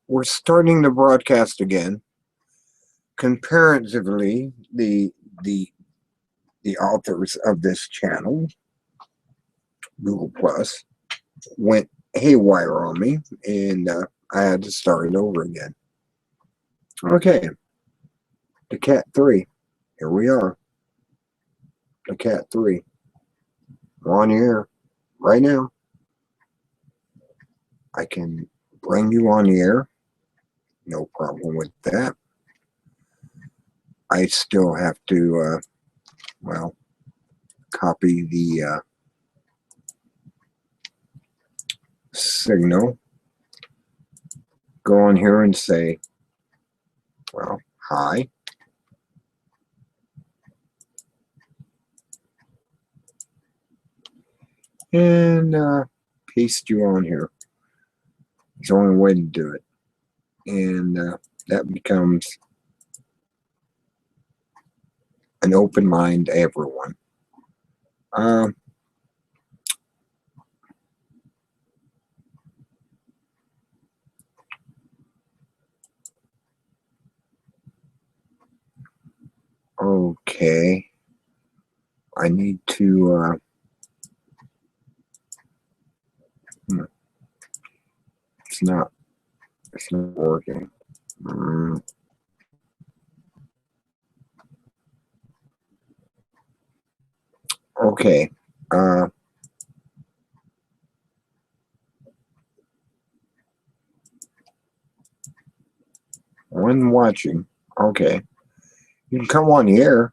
We're starting the broadcast again. Comparatively, the the authors of this channel, Google Plus, went haywire on me, and I had to start it over again. Okay, the Cat 3. Here we are. The Cat 3. We're on here right now. I can bring you on the air. No problem with that. I still have to, copy the signal. Go on here and say, hi. And paste you on here. It's the only way to do it. And that becomes an open mind to everyone. Okay. I need to it's not working. Okay. When watching, okay, you can come on the air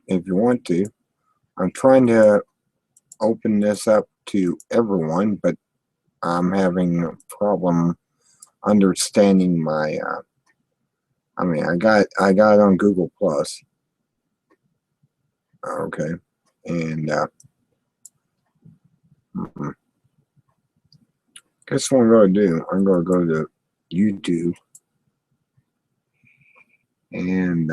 if you want to. I'm trying to open this up to everyone, but I'm having a problem understanding my I got it on Google Plus. Okay. And guess what I'm going to do? I'm going to go to YouTube, and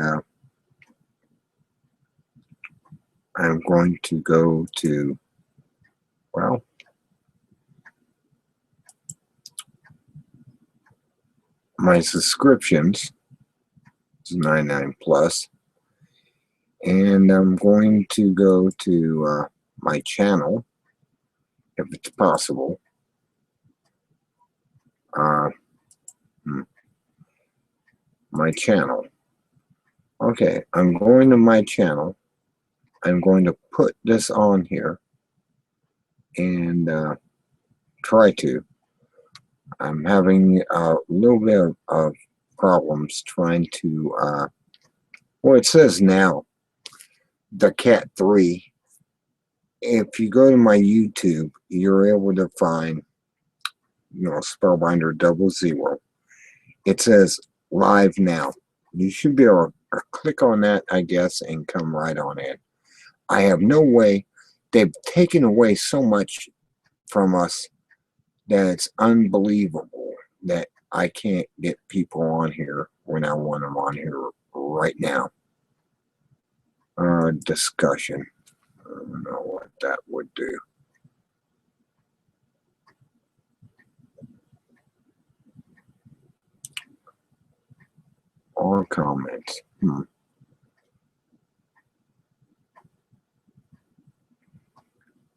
I'm going to go to, my subscriptions is 99 plus, and I'm going to go to my channel, if it's possible. My channel. Okay, I'm going to my channel. I'm going to put this on here and try to. I'm having a little bit of problems trying to, it says now, the Cat 3. If you go to my YouTube, you're able to find, Spellbinder 00. It says live now. You should be able to click on that, I guess, and come right on in. I have no way. They've taken away so much from us that it's unbelievable that I can't get people on here when I want them on here right now. Discussion. I don't know what that would do. Or comments.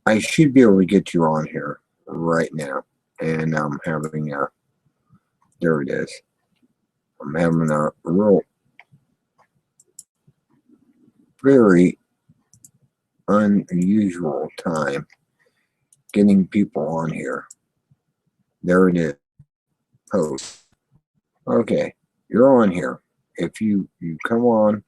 I should be able to get you on here right now. And I'm having a, there it is. I'm having a real, very unusual time getting people on here. There it is. Post. Okay, you're on here. If you come on,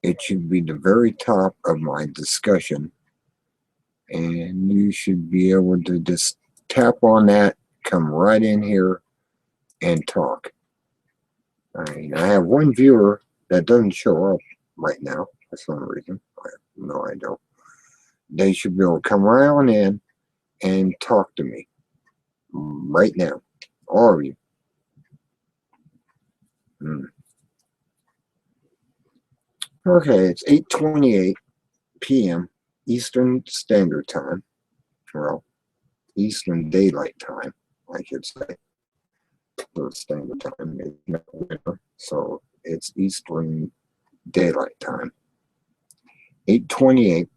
it should be the very top of my discussion, and you should be able to just tap on that, come right in here and talk. I have one viewer that doesn't show up right now for some reason. No, I don't. They should be able to come right on in and talk to me right now. All of you. Okay, it's 8:28 p.m. Eastern Standard Time. Well, Eastern Daylight Time, I should say. So Standard Time is not winter, so it's Eastern Daylight Time. 8:28.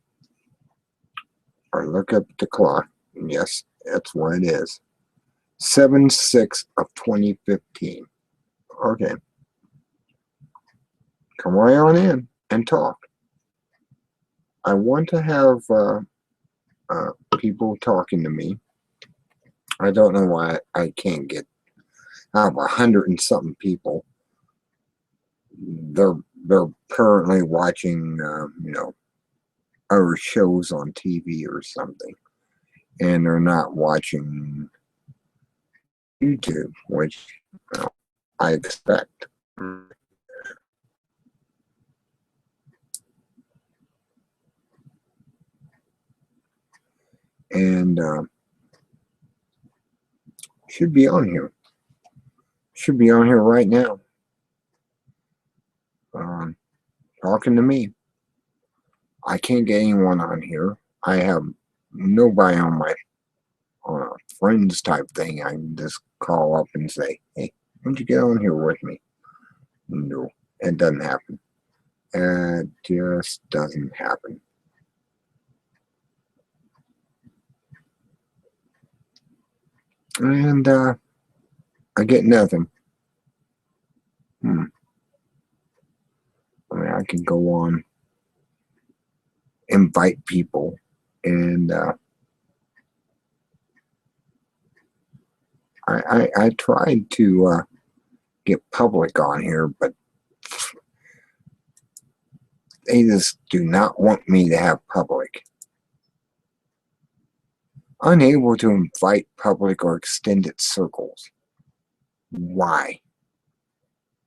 Or look up the clock. Yes, that's what it is. 7/6 of 2015. Okay. Come right on in and talk. I want to have people talking to me. I don't know why I can't get. I have 100 and something people. They're currently watching, other shows on TV or something, and they're not watching YouTube, which I expect. And should be on here. Should be on here right now. Talking to me. I can't get anyone on here. I have nobody on my friends type thing. I can just call up and say, hey, why don't you get on here with me? No, it doesn't happen. It just doesn't happen. And I get nothing. I mean, I can go on, invite people, and I tried to get public on here, but they just do not want me to have public. Unable to invite public or extended circles. Why?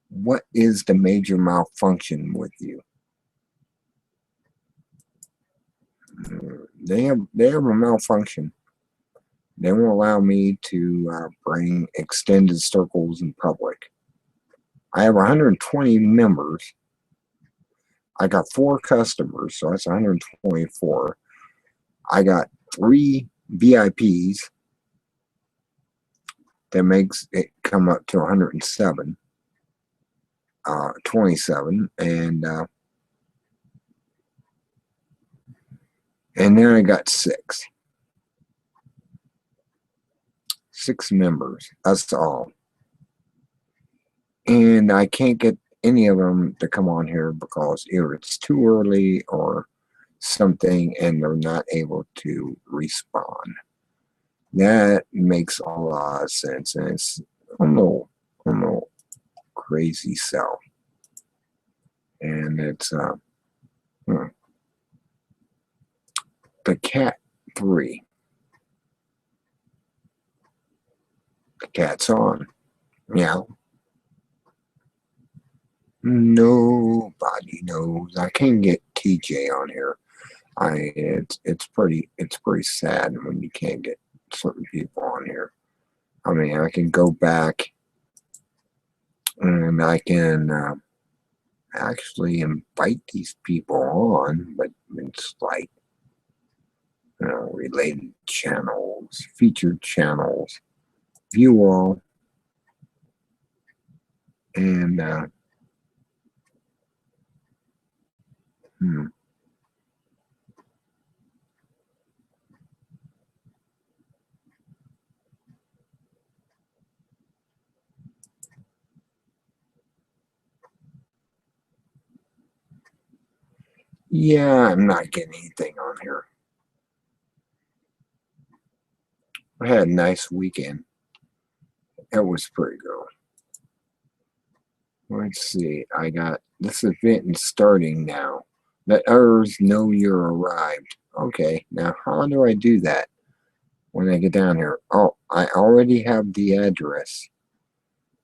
What is the major malfunction with you? They have a malfunction. They won't allow me to bring extended circles in public. I have 120 members. I got 4 customers, so that's 124. I got 3 VIPs. That makes it come up to 107. 27, and then I got 6 members. That's all, and I can't get any of them to come on here because either it's too early or something, and they're not able to respond. That makes a lot of sense, and it's I'm a crazy self, and it's the cat 3. The cat's on. Meow. Nobody knows. I can get TJ on here. It's pretty sad when you can't get certain people on here. I mean, I can go back and I can actually invite these people on, but it's like related channels, featured channels, view all, and yeah, I'm not getting anything on here. I had a nice weekend. It was pretty good. Let's see. I got this event is starting now. Let others know you're arrived. Okay, now how do I do that when I get down here? Oh, I already have the address.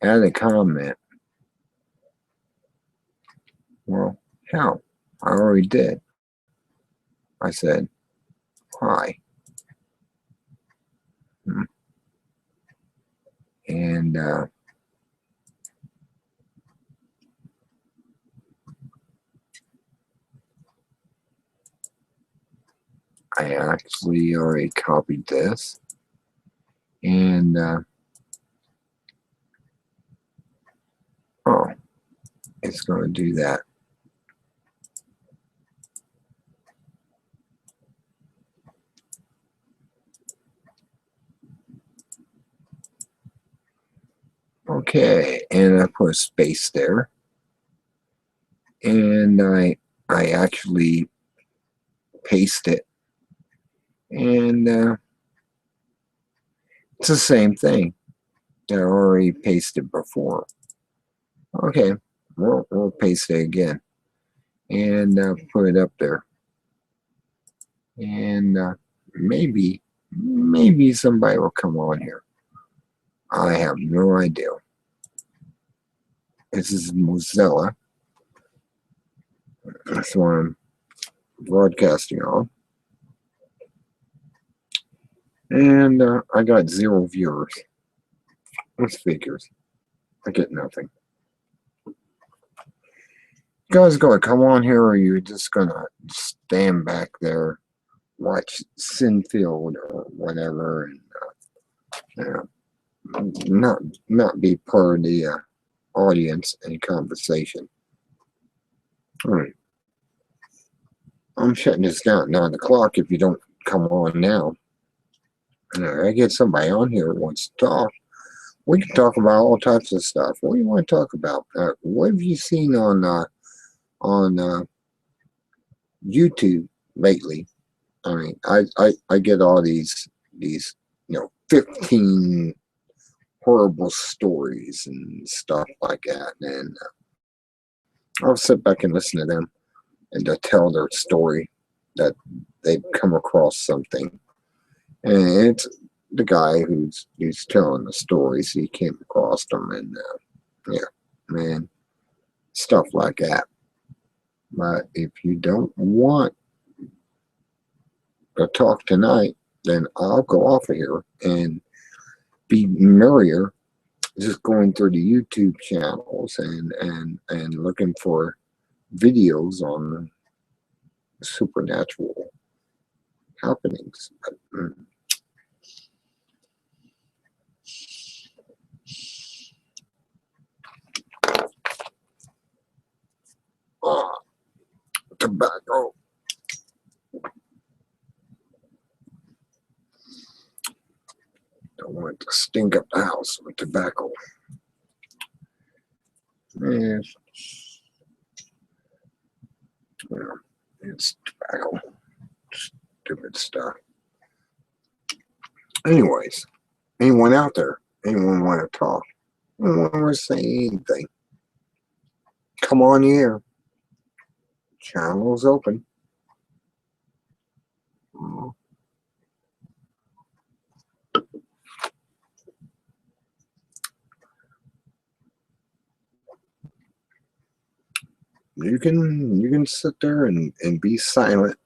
Add a comment. Well, how? I already did. I said, hi. And I actually already copied this, and oh, it's going to do that. Okay, and I put a space there, and I actually paste it, and it's the same thing that I already pasted before. Okay, we'll paste it again, and put it up there, and maybe somebody will come on here. I have no idea. This is Mozilla. That's what I'm broadcasting on. And I got 0 viewers. What's figures? I get nothing. You guys gonna come on here, or you're just gonna stand back there, watch Sinfield or whatever, and not be part of the audience and conversation? All right. I'm shutting this down at 9 o'clock if you don't come on now. I get somebody on here who wants to talk. We can talk about all types of stuff. What do you want to talk about? What have you seen on YouTube lately? I mean, I get all these 15 horrible stories and stuff like that, and I'll sit back and listen to them, and they'll tell their story that they've come across something, and it's the guy who's telling the stories, he came across them, and yeah, man, stuff like that. But if you don't want to talk tonight, then I'll go off of here and be merrier, just going through the YouTube channels and looking for videos on supernatural happenings. But, tobacco. Don't want to stink up the house with tobacco. Yeah, it's tobacco. Stupid stuff. Anyways, anyone out there? Anyone want to talk? Anyone want to say anything? Come on here. Channel's open. You can sit there and be silent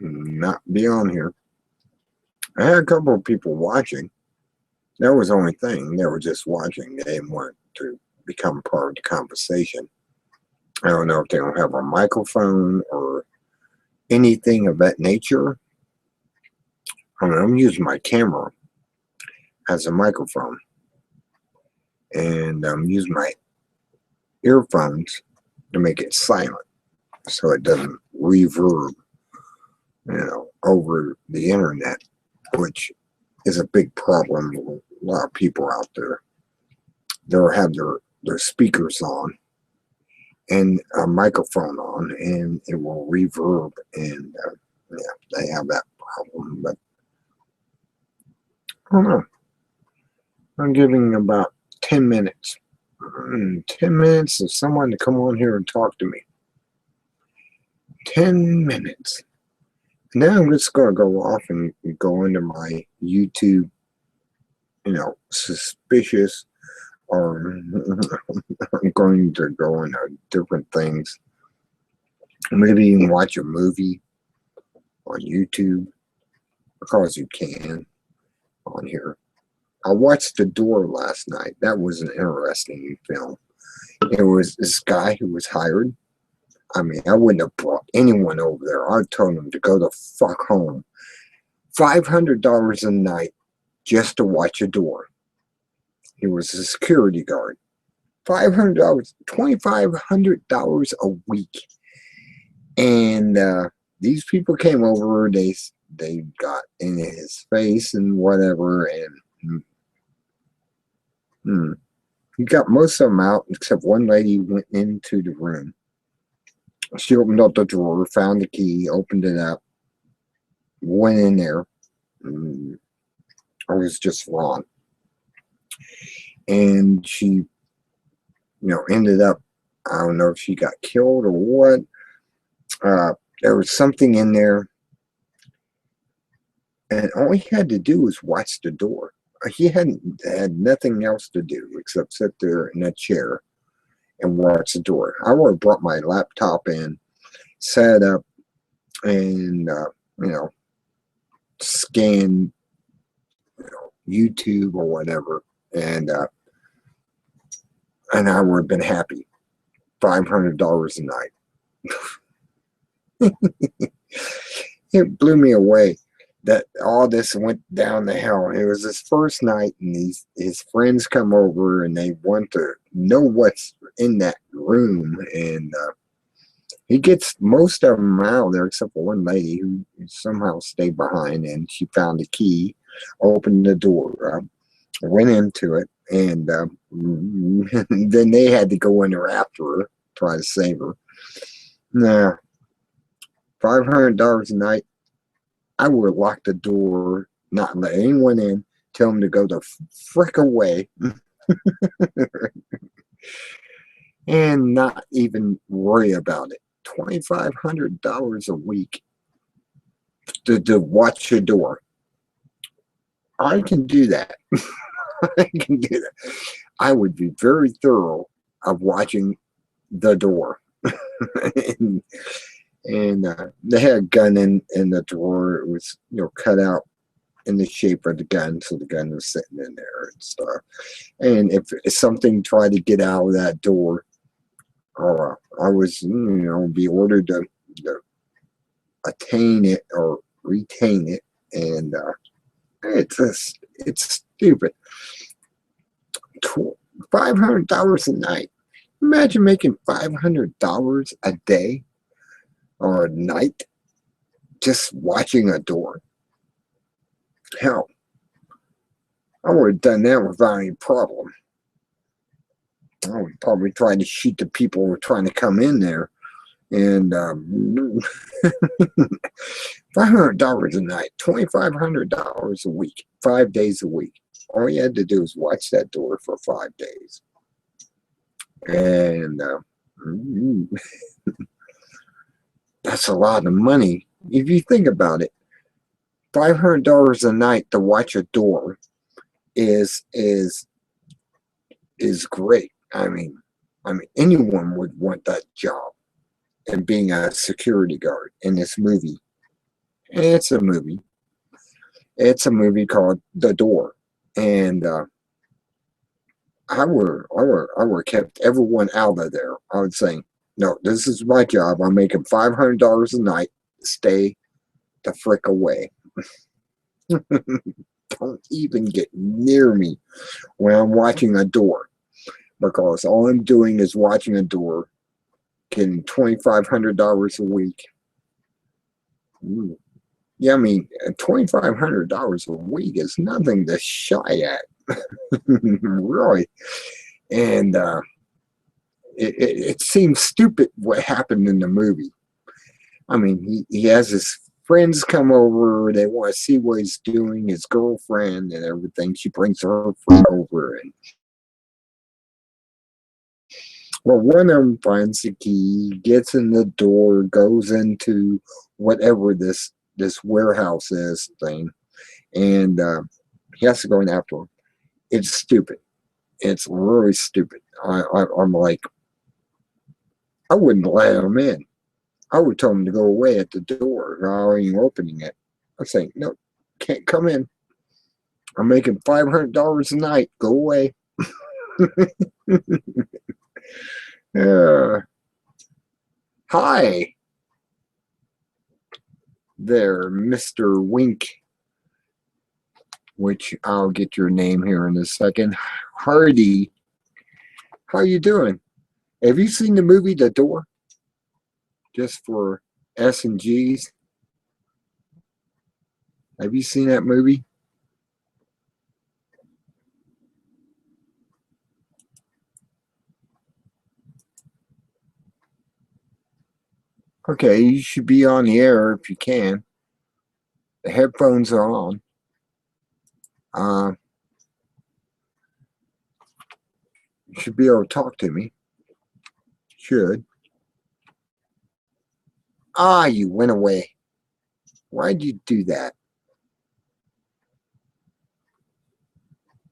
and not be on here. I had a couple of people watching. That was the only thing. They were just watching. They didn't want to become part of the conversation. I don't know if they don't have a microphone or anything of that nature. I mean, I'm using my camera as a microphone, and I'm using my earphones to make it silent so it doesn't reverb, over the internet, which is a big problem with a lot of people out there. They'll have their speakers on and a microphone on, and it will reverb, and they have that problem. But I don't know. I'm giving about 10 minutes. 10 minutes of someone to come on here and talk to me. 10 minutes. And then I'm just going to go off and go into my YouTube, suspicious, or I'm going to go into different things. Maybe even watch a movie on YouTube, because you can on here. I watched The Door last night. That was an interesting film. It was this guy who was hired I mean, I wouldn't have brought anyone over there. I told them to go the fuck home. $500 a night just to watch a door. He was a security guard. $500, $2,500 a week. And these people came over, they got in his face and whatever, and he got most of them out, except one lady went into the room. She opened up the drawer, found the key, opened it up, went in there. It was just Ron. And she, ended up, I don't know if she got killed or what. There was something in there. And all he had to do was watch the door. He had nothing else to do except sit there in that chair and watch the door. I would have brought my laptop in, set up, and scan YouTube or whatever, and I would have been happy. $500 a night. It blew me away that all this went down the hell. It was his first night, and his friends come over, and they want to know what's in that room, and he gets most of them out of there except for one lady who somehow stayed behind, and she found the key, opened the door, went into it, and then they had to go in there after her, try to save her. Nah, $500 a night. I would lock the door, not let anyone in, tell them to go the frick away, and not even worry about it. $2,500 a week to watch your door. I can do that. I can do that. I would be very thorough of watching the door. and they had a gun in the drawer. It was cut out in the shape of the gun, so the gun was sitting in there and stuff. And if something tried to get out of that door, I was be ordered to attain it or retain it, and it's stupid. $500 a night. Imagine making $500 a day or a night just watching a door. Hell, I would have done that without any problem. I would probably try to shoot the people who were trying to come in there. And $500 a night, $2,500 a week, 5 days a week. All you had to do was watch that door for 5 days. And that's a lot of money. If you think about it, $500 a night to watch a door is great. I mean, anyone would want that job, and being a security guard in this movie. And it's a movie. It's a movie called The Door, and I would kept everyone out of there. I would say, no, this is my job. I'm making $500 a night. Stay the frick away. Don't even get near me when I'm watching a door, because all I'm doing is watching a door, getting $2,500 a week. Yeah, I mean, $2,500 a week is nothing to shy at. Really. And it seems stupid what happened in the movie. I mean, he has his friends come over. They want to see what he's doing, his girlfriend and everything. She brings her friend over, and well, one of them finds the key, gets in the door, goes into whatever this warehouse is thing, and he has to go in after him. It's stupid. It's really stupid. I'm like, I wouldn't let him in. I would tell him to go away at the door. How are you opening it? I'm saying, no, can't come in. I'm making $500 a night. Go away. Hi there, Mr. Wink, which I'll get your name here in a second. Hardy, how you doing? Have you seen the movie The Door? Just for S and G's. Have you seen that movie? Okay, you should be on the air if you can. The headphones are on. You should be able to talk to me. Should. Ah, you went away. Why'd you do that?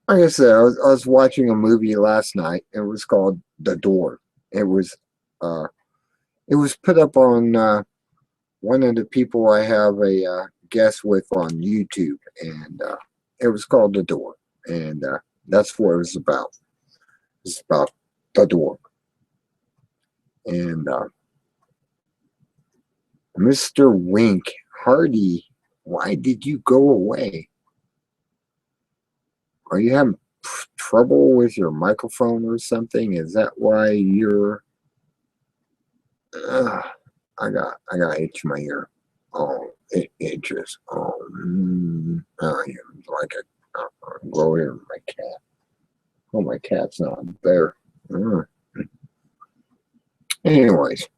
Like I said, I was watching a movie last night. It was called The Door. It was put up on one of the people I have a guest with on YouTube, and it was called The Door, and that's what it was about. It's about the door, and Mr. Wink, Hardy, why did you go away? Are you having trouble with your microphone or something? Is that why you're? I got itch in my ear. Oh, it itches. Oh, yeah, like a go here, my cat. Oh, my cat's not there. Anyways,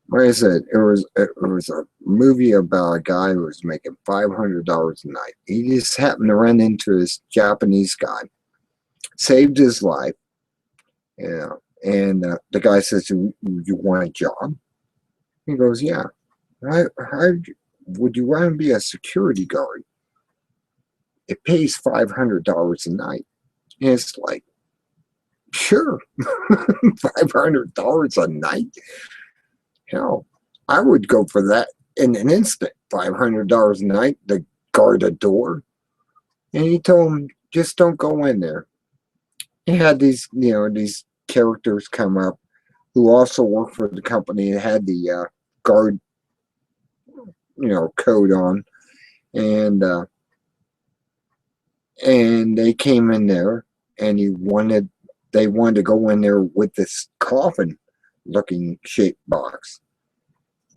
like I said, it was a movie about a guy who was making $500 a night. He just happened to run into this Japanese guy, saved his life. Yeah, and the guy says, "You want a job?" He goes, "Yeah." How would you want to be a security guard? It pays $500 a night. And it's like, sure, $500 a night. Hell, I would go for that in an instant. $500 a night to guard a door. And he told him, just don't go in there. He had these, these characters come up who also worked for the company and had the guard, coat on, and they came in there, and they wanted to go in there with this coffin looking shaped box,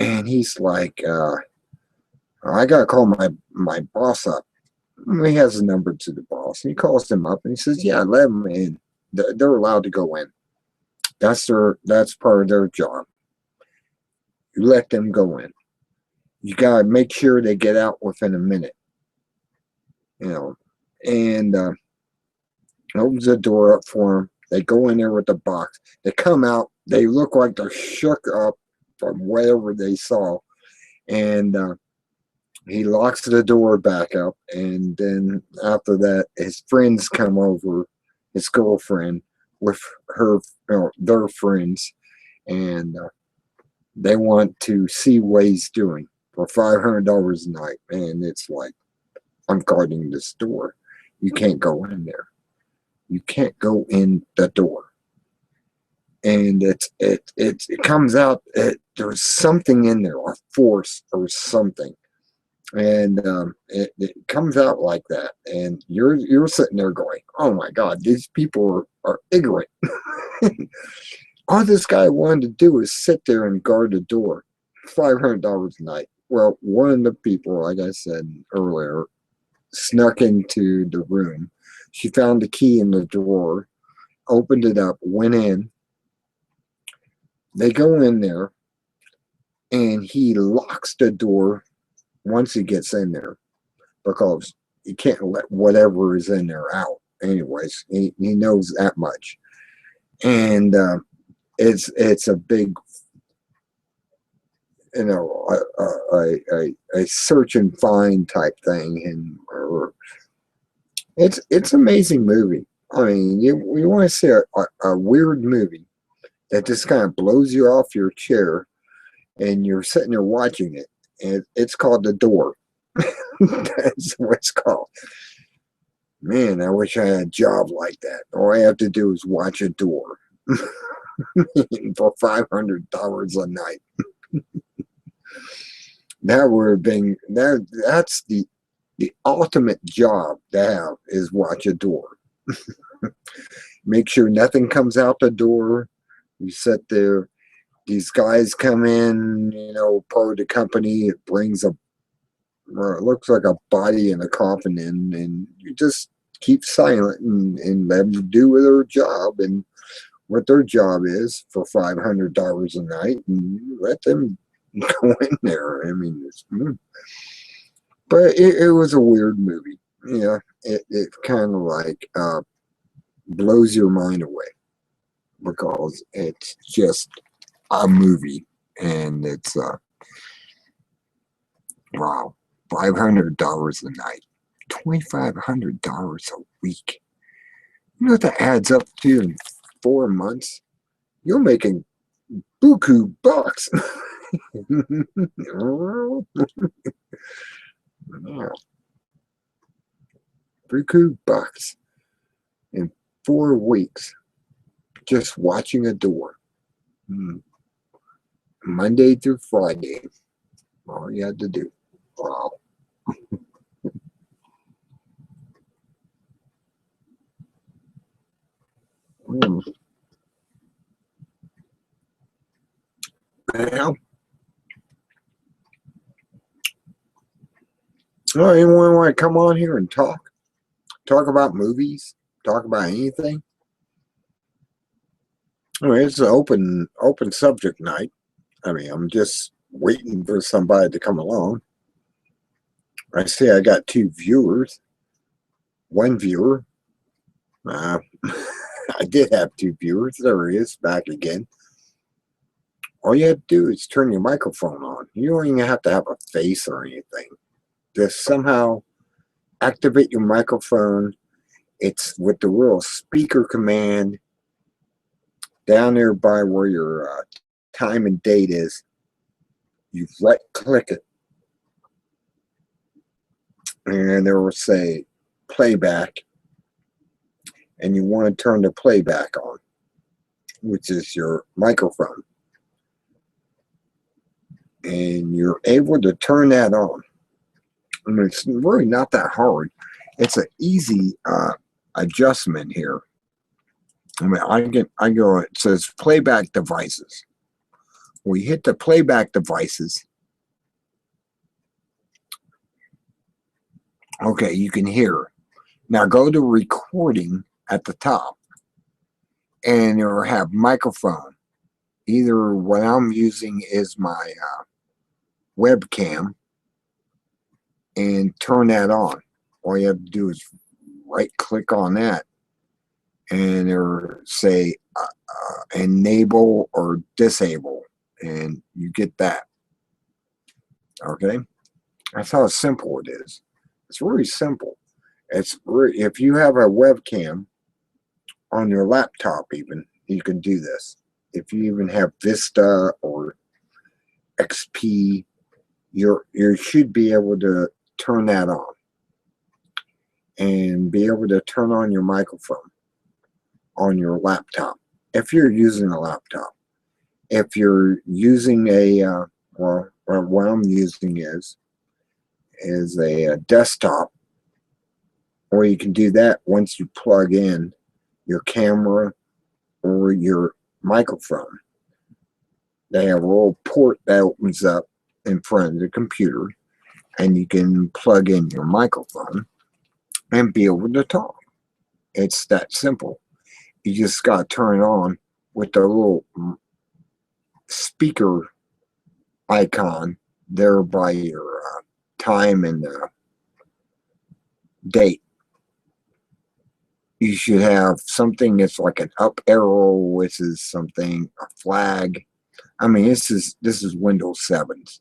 and he's like, I gotta call my boss up. He has a number to the boss, and he calls him up, and he says, yeah, let them in. They're allowed to go in. That's part of their job. You let them go in. You gotta make sure they get out within a minute. And opens the door up for them. They go in there with the box. They come out. They look like they're shook up from whatever they saw. And he locks the door back up. And then after that, his friends come over, his girlfriend with their friends. And they want to see what he's doing for $500 a night. And it's like, I'm guarding this door. You can't go in there. You can't go in the door. And it comes out. There's something in there, a force or something, and it comes out like that. And you're sitting there going, "Oh my God, these people are ignorant." All this guy wanted to do is sit there and guard the door. $500 a night. Well, one of the people, like I said earlier, snuck into the room. She found the key in the drawer, opened it up, went in. They go in there, and he locks the door once he gets in there, because you can't let whatever is in there out. Anyways, he knows that much. And it's a big, a search and find type thing, and it's an amazing movie. I mean, you want to see a weird movie that just kind of blows you off your chair, and you're sitting there watching it, and it's called The Door. That's what it's called. Man, I wish I had a job like that. All I have to do is watch a door. for $500 a night. That would have been that's the ultimate job to have, is watch a door. Make sure nothing comes out the door. You sit there. These guys come in, part of the company. It brings well, it looks like a body in a coffin in, and you just keep silent and let them do their job and what their job is for $500 a night, and you let them go in there. I mean, but it was a weird movie. Yeah, it kind of like blows your mind away because it's just a movie, and it's wow, $500 a night, $2,500 a week. You know what that adds up to in 4 months? You're making buku bucks. Buku bucks in 4 weeks just watching a door. Monday through Friday. All you had to do. Wow. Well, anyone want to come on here and talk about movies, talk about anything? I mean, it's an open subject night. I mean, I'm just waiting for somebody to come along. I see I got 2 viewers. 1 viewer. I did have 2 viewers. There he is, back again. All you have to do is turn your microphone on. You don't even have to have a face or anything. Just somehow activate your microphone. It's with the little speaker command down there by where your time and date is. You click it, and it will say playback, and you want to turn the playback on, which is your microphone, and you're able to turn that on. I mean, it's really not that hard. It's an easy adjustment here. I mean, I go, it says playback devices. We hit the playback devices. Okay, you can hear. Now go to recording at the top, and it'll have microphone. Either what I'm using is my webcam, and turn that on. All you have to do is right click on that, and it'll say enable or disable, and you get that. Okay, that's how simple it is. It's really simple. If you have a webcam on your laptop, even, you can do this. If you even have Vista or XP, you should be able to turn that on and be able to turn on your microphone on your laptop if you're using a laptop. If you're using a well, what I'm using is a desktop, or you can do that once you plug in your camera or your microphone. They have a little port that opens up in front of the computer, and you can plug in your microphone and be able to talk. It's that simple. You just got to turn it on with the little speaker icon there by your time and date. You should have something that's like an up arrow, which is something, a flag. I mean, this is Windows 7s.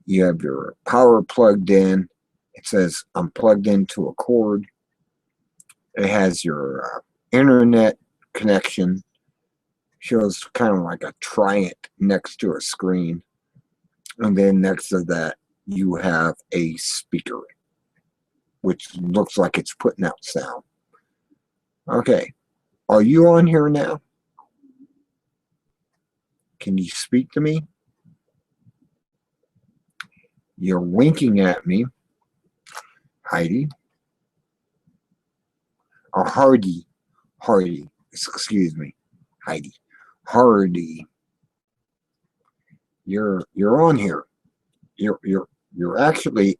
You have your power plugged in. It says I'm plugged into a cord. It has your internet connection. Shows kind of like a triangle next to a screen. And then next to that, you have a speaker, which looks like it's putting out sound. Okay. Are you on here now? Can you speak to me? You're winking at me, Heidi. Or Hardy. Hardy. Excuse me. Heidi. Hardy. You're on here. You're actually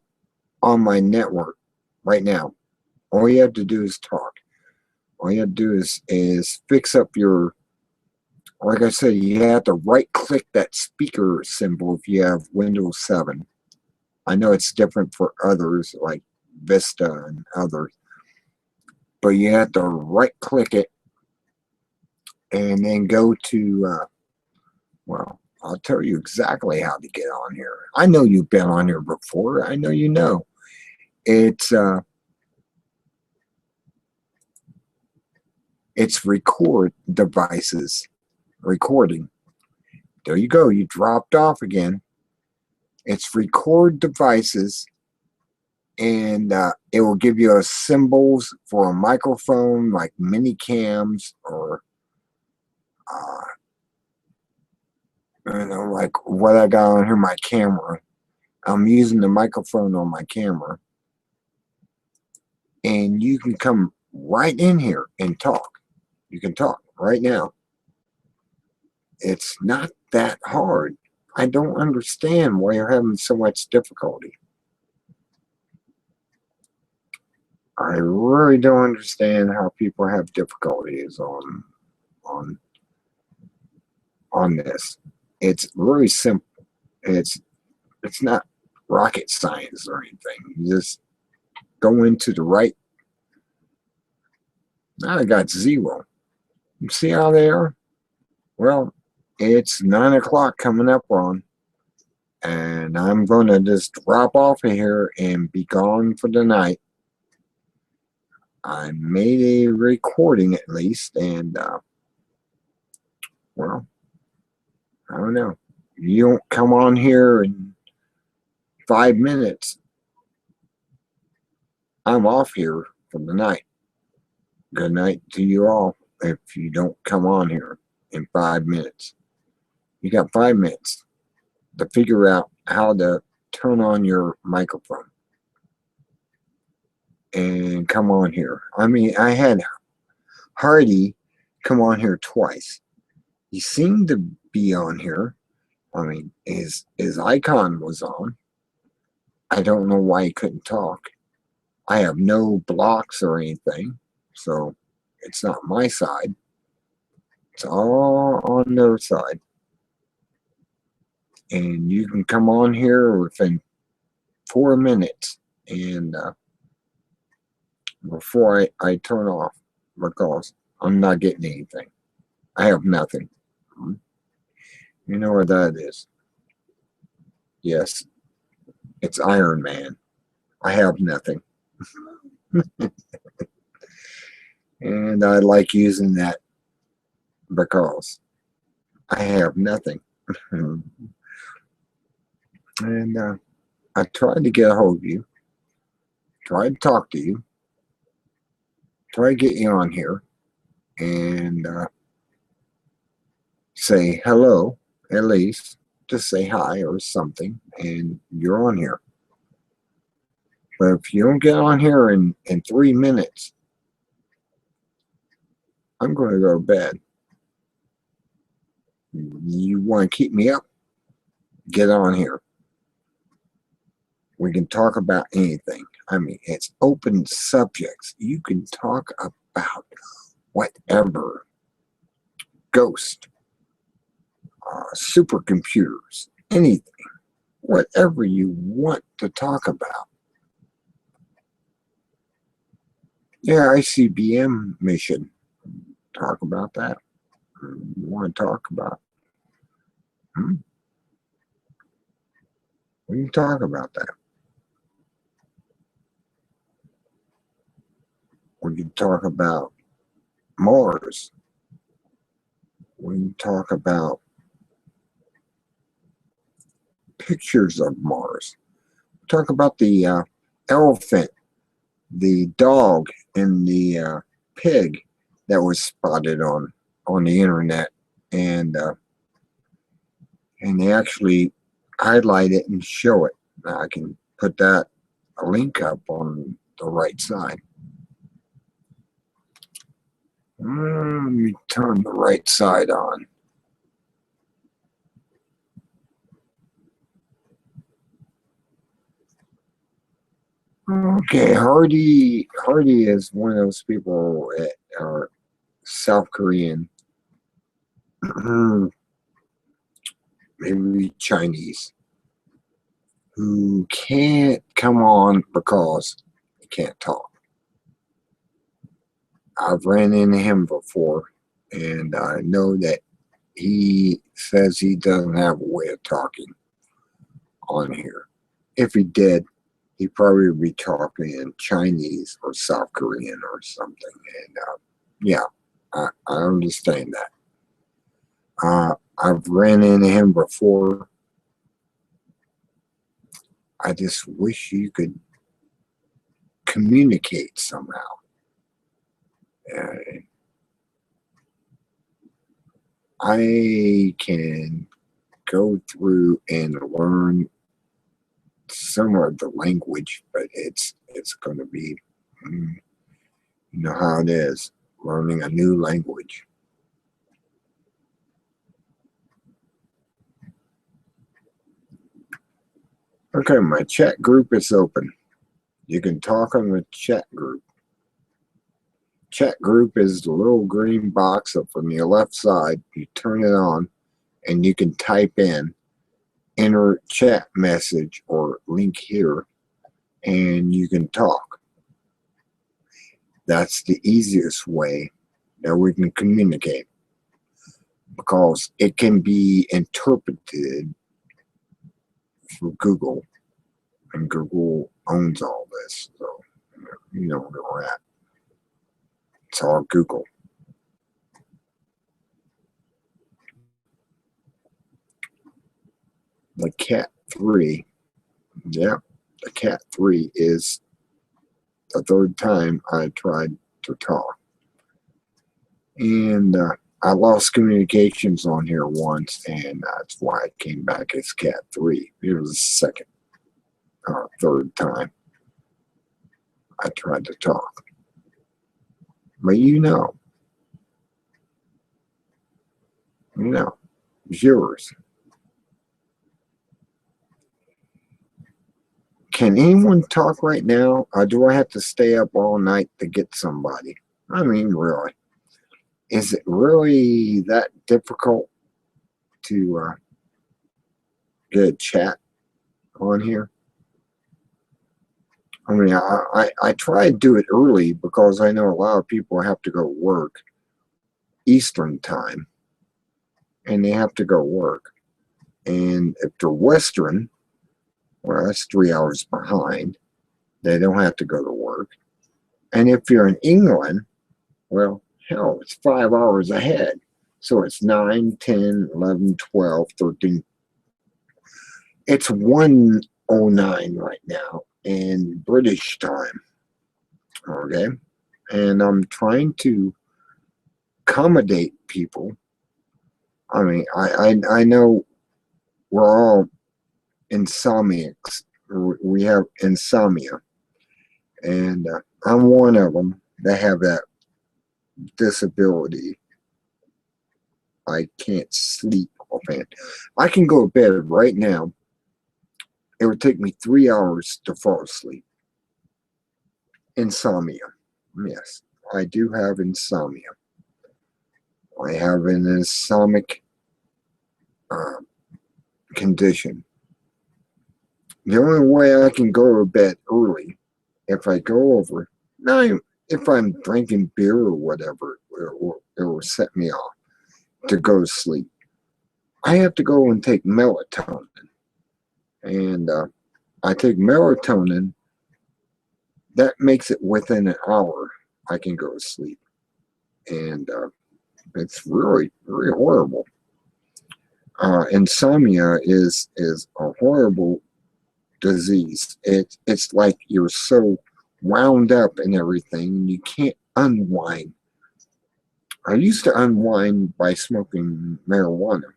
on my network right now. All you have to do is talk. All you have to do is fix up your, like I said, you have to right click that speaker symbol if you have Windows 7. I know it's different for others like Vista and others, but you have to right click it and then go to, well, I'll tell you exactly how to get on here. I know you've been on here before. I know you know. It's record devices. Recording. There you go. You dropped off again. It's record devices, and it will give you symbols for a microphone like mini cams or you know, like what I got on here, my camera. I'm using the microphone on my camera. And you can come right in here and talk. You can talk right now. It's not that hard. I don't understand why you're having so much difficulty. I really don't understand how people have difficulties on this. It's really simple. It's not rocket science or anything. You just go into the right. Now I got 0. You see how they are? Well, it's 9 o'clock coming up on, and I'm going to just drop off of here and be gone for the night. I made a recording at least, and well, I don't know. You don't come on here in 5 minutes. I'm off here for the night. Good night to you all if you don't come on here in 5 minutes. You got 5 minutes to figure out how to turn on your microphone and come on here. I mean, I had Hardy come on here twice. He seemed to be on here. I mean, his icon was on. I don't know why he couldn't talk. I have no blocks or anything, so it's not my side. It's all on their side. And you can come on here within 4 minutes and before I turn off, because I'm not getting anything. I have nothing. You know what that is? Yes, it's Iron Man. I have nothing. And I like using that because I have nothing. And I tried to get a hold of you, tried to talk to you, try to get you on here and say hello, at least just say hi or something, and you're on here. But if you don't get on here in 3 minutes, I'm going to go to bed. You want to keep me up? Get on here. We can talk about anything. I mean, it's open subjects. You can talk about whatever. Ghost, supercomputers, anything. Whatever you want to talk about. Yeah, ICBM mission. Talk about that. You want to talk about? We can talk about that. We can talk about Mars. We can talk about pictures of Mars. Talk about the elephant, the dog, and the pig that was spotted on the internet, and and they actually highlight it and show it. Now I can put that a link up on the right side. Let me turn the right side on. Okay, Hardy is one of those people that are South Korean, maybe Chinese, who can't come on because he can't talk. I've ran into him before, and I know that he says he doesn't have a way of talking on here. If he did, he'd probably be talking in Chinese or South Korean or something. And yeah, I understand that. I've ran into him before. I just wish you could communicate somehow. I can go through and learn some of the language, but it's going to be, you know how it is, learning a new language. Okay, my chat group is open. You can talk on the chat group. Chat group is the little green box up on the left side. You turn it on and you can type in, enter chat message or link here, and you can talk. That's the easiest way that we can communicate, because it can be interpreted through Google, and Google owns all this. So, you know where we're at. It's all Google. The Cat 3, yeah, the Cat 3 is the third time I tried to talk. And I lost communications on here once, and that's why it came back as Cat 3. It was the second or third time I tried to talk. But it's yours. Can anyone talk right now? Or do I have to stay up all night to get somebody? I mean, really. Is it really that difficult to get a chat on here? I mean, I try to do it early because I know a lot of people have to go work Eastern time, and they have to go work. And if they're Western, well, that's 3 hours behind. They don't have to go to work. And if you're in England, well, hell, it's 5 hours ahead. So it's 9, 10, 11, 12, 13. It's 1:09 right now in British time. Okay. And I'm trying to accommodate people. I mean, I know we're all insomniacs. We have insomnia. And I'm one of them that have that disability. I can't sleep offhand. I can go to bed right now. It would take me 3 hours to fall asleep. Insomnia. Yes, I do have insomnia. I have an insomnic condition. The only way I can go to bed early, if I go over, now if I'm drinking beer or whatever, it will set me off to go to sleep. I have to go and take melatonin. And I take melatonin. That makes it within an hour I can go to sleep. And it's really, really horrible. Insomnia is a horrible disease. It's like you're so wound up in everything, you can't unwind. I used to unwind by smoking marijuana.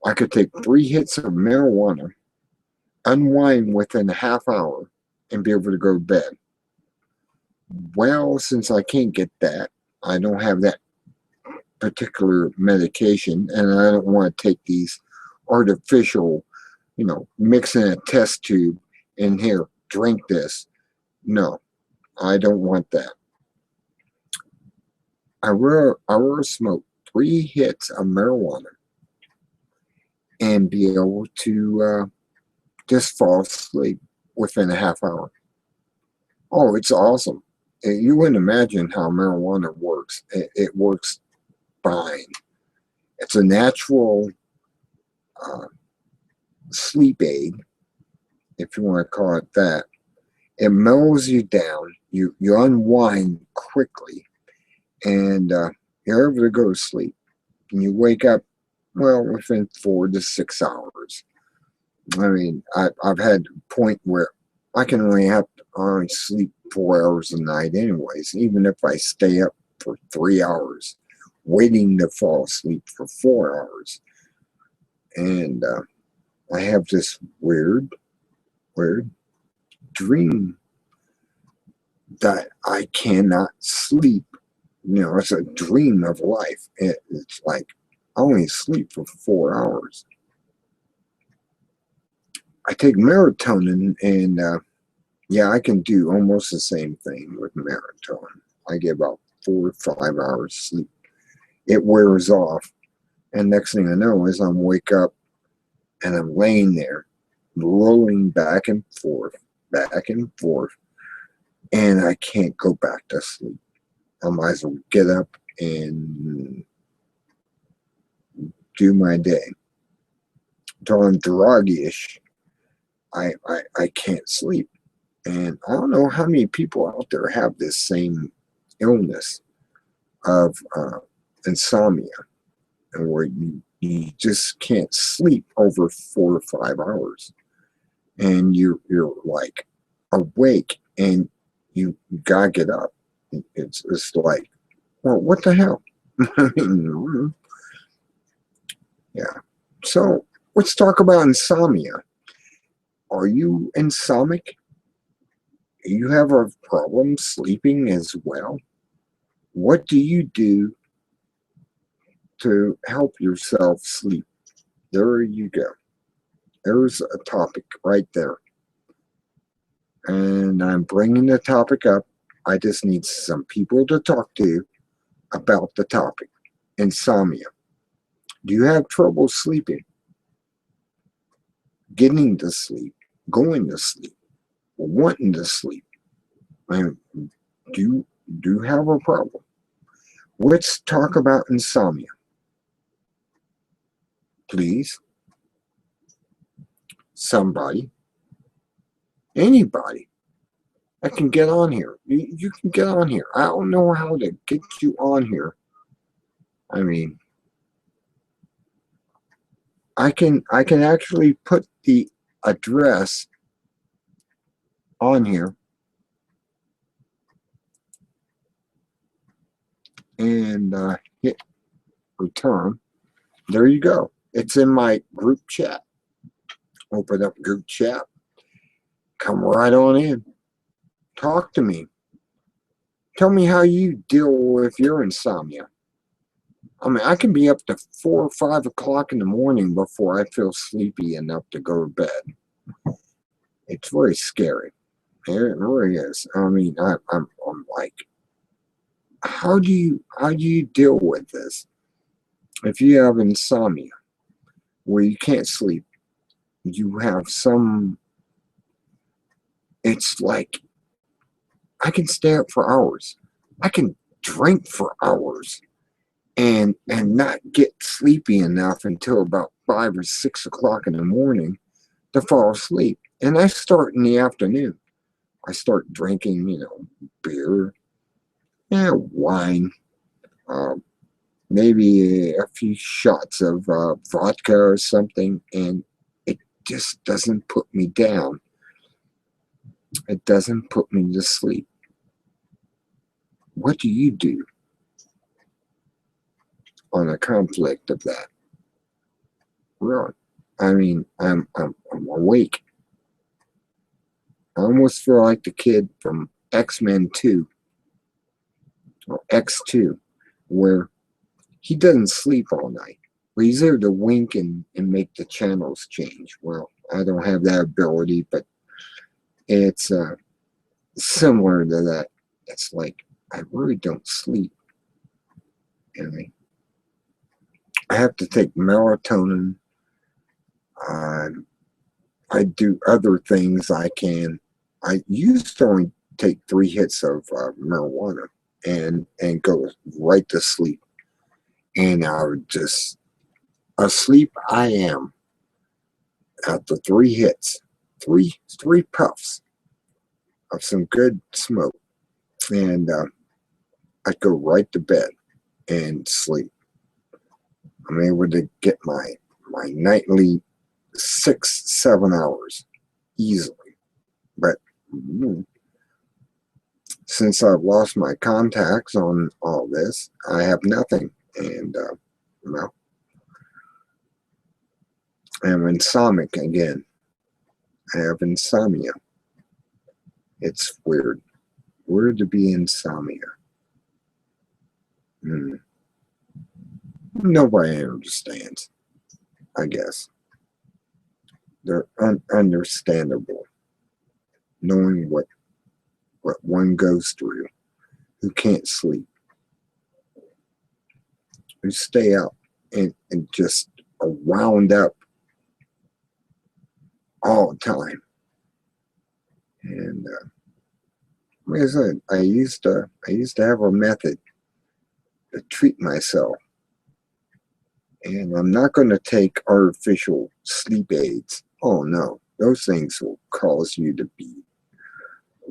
I could take 3 hits of marijuana, unwind within a half hour, and be able to go to bed. Well, since I can't get that, I don't have that particular medication, and I don't want to take these artificial, mixing a test tube in here, drink this. No, I don't want that. I will smoke 3 hits of marijuana and be able to just fall asleep within a half hour. Oh, it's awesome. You wouldn't imagine how marijuana works. It works fine. It's a natural uh, sleep aid, if you want to call it that. It mellows you down. You unwind quickly, and you're able to go to sleep. And you wake up, well, within 4 to 6 hours. I mean, I've had a point where I can only sleep 4 hours a night anyways, even if I stay up for 3 hours, waiting to fall asleep for 4 hours. And I have this weird dream that I cannot sleep. It's a dream of life. It's like I only sleep for 4 hours. I take melatonin, and yeah, I can do almost the same thing with melatonin. I get about 4 to 5 hours sleep. It wears off, and next thing I know is I'm wake up and I'm laying there, rolling back and forth, and I can't go back to sleep. I might as well get up and do my day. Until I'm groggy-ish, I can't sleep. And I don't know how many people out there have this same illness of insomnia, and where you just can't sleep over 4 to 5 hours, and you're like awake, and you gotta get up. It's like, well, what the hell? I mean, yeah. So let's talk about insomnia. Are you insomniac? You have a problem sleeping as well? What do you do to help yourself sleep? There you go. There's a topic right there. And I'm bringing the topic up. I just need some people to talk to about the topic. Insomnia. Do you have trouble sleeping? Getting to sleep? Going to sleep? Wanting to sleep? And do you have a problem? Let's talk about insomnia. Please. Somebody. Anybody. I can get on here. You can get on here. I don't know how to get you on here. I mean, I can actually put the address on here, and hit return. There you go. It's in my group chat. Open up group chat. Come right on in. Talk to me. Tell me how you deal with your insomnia. I mean, I can be up to 4 or 5 o'clock in the morning before I feel sleepy enough to go to bed. It's very scary. It really is. I mean, I'm like, how do you deal with this? If you have insomnia where you can't sleep, you have some. It's like I can stay up for hours. I can drink for hours and not get sleepy enough until about 5 or 6 o'clock in the morning to fall asleep. And I start in the afternoon. I start drinking, beer, wine, maybe a few shots of vodka or something, and it just doesn't put me down. It doesn't put me to sleep. What do you do on a conflict of that? Really. I mean, I'm awake. I almost feel like the kid from X-Men 2 or X2, where he doesn't sleep all night. But he's there to wink and make the channels change. Well, I don't have that ability, but it's similar to that. It's like I really don't sleep. And I have to take melatonin. Uh, I do other things I can. I used to only take 3 hits of marijuana and go right to sleep. And I would just asleep I am after 3 hits, three puffs of some good smoke, and I'd go right to bed and sleep. I'm able to get my nightly 6-7 hours easily. But since I've lost my contacts on all this, I have nothing, and well, I'm insomniac again. I have insomnia. It's weird. Weird to be insomnia. Nobody understands, I guess. They're understandable, knowing what one goes through, who can't sleep, who stay up and just are wound up all the time. And like I said, I used to have a method to treat myself, and I'm not going to take artificial sleep aids. Oh no, those things will cause you to be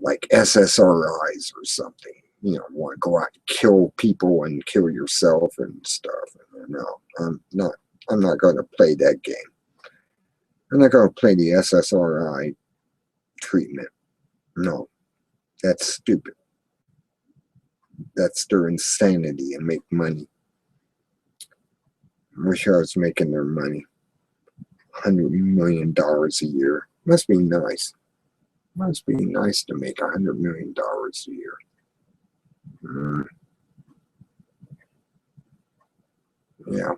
like SSRIs or something. You know, want to go out and kill people and kill yourself and stuff. No, I'm not. I'm not going to play that game. I'm not going to play the SSRI treatment. No, that's stupid. That's their insanity and make money. I wish I was making their money. $100 million a year. Must be nice. Must be nice to make $100 million a year. Yeah.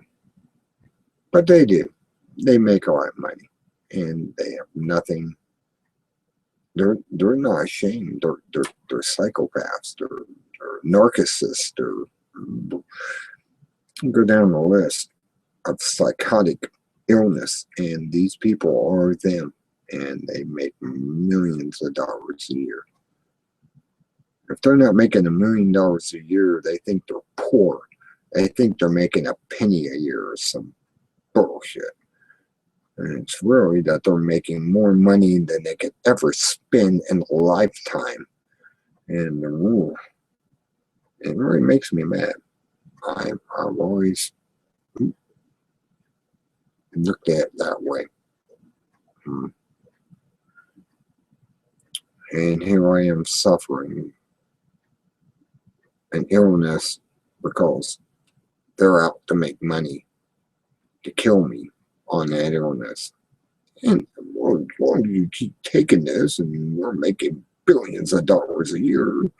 But they do. They make a lot of money. And they have nothing. They're not ashamed. They're psychopaths. They're narcissists. Go down the list of psychotic illness, and these people are them, and they make millions of dollars a year. If they're not making $1 million a year, they think they're poor. They think they're making a penny a year or some bullshit. And it's really that they're making more money than they could ever spend in a lifetime. And it really makes me mad. I've always looked at it that way. And here I am suffering an illness because they're out to make money to kill me on that illness. And well, as long as you keep taking this and we're making billions of dollars a year,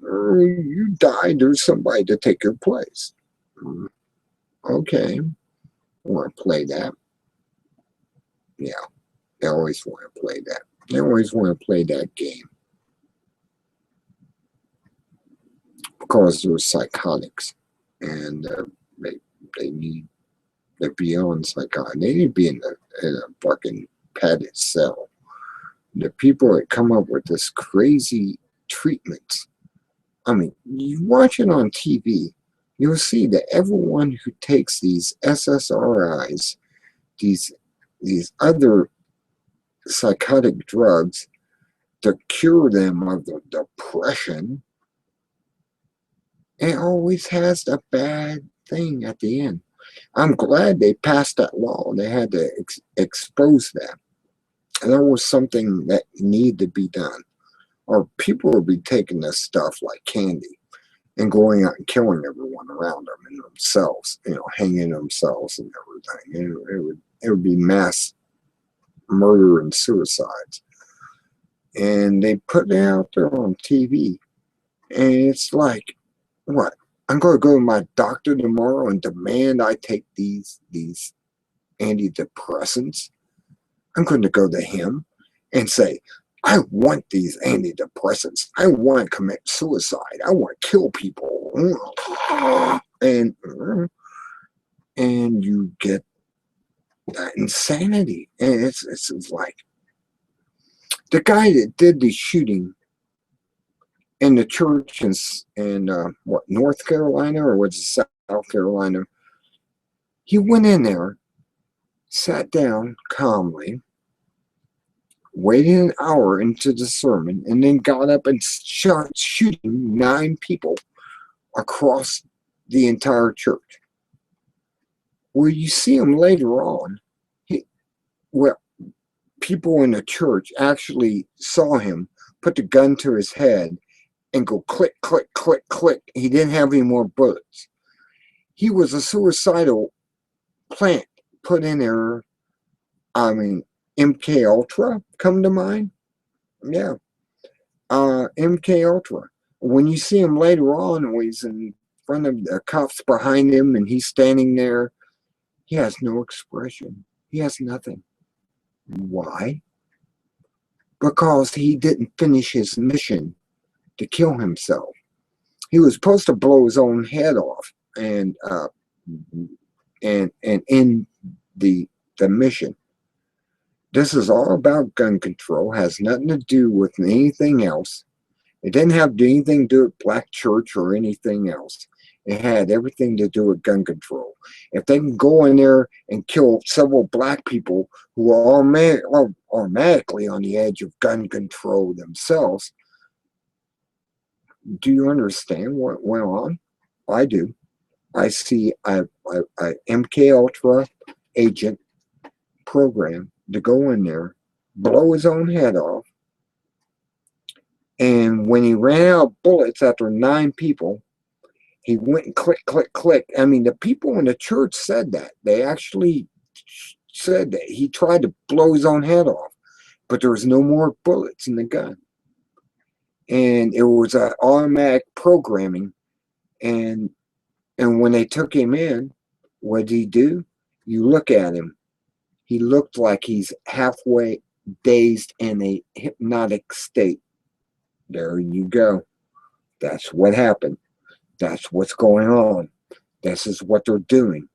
you die, there's somebody to take your place. Okay, want to play that? Yeah, they always want to play that. They always want to play that game because they're psychotics, and they're beyond psychotic. They need to be in a fucking padded cell. The people that come up with this crazy treatments. I mean, you watch it on TV, you'll see that everyone who takes these SSRIs, these other psychotic drugs to cure them of their depression, it always has a bad thing at the end. I'm glad they passed that law. They had to expose that. And that was something that needed to be done. Or people would be taking this stuff like candy and going out and killing everyone around them and themselves, hanging themselves and everything. it would be mass murder and suicides. And they put it out there on TV. And it's like, what? I'm going to go to my doctor tomorrow and demand I take these antidepressants. I'm going to go to him and say, I want these antidepressants. I want to commit suicide. I want to kill people. And you get that insanity. And it's like the guy that did the shooting in the church in what, North Carolina, or was it South Carolina? He went in there, sat down calmly, waited an hour into the sermon, and then got up and started shooting 9 people across the entire church. Where you see him later on, people in the church actually saw him put the gun to his head and go click, click, click, click. He didn't have any more bullets. He was a suicidal plant put in there. I mean, MK Ultra come to mind. Yeah. MK Ultra. When you see him later on, when he's in front of the cops behind him and he's standing there, he has no expression. He has nothing. Why? Because he didn't finish his mission to kill himself. He was supposed to blow his own head off and end the mission. This is all about gun control. Has nothing to do with anything else. It didn't have anything to do with black church or anything else. It had everything to do with gun control. If they can go in there and kill several black people who are automatically on the edge of gun control themselves, do you understand what went on? I do. I see a MK Ultra agent program to go in there, blow his own head off, and when he ran out of bullets after 9 people, he went and click, click, click. I mean, the people in the church said that. They actually said that he tried to blow his own head off, but there was no more bullets in the gun. And it was automatic programming. And when they took him in, what did he do? You look at him. He looked like he's halfway dazed in a hypnotic state. There you go. That's what happened. That's what's going on. This is what they're doing.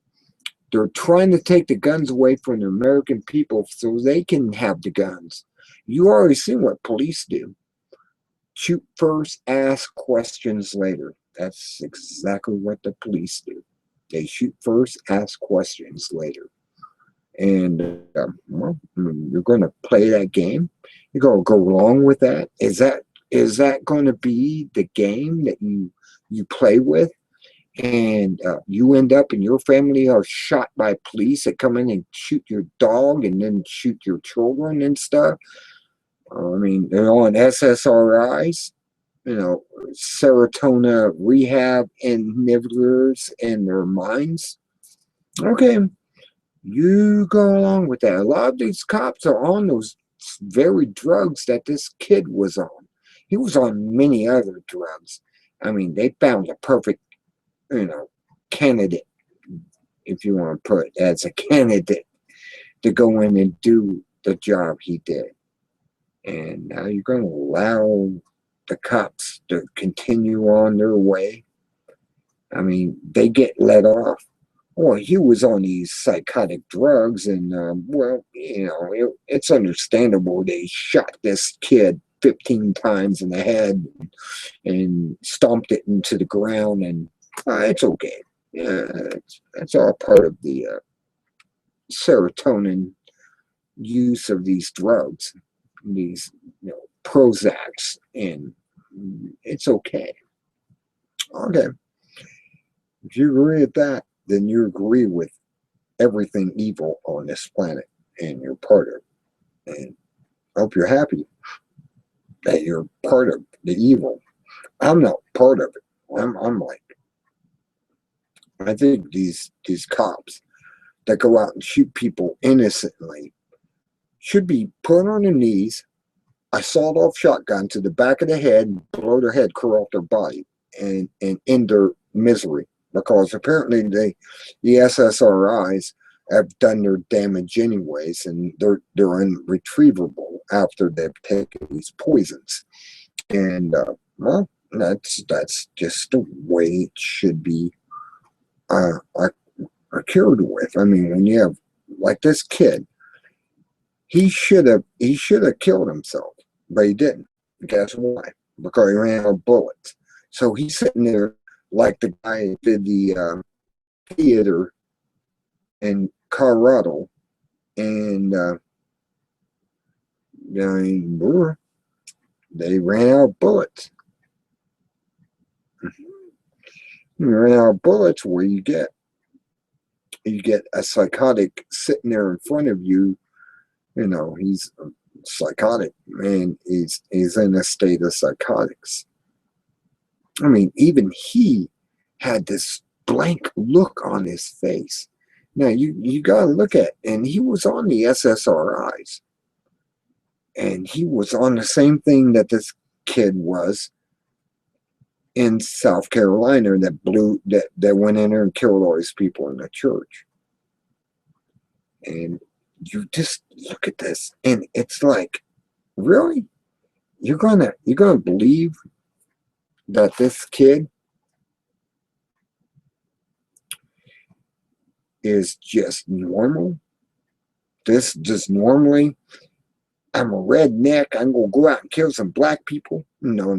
They're trying to take the guns away from the American people so they can have the guns. You already seen what police do. Shoot first, ask questions later. That's exactly what the police do. They shoot first, ask questions later. And well, you're going to play that game. You're going to go along with that. Is that going to be the game that you play with? And you end up and your family are shot by police that come in and shoot your dog and then shoot your children and stuff. I mean, they're on SSRIs, serotonin rehab inhibitors in their minds. Okay, you go along with that. A lot of these cops are on those very drugs that this kid was on. He was on many other drugs. I mean, they found a perfect, candidate, if you want to put it as a candidate, to go in and do the job he did. And now you're going to allow the cops to continue on their way. I mean, they get let off. Well, he was on these psychotic drugs, and it's understandable they shot this kid 15 times in the head and stomped it into the ground, and it's okay. Yeah, it's all part of the serotonin use of these drugs, these Prozacs, and it's okay. Okay, if you agree with that, then you agree with everything evil on this planet, and you're part of it. And I hope you're happy that you're part of the evil. I'm not part of it. I'm like, I think these cops, that go out and shoot people innocently should be put on their knees, a sawed-off shotgun to the back of the head, blow their head, clear off their body, and end their misery. Because apparently the SSRIs have done their damage anyways, and they're unretrievable after they've taken these poisons. And well, that's just the way it should be cured with. I mean, when you have like this kid, he should have killed himself, but he didn't. Guess why? Because he ran out of bullets. So he's sitting there like the guy who did the theater in Colorado, and they ran out of bullets. You ran out of bullets. What do you get? You get a psychotic sitting there in front of you. You know, he's psychotic, man. He's in a state of psychotics. I mean, even he had this blank look on his face. Now, you got to look at, and he was on the SSRIs. And he was on the same thing that this kid was in South Carolina that went in there and killed all these people in the church. And you just look at this, and it's like, really? You're gonna believe that this kid is just normal? This just normally, I'm a redneck, I'm gonna go out and kill some black people? No.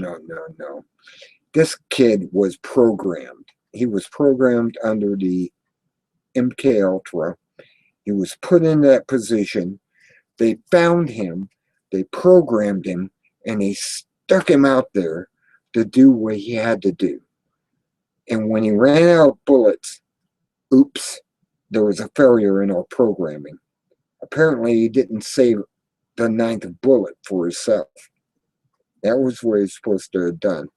This kid was programmed. He was programmed under the MK Ultra. He was put in that position. They found him, they programmed him, and they stuck him out there to do what he had to do. And when he ran out of bullets, oops, there was a failure in our programming. Apparently, he didn't save the 9th bullet for himself. That was what he was supposed to have done.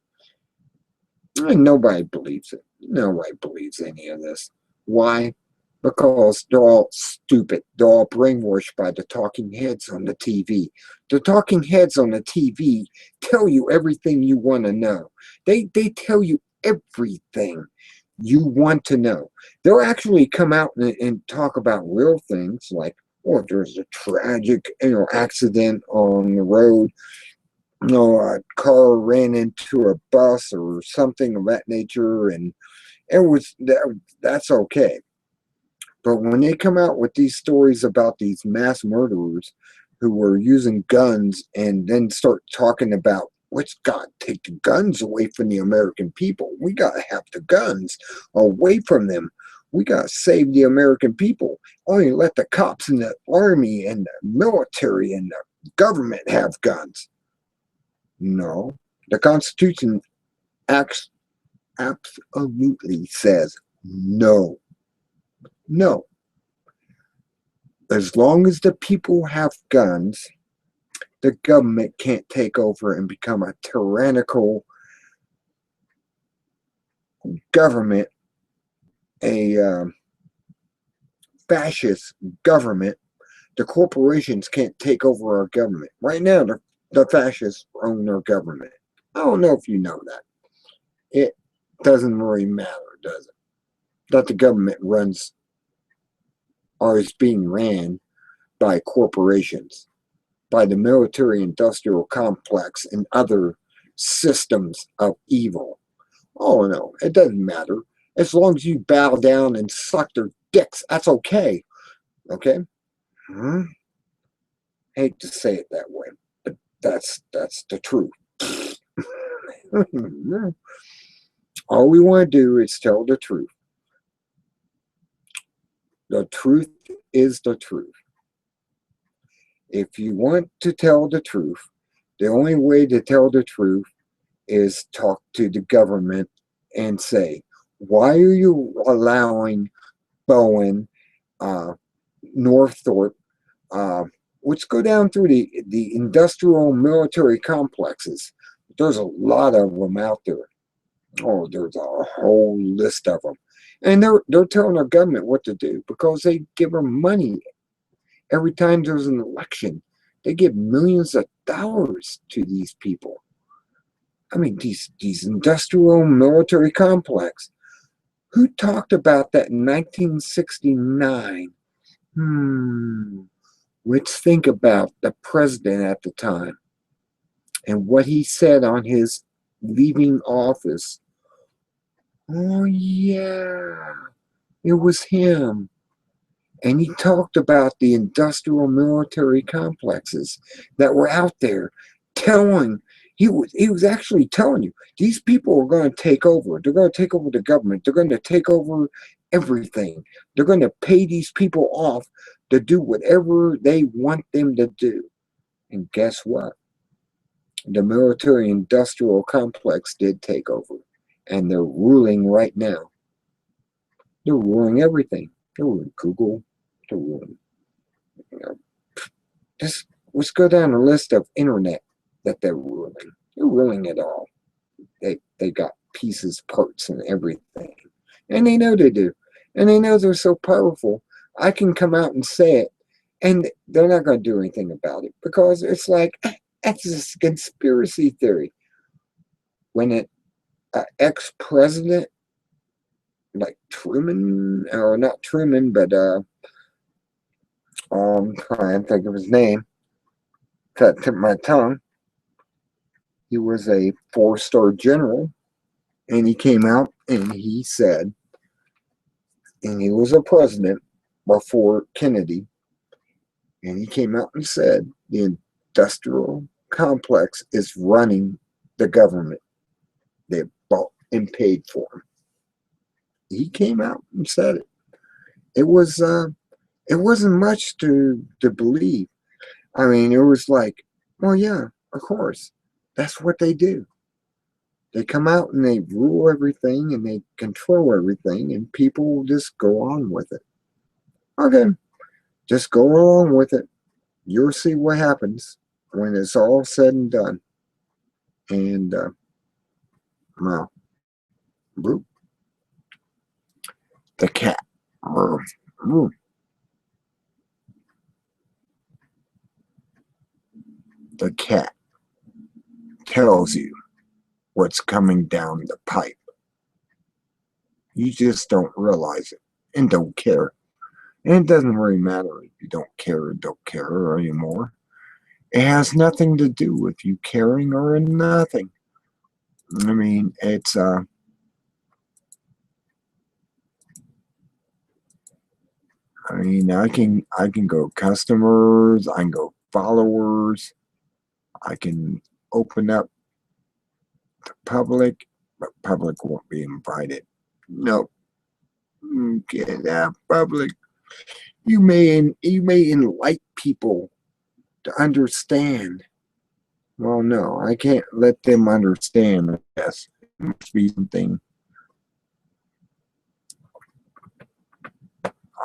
And nobody believes it. Nobody believes any of this. Why? Because they're all stupid. They're all brainwashed by the talking heads on the TV. The talking heads on the TV tell you everything you want to know. They tell you everything you want to know. They'll actually come out and talk about real things like, oh, there's a tragic accident on the road. A car ran into a bus or something of that nature, and that's okay. But when they come out with these stories about these mass murderers who were using guns and then start talking about, let's God take the guns away from the American people. We got to have the guns away from them. We got to save the American people. Only let the cops and the army and the military and the government have guns. No, the Constitution absolutely says no. No. As long as the people have guns, the government can't take over and become a tyrannical government, a fascist government. The corporations can't take over our government. Right now, the fascists own our government. I don't know if you know that. It doesn't really matter, does it? That the government runs or is being ran by corporations, by the military-industrial complex and other systems of evil. Oh, no, it doesn't matter. As long as you bow down and suck their dicks, that's okay. Okay? Hate to say it that way, but that's the truth. All we want to do is tell the truth. The truth is the truth. If you want to tell the truth, the only way to tell the truth is talk to the government and say, why are you allowing Bowen, Northrop, let's go down through the industrial military complexes. There's a lot of them out there. Oh, there's a whole list of them. And they're telling our government what to do because they give them money every time there's an election. They give millions of dollars to these people. I mean, these industrial military complex. Who talked about that in 1969? Let's think about the president at the time and what he said on his leaving office. Oh, yeah, it was him. And he talked about the industrial military complexes that were out there telling, he was actually telling you, these people are going to take over. They're going to take over the government. They're going to take over everything. They're going to pay these people off to do whatever they want them to do. And guess what? The military industrial complex did take over. And they're ruling right now. They're ruling everything. They're ruling Google. They're ruling, just let's go down a list of internet that they're ruling. They're ruling it all. They got pieces, parts, and everything. And they know they do. And they know they're so powerful. I can come out and say it, and they're not going to do anything about it because it's like, that's a conspiracy theory. When an ex-president like Truman, or not Truman, but I'm trying to think of his name. That tipped my tongue. He was a 4-star general, and he came out and he said, and he was a president before Kennedy, and he came out and said the industrial complex is running the government. They bought and paid for him. He came out and said it. It wasn't much to believe. I mean, it was like, well, yeah, of course. That's what they do. They come out and they rule everything and they control everything, and people will just go on with it. Okay, just go along with it. You'll see what happens when it's all said and done. And, well, boop. The cat. The cat tells you what's coming down the pipe. You just don't realize it and don't care. And it doesn't really matter if you don't care or don't care anymore. It has nothing to do with you caring or nothing. I mean, it's I can go customers, I can go followers, I can open up the public, but public won't be invited. Nope. Get out public. You may enlighten people to understand. Well, no, I can't let them understand. Yes, it must be something.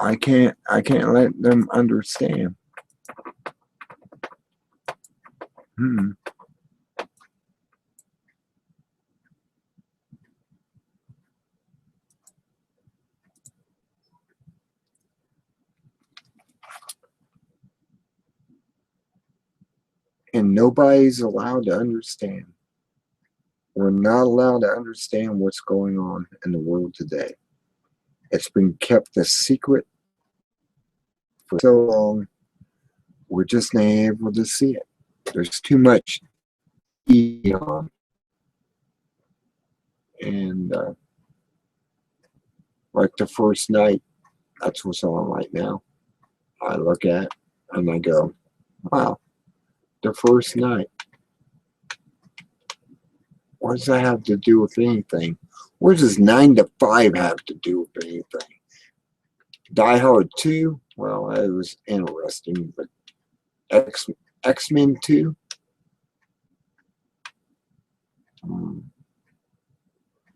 I can't let them understand. And nobody's allowed to understand. We're not allowed to understand what's going on in the world today. It's been kept a secret for so long, we're just not able to see it. There's too much on. And like the first night, that's what's on right now. I look at and I go, wow, the first night. What does that have to do with anything? What does 9 to 5 have to do with anything? Die Hard 2, well, it was interesting, but X-Men 2?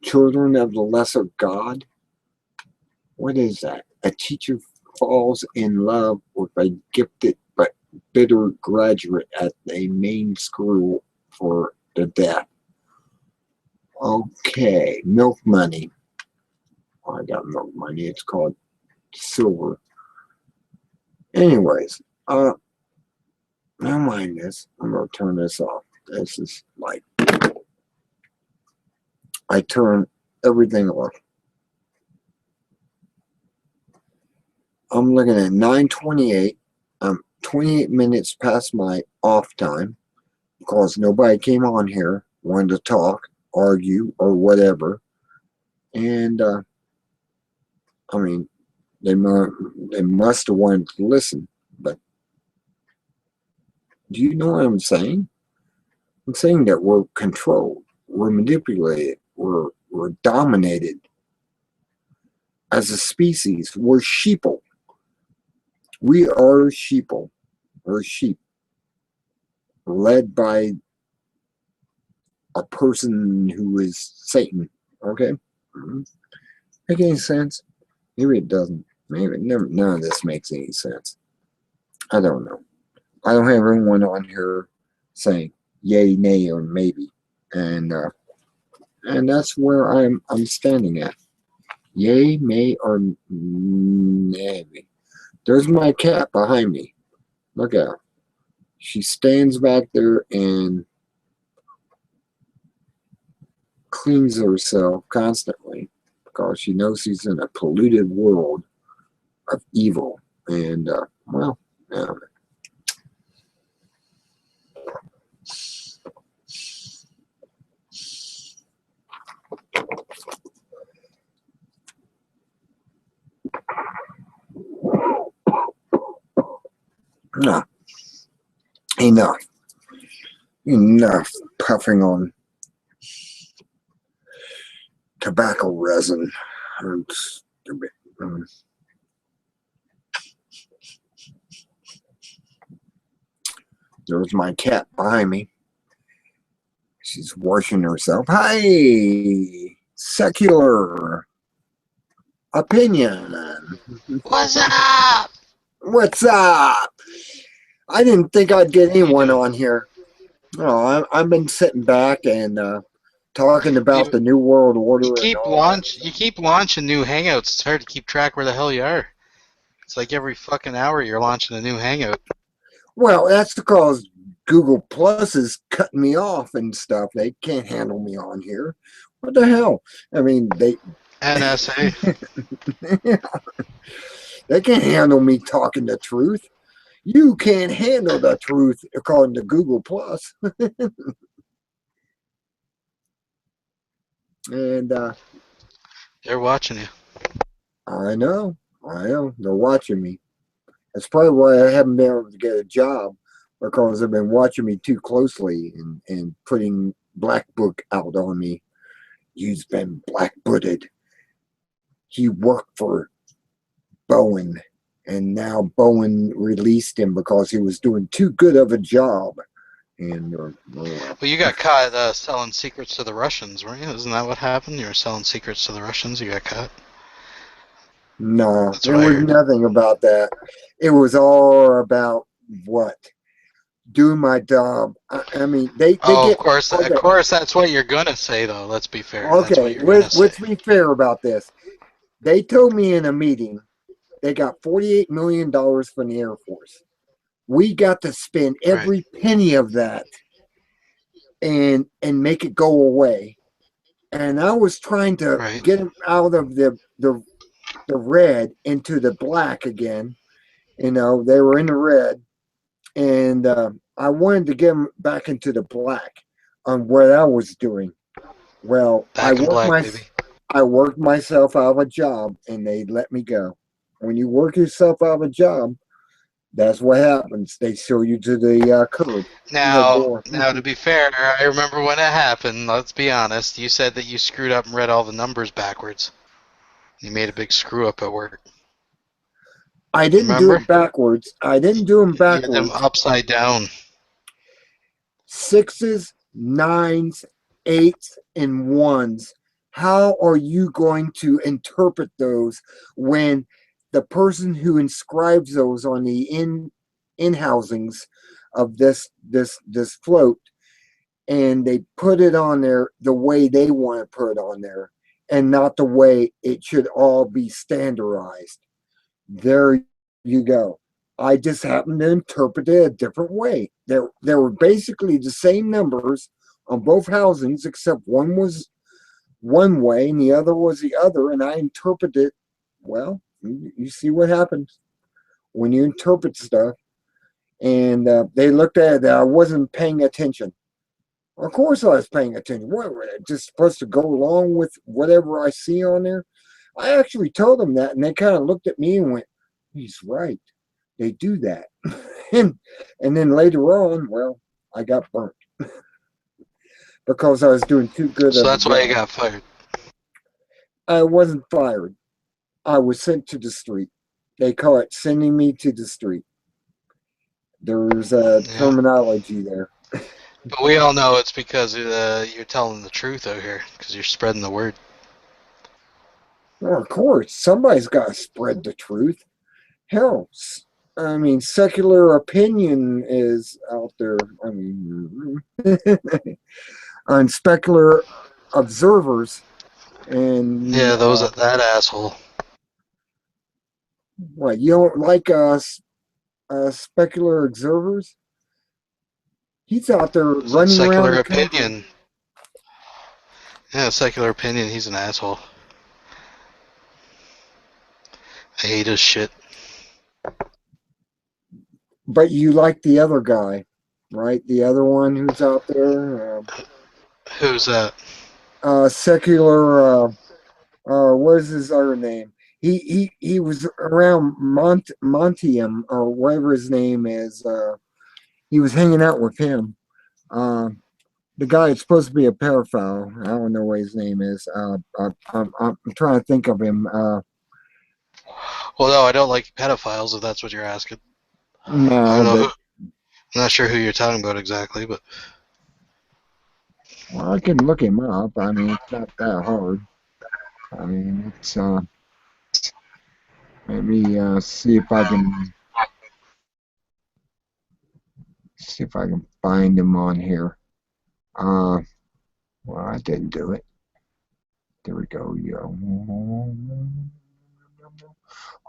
Children of the Lesser God? What is that? A teacher falls in love with a gifted but bitter graduate at a main school for the death. Okay, Milk Money. I got milk money. It's called silver. Anyways, never mind this. I'm gonna turn this off. This is like I turn everything off. I'm looking at 9:28. I'm 28 minutes past my off time because nobody came on here, wanted to talk, argue, or whatever. And I mean, they must have wanted to listen. But do you know what I'm saying? I'm saying that we're controlled, we're manipulated, we're dominated as a species. We're sheeple. We are sheeple. We're sheep, led by a person who is Satan. Okay? Make any sense? Maybe it doesn't. Maybe none of this makes any sense. I don't know. I don't have everyone on here saying yay, nay, or maybe, and that's where I'm standing at. Yay, may, or maybe. There's my cat behind me. Look at her. She stands back there and cleans herself constantly because she knows she's in a polluted world of evil. And, well, no, enough puffing on tobacco resin. There's my cat behind me. She's washing herself. Hi, secular opinion. What's up? What's up? I didn't think I'd get anyone on here. Oh, I've been sitting back and talking about the New World Order. You keep launching new hangouts. It's hard to keep track where the hell you are. It's like every fucking hour you're launching a new hangout. Well, that's because Google Plus is cutting me off and stuff. They can't handle me on here. What the hell? I mean, NSA. They can't handle me talking the truth. You can't handle the truth according to Google Plus. And They're watching you. I know. They're watching me. That's probably why I haven't been able to get a job, because they've been watching me too closely and putting Black Book out on me. He's been black-booted. He worked for Bowen, and now Bowen released him because he was doing too good of a job. And well, you got caught selling secrets to the Russians, weren't you? Isn't that what happened? You were selling secrets to the Russians. You got caught. No, there was nothing about that. It was all about what? Doing my job. I mean, they Oh, get. of course, that's what you're gonna say, though. Let's be fair. Okay, let's be fair about this. They told me in a meeting they got $48 million from the Air Force. We got to spend every penny of that and make it go away. And I was trying to get them out of the red into the black again. You know, they were in the red, and I wanted to get them back into the black on what I was doing. Well, I worked myself out of a job, and they let me go. When you work yourself out of a job, that's what happens. They show you to the curb. Now, to be fair, I remember when it happened. Let's be honest. You said that you screwed up and read all the numbers backwards. You made a big screw up at work. I didn't do it backwards. I didn't do them backwards. You had them upside down. 6s, 9s, 8s, and 1s. How are you going to interpret those when the person who inscribes those on the in housings of this float, and they put it on there the way they want to put it on there, and not the way it should all be standardized. There you go. I just happened to interpret it a different way. There were basically the same numbers on both housings, except one was one way and the other was the other, and I interpreted it. Well, you see what happens when you interpret stuff. And they looked at it. I wasn't paying attention. Of course, I was paying attention. What, just supposed to go along with whatever I see on there? I actually told them that, and they kind of looked at me and went, "He's right. They do that." and then later on, well, I got burnt because I was doing too good So of a that's why you job. got fired. I wasn't fired. I was sent to the street. They call it sending me to the street. There's a Yeah. terminology there. But we all know it's because you're telling the truth out here, because you're spreading the word. Well, of course, somebody's got to spread the truth. Hell, I mean, secular opinion is out there. I mean, on specular observers, and Yeah, that asshole. what, you don't like specular observers? He's out there Is it running around secular the country. opinion? Yeah, secular opinion. He's an asshole. I hate his shit. But you like the other guy, right? The other one who's out there, Who's that? secular. What is his other name? He was around Montium or whatever his name is. He was hanging out with him. Uh, the guy is supposed to be a pedophile. I don't know what his name is. I'm trying to think of him. Well, no, I don't like pedophiles. If that's what you're asking, I don't No, know who. but I'm not sure who you're talking about exactly, but well, I can look him up. I mean, it's not that hard. I mean, it's let me see if I can find him on here. Uh, well, I didn't do it. There we go. Yo.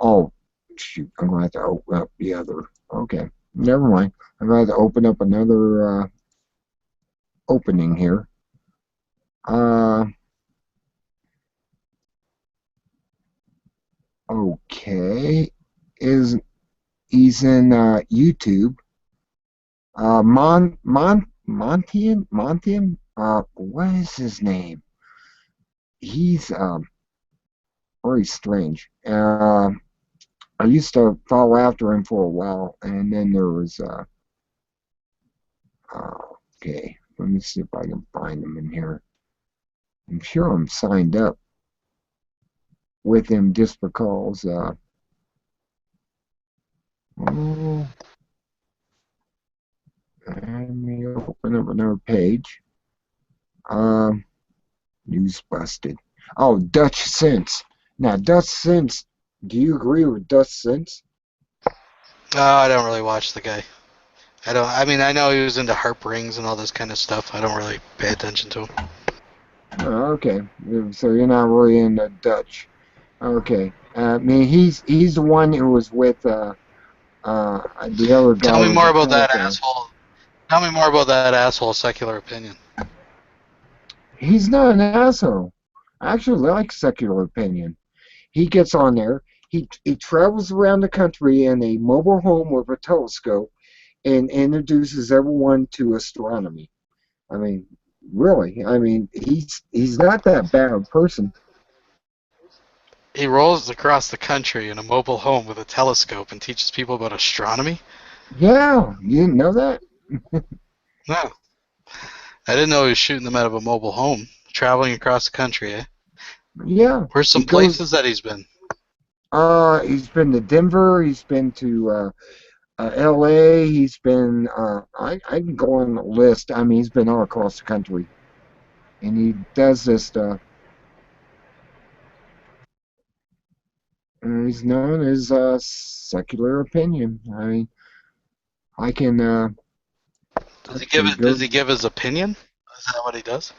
Oh, shoot. I'm going to have to open up the other. Okay. Never mind. I'm going to have to open up another opening here. Okay. He's in YouTube. Montian? What is his name? He's very strange. I used to follow after him for a while, and then there was okay. Let me see if I can find him in here. I'm sure I'm signed up with him just because. Oh, let me open up another page. Um, News busted. Oh, Dutch Sense. Now, Dutch Sense. Do you agree with Dutch Sense? I don't really watch the guy. I don't. I mean, I know he was into harp rings and all this kind of stuff. I don't really pay attention to him. Oh, okay. So you're not really into Dutch. Okay. I mean, he's the one who was with the other Tell guy me with more the about that pedophile. asshole. Tell me more about that asshole. Secular opinion. He's not an asshole. I actually like secular opinion. He gets on there. He travels around the country in a mobile home with a telescope and introduces everyone to astronomy. I mean, really. I mean, he's not that bad a person. He rolls across the country in a mobile home with a telescope and teaches people about astronomy. Yeah, you didn't know that? No, I didn't know he was shooting them out of a mobile home, traveling across the country. Eh? Yeah, Where's he some goes. places that he's been? He's been to Denver. He's been to L.A. He's been. I can go on the list. I mean, he's been all across the country, and he does this stuff. And he's known as secular opinion. I mean, I can. Does he Let's give see. it? Does Go. he give his opinion? Is that what he does?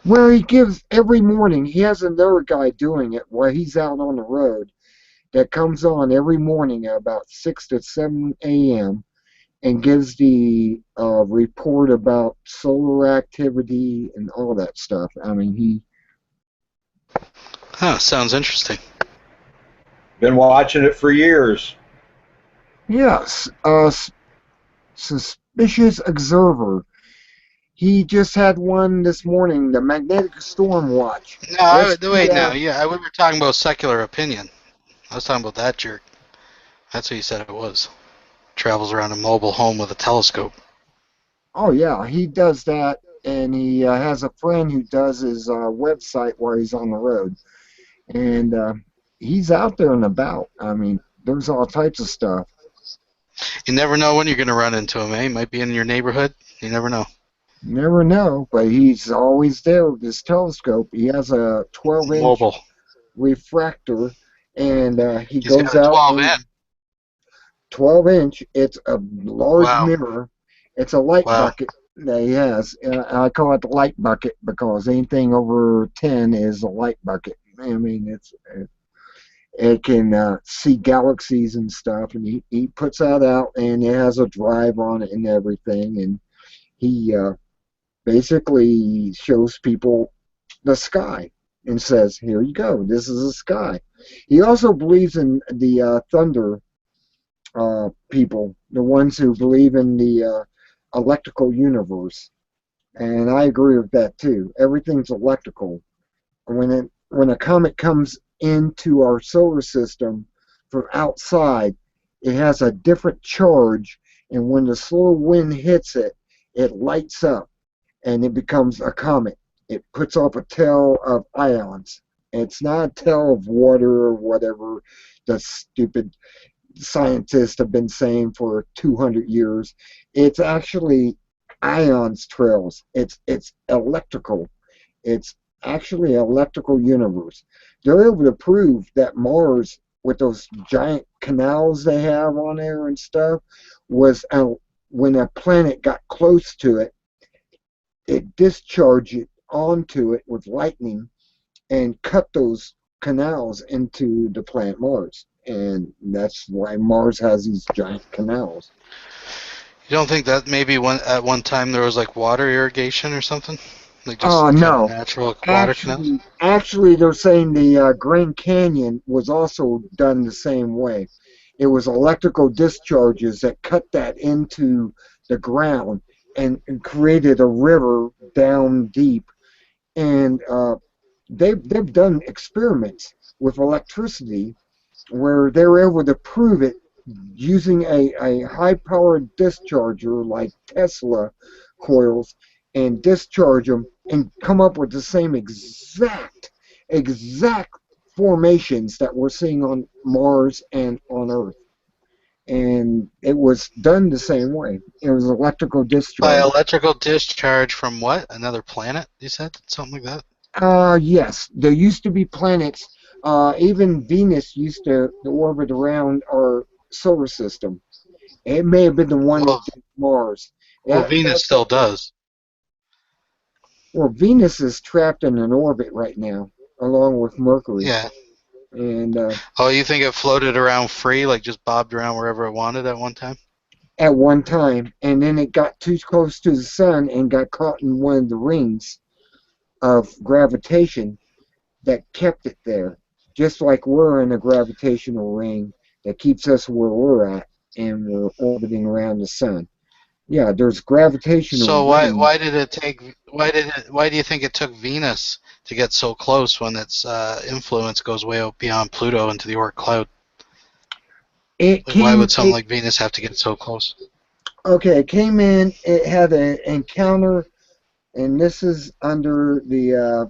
Well, he gives every morning. He has another guy doing it while he's out on the road that comes on every morning at about 6 to 7 a.m. and gives the report about solar activity and all that stuff. I mean, Huh, sounds interesting. Been watching it for years. yes, suspicious observer. He just had one this morning, the magnetic storm watch. No, wait, no, SPF. yeah, we were talking about secular opinion. I was talking about that jerk. That's what you said it was. Travels around a mobile home with a telescope. Oh yeah, he does that, and he has a friend who does his website while he's on the road, and he's out there and about. I mean, there's all types of stuff. You never know when you're going to run into him, eh? He might be in your neighborhood. You never know. Never know, but he's always there with his telescope. He has a 12-inch Mobile. refractor, and he He's goes got a out 12 and in. 12-inch. It's a large Wow. mirror. It's a light Wow. bucket that he has. I call it the light bucket because anything over 10 is a light bucket. I mean, it can see galaxies and stuff, and he puts that out, and it has a drive on it and everything, and he basically shows people the sky and says, "Here you go. This is the sky." He also believes in the thunder people, the ones who believe in the electrical universe, and I agree with that too. Everything's electrical. When a comet comes into our solar system from outside, it has a different charge, and when the solar wind hits it, it lights up, and it becomes a comet. It puts off a tail of ions. It's not a tail of water or whatever the stupid scientists have been saying for 200 years. It's actually ions trails. It's electrical. It's actually an electrical universe. They're able to prove that Mars, with those giant canals they have on there and stuff, was when a planet got close to it, it discharged it onto it with lightning and cut those canals into the planet Mars. And that's why Mars has these giant canals. You don't think that maybe at one time there was like water irrigation or something? Like just Oh, kind no. of natural water canals? Actually, they're saying the Grand Canyon was also done the same way. It was electrical discharges that cut that into the ground and created a river down deep. And they've done experiments with electricity where they were able to prove it using a high-powered discharger like Tesla coils and discharge them and come up with the same exact formations that we're seeing on Mars and on Earth. And it was done the same way. It was electrical By discharge. electrical discharge from what? Another planet, you said? Something like that? Yes, there used to be planets. Even Venus used to orbit around our solar system. It may have been the one that Well, did Mars. Venus still does. Well, Venus is trapped in an orbit right now, along with Mercury. Yeah. And Oh, you think it floated around free, like just bobbed around wherever it wanted at one time? at one time, and then it got too close to the sun and got caught in one of the rings of gravitation that kept it there. Just like we're in a gravitational ring that keeps us where we're at, and we're orbiting around the sun. Yeah, there's gravitational So rings. why do you think it took Venus to get so close when its influence goes way out beyond Pluto into the Oort cloud? It Like, why came. would something like Venus have to get so close? Okay, it came in. It had an encounter, and this is under the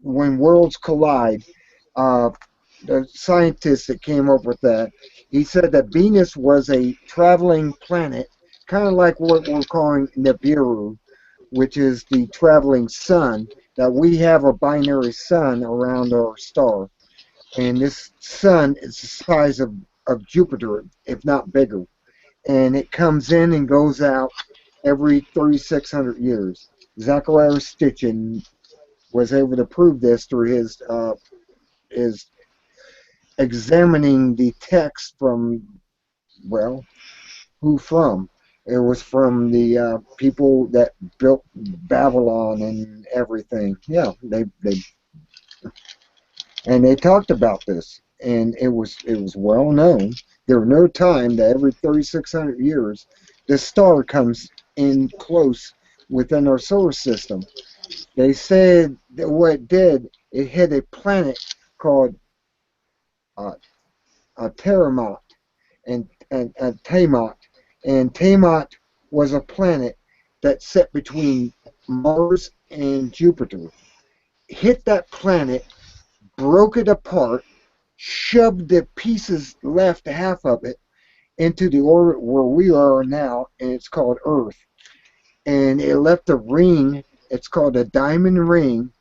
when worlds collide. Uh, the scientist that came up with that, he said that Venus was a traveling planet, kind of like what we're calling Nibiru, which is the traveling sun. That we have a binary sun around our star, and this sun is the size of Jupiter, if not bigger. And it comes in and goes out every 3,600 years. Zachariah Stitchin was able to prove this through his examining the text from, well, who from? It was from the people that built Babylon and everything. Yeah, they talked about this, and it was well known. There was no time that every 3,600 years, the star comes in close within our solar system. They said that what it did, it hit a planet called uh, Tiamat and Tiamat, and Tiamat was a planet that sat between Mars and Jupiter. Hit that planet, broke it apart, shoved the pieces left half of it into the orbit where we are now, and it's called Earth. And it left a ring. It's called a diamond ring,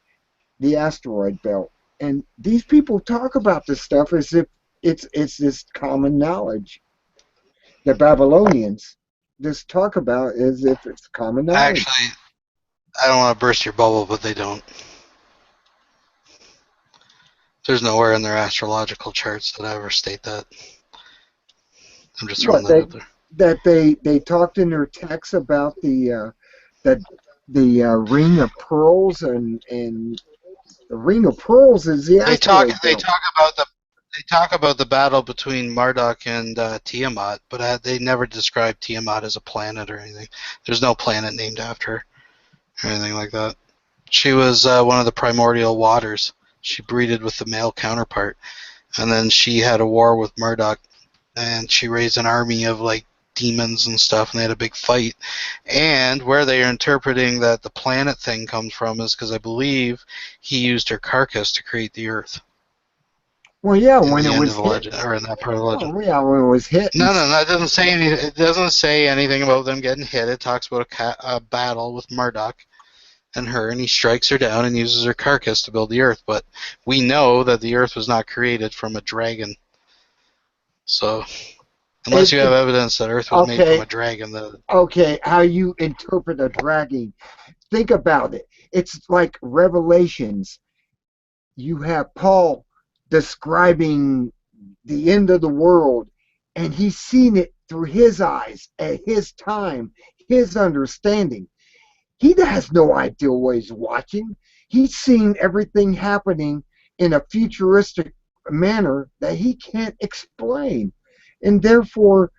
the asteroid belt. And these people talk about this stuff as if it's this common knowledge. The Babylonians just talk about it as if it's common knowledge. Actually, I don't want to burst your bubble, but they don't. There's nowhere in their astrological charts that I ever state that. I'm just throwing that out there. That they talked in their texts about the ring of pearls, and the ring of pearls is the They talk. asteroid They belt. talk about the battle between Marduk and Tiamat, but they never describe Tiamat as a planet or anything. There's no planet named after her or anything like that. She was one of the primordial waters. She breeded with the male counterpart, and then she had a war with Marduk, and she raised an army of like demons and stuff, and they had a big fight. And where they are interpreting that the planet thing comes from is because I believe he used her carcass to create the Earth. Well, yeah, In when the it end was of the hit. legend, or in that part of the legend. Oh, yeah, when it was hit. No, it doesn't say any. It doesn't say anything about them getting hit. It talks about a battle with Marduk and her, and he strikes her down and uses her carcass to build the Earth. But we know that the Earth was not created from a dragon. So, unless you have evidence that Earth was made from a dragon, Okay, how you interpret a dragon? Think about it. It's like Revelations. You have Paul describing the end of the world, and he's seen it through his eyes, at his time, his understanding. He has no idea what he's watching. He's seen everything happening in a futuristic manner that he can't explain. And therefore,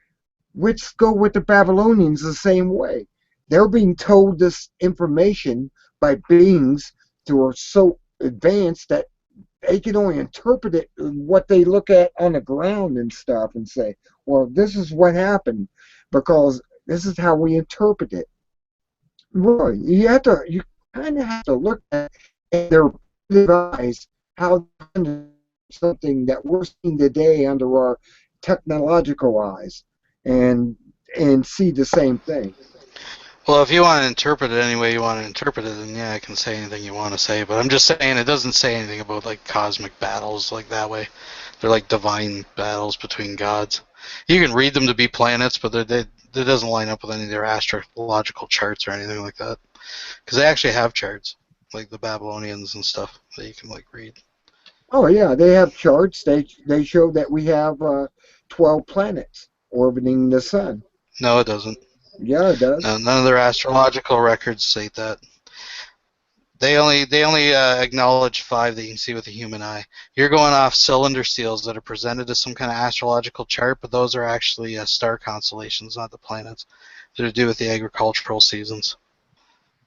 let's go with the Babylonians the same way. They're being told this information by beings who are so advanced that they can only interpret it what they look at on the ground and stuff and say, well, this is what happened because this is how we interpret it. Right. You kind of have to look at their eyes how something that we're seeing today under our technological eyes and see the same thing. well, if you want to interpret it any way you want to interpret it, then yeah, I can say anything you want to say. But I'm just saying it doesn't say anything about like cosmic battles like that way. They're like divine battles between gods. You can read them to be planets, but it doesn't line up with any of their astrological charts or anything like that. Because they actually have charts, like the Babylonians and stuff, that you can like read. Oh yeah, they have charts. They show that we have 12 planets orbiting the sun. No, it doesn't. Yeah, it does. No, none of their astrological records say that. They only acknowledge 5 that you can see with the human eye. You're going off cylinder seals that are presented as some kind of astrological chart, but those are actually star constellations, not the planets. They're to do with the agricultural seasons.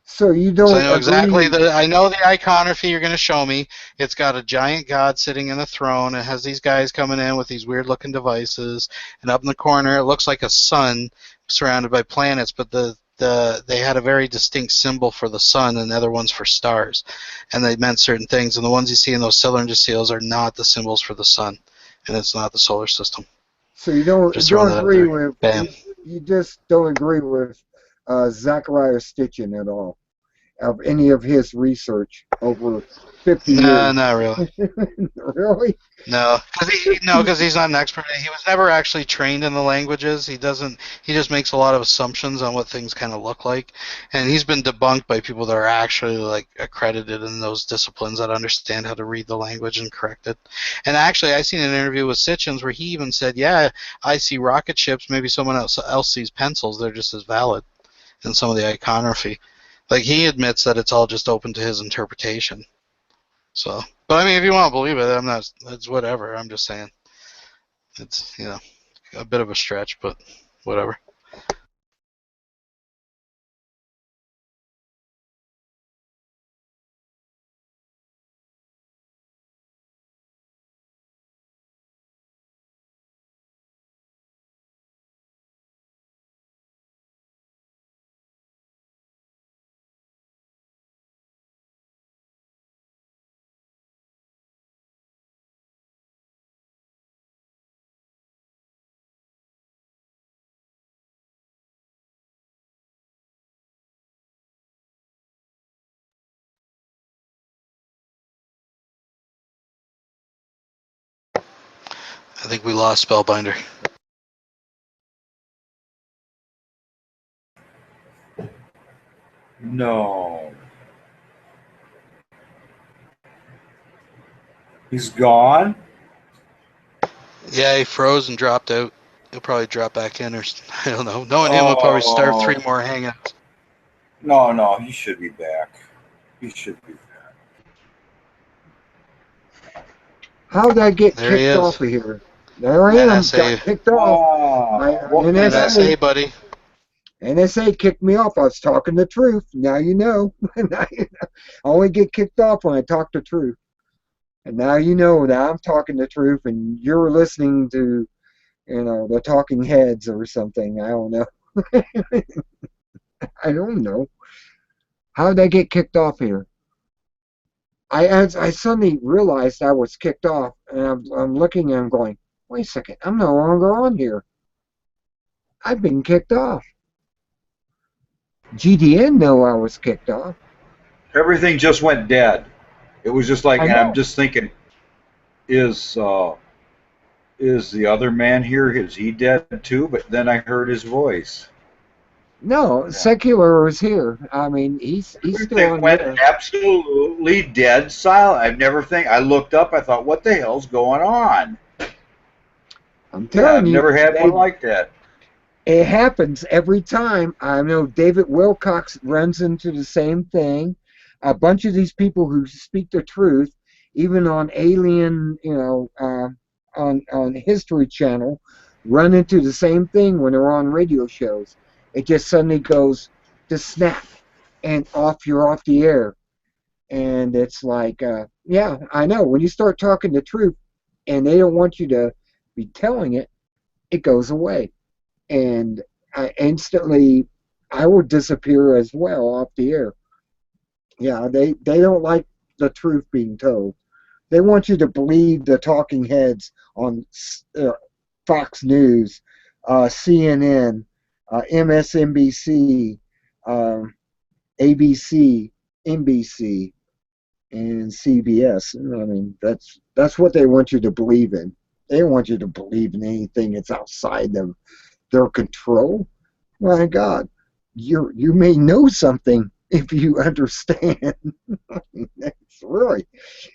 So you don't. So I know exactly agree. I know the iconography you're going to show me. It's got a giant god sitting in a throne. It has these guys coming in with these weird-looking devices, and up in the corner it looks like a sun surrounded by planets, but they had a very distinct symbol for the sun and the other ones for stars, and they meant certain things. And the ones you see in those cylinder seals are not the symbols for the sun, and it's not the solar system. So you don't agree with. Bam. You just don't agree with Zachariah Stitchin at all. of any of his research over 50 No, years. not really. Really? No, because he's not an expert. He was never actually trained in the languages. He doesn't. He just makes a lot of assumptions on what things kind of look like, and he's been debunked by people that are actually like accredited in those disciplines that understand how to read the language and correct it. And actually, I seen an interview with Sitchins where he even said, "Yeah, I see rocket ships. Maybe someone else sees pencils. They're just as valid in some of the iconography." Like he admits that it's all just open to his interpretation. So, but I mean, if you want to believe it, I'm not. It's whatever. I'm just saying it's a bit of a stretch, but whatever. I think we lost Spellbinder. No. He's gone? Yeah, he froze and dropped out. He'll probably drop back in, or I don't know. Knowing him, we'll probably start 3 more hangouts. No, he should be back. He should be back. How did I get There he kicked is. off of here? There I am. NSA. Got kicked off. NSA, buddy. NSA kicked me off. I was talking the truth. Now you know. I only get kicked off when I talk the truth. And now you know that I'm talking the truth and you're listening to, the talking heads or something. I don't know. I don't know. How did I get kicked off here? I suddenly realized I was kicked off, and I'm looking and I'm going, wait a second, I'm no longer on here. I've been kicked off. GDN know I was kicked off. Everything just went dead. It was just like, I and know. I'm just thinking, is the other man here, is he dead too? But then I heard his voice. No, Yeah. Secular was here. I mean, he's still Everything on went there. absolutely dead silent. I looked up, I thought, what the hell's going on? I'm Yeah, telling I've you, never had one like that. it happens every time. I know David Wilcox runs into the same thing. A bunch of these people who speak the truth, even on Alien, on History Channel, run into the same thing when they're on radio shows. It just suddenly goes to snap, and you're off the air. And it's like, yeah, I know. When you start talking the truth, and they don't want you to be telling it, it goes away. And I would disappear as well off the air. Yeah, they don't like the truth being told. They want you to believe the talking heads on Fox News, CNN, MSNBC, ABC, NBC, and CBS. I mean, that's what they want you to believe in. They don't want you to believe in anything that's outside of their control. My God, you may know something if you understand.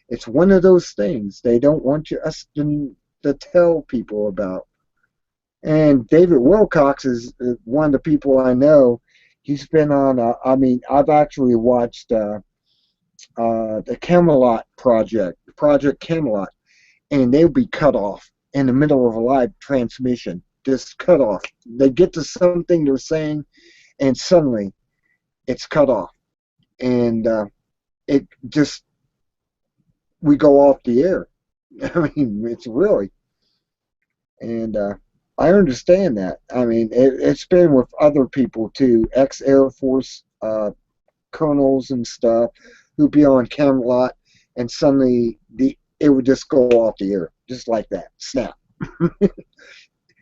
It's one of those things they don't want us to tell people about. And David Wilcox is one of the people I know. He's been on. I've actually watched the Camelot Project Camelot, and they'll be cut off in the middle of a live transmission. Just cut off. They get to something they're saying, and suddenly it's cut off, and we go off the air. I mean, it's really, and I understand that. I mean, it's been with other people too, ex-Air Force colonels and stuff, who'd be on Camelot, and suddenly it would just go off the air, just like that, snap.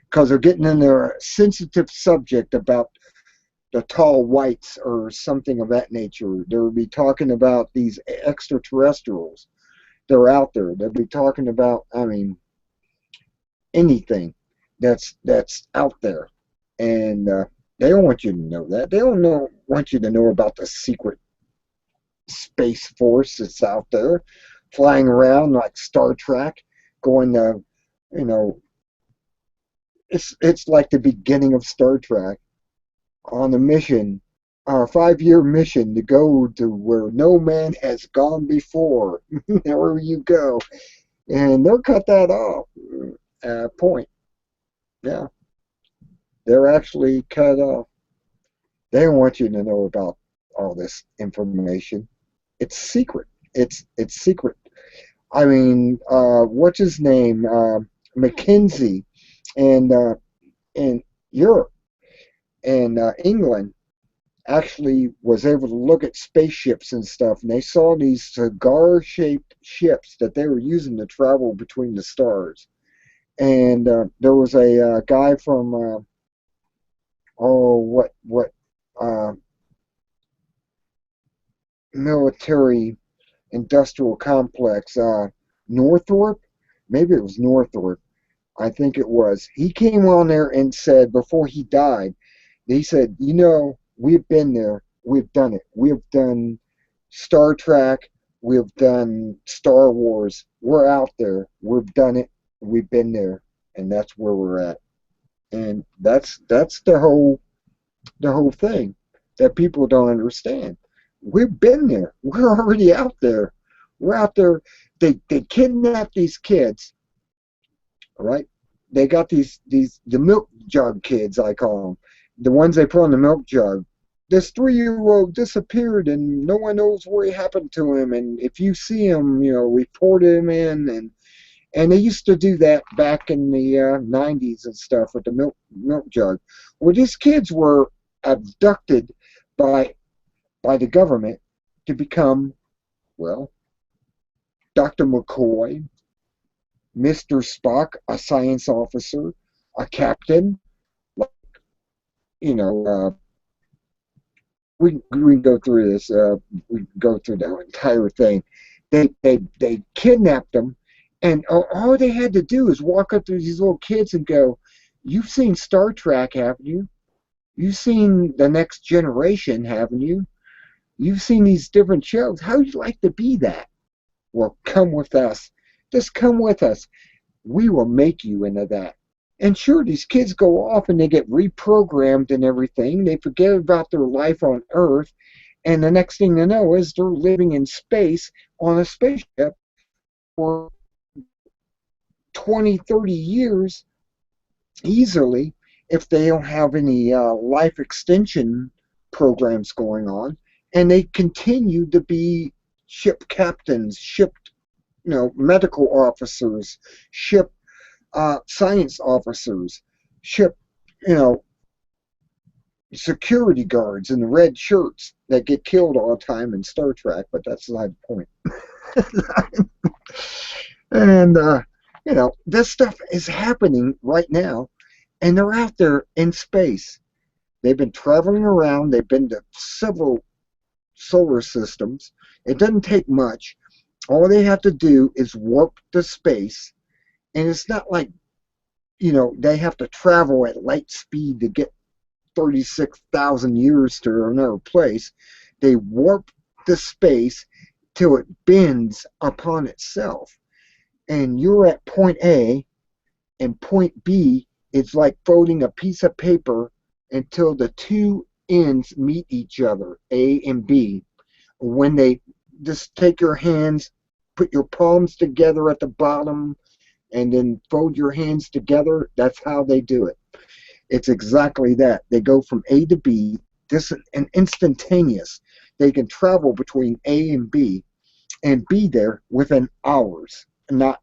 Because they're getting in their sensitive subject about the tall whites or something of that nature. They'll be talking about these extraterrestrials. They're out there. They'll be talking about, I mean, anything that's out there, and they don't want you to know that. They don't want you to know about the secret space force that's out there, flying around like Star Trek, going to, you know, it's like the beginning of Star Trek on a mission, a 5-year mission to go to where no man has gone before. Wherever you go, and they'll cut that off. Point. Yeah, they're actually cut off. They don't want you to know about all this information. It's secret. It's secret. I mean, what's his name? Mackenzie, and in Europe and England actually was able to look at spaceships and stuff, and they saw these cigar-shaped ships that they were using to travel between the stars. And there was a guy from uh, military industrial complex, Northrop, maybe it was Northrop, I think it was. He came on there and said before he died, he said, you know, we've been there, we've done it, we've done Star Trek, we've done Star Wars, we're out there, we've done it, we've been there, and that's where we're at. And that's the whole thing that people don't understand. We've been there. We're already out there. We're out there. They kidnap these kids, all right? They got the milk jug kids, I call them, the ones they put on the milk jug. This 3-year-old disappeared, and no one knows what happened to him. And if you see him, you know, report him in. And they used to do that back in the 90s and stuff with the milk jug. Well, these kids were abducted by the government to become, well, Dr. McCoy, Mr. Spock, a science officer, a captain. Like, you know, we can go through this. We can go through the entire thing. They kidnapped them. And all they had to do is walk up to these little kids and go, you've seen Star Trek, haven't you? You've seen The Next Generation, haven't you? You've seen these different shows. How would you like to be that? Well, come with us. Just come with us. We will make you into that. And sure, these kids go off and they get reprogrammed and everything. They forget about their life on Earth. And the next thing they know is they're living in space on a spaceship for 20, 30 years easily if they don't have any life extension programs going on, and they continue to be ship captains, ship, you know, medical officers, ship science officers, ship, you know, security guards in the red shirts that get killed all the time in Star Trek, but that's not the point. And you know, this stuff is happening right now, and they're out there in space. They've been traveling around. They've been to several solar systems. It doesn't take much. All they have to do is warp to space, and it's not like, you know, they have to travel at light speed to get 36,000 years to another place. They warp the space till it bends upon itself. And you're at point A, and point B is like folding a piece of paper until the two ends meet each other, A and B. When they just take your hands, put your palms together at the bottom, and then fold your hands together, that's how they do it. It's exactly that. They go from A to B, this and instantaneous. They can travel between A and be there within hours, not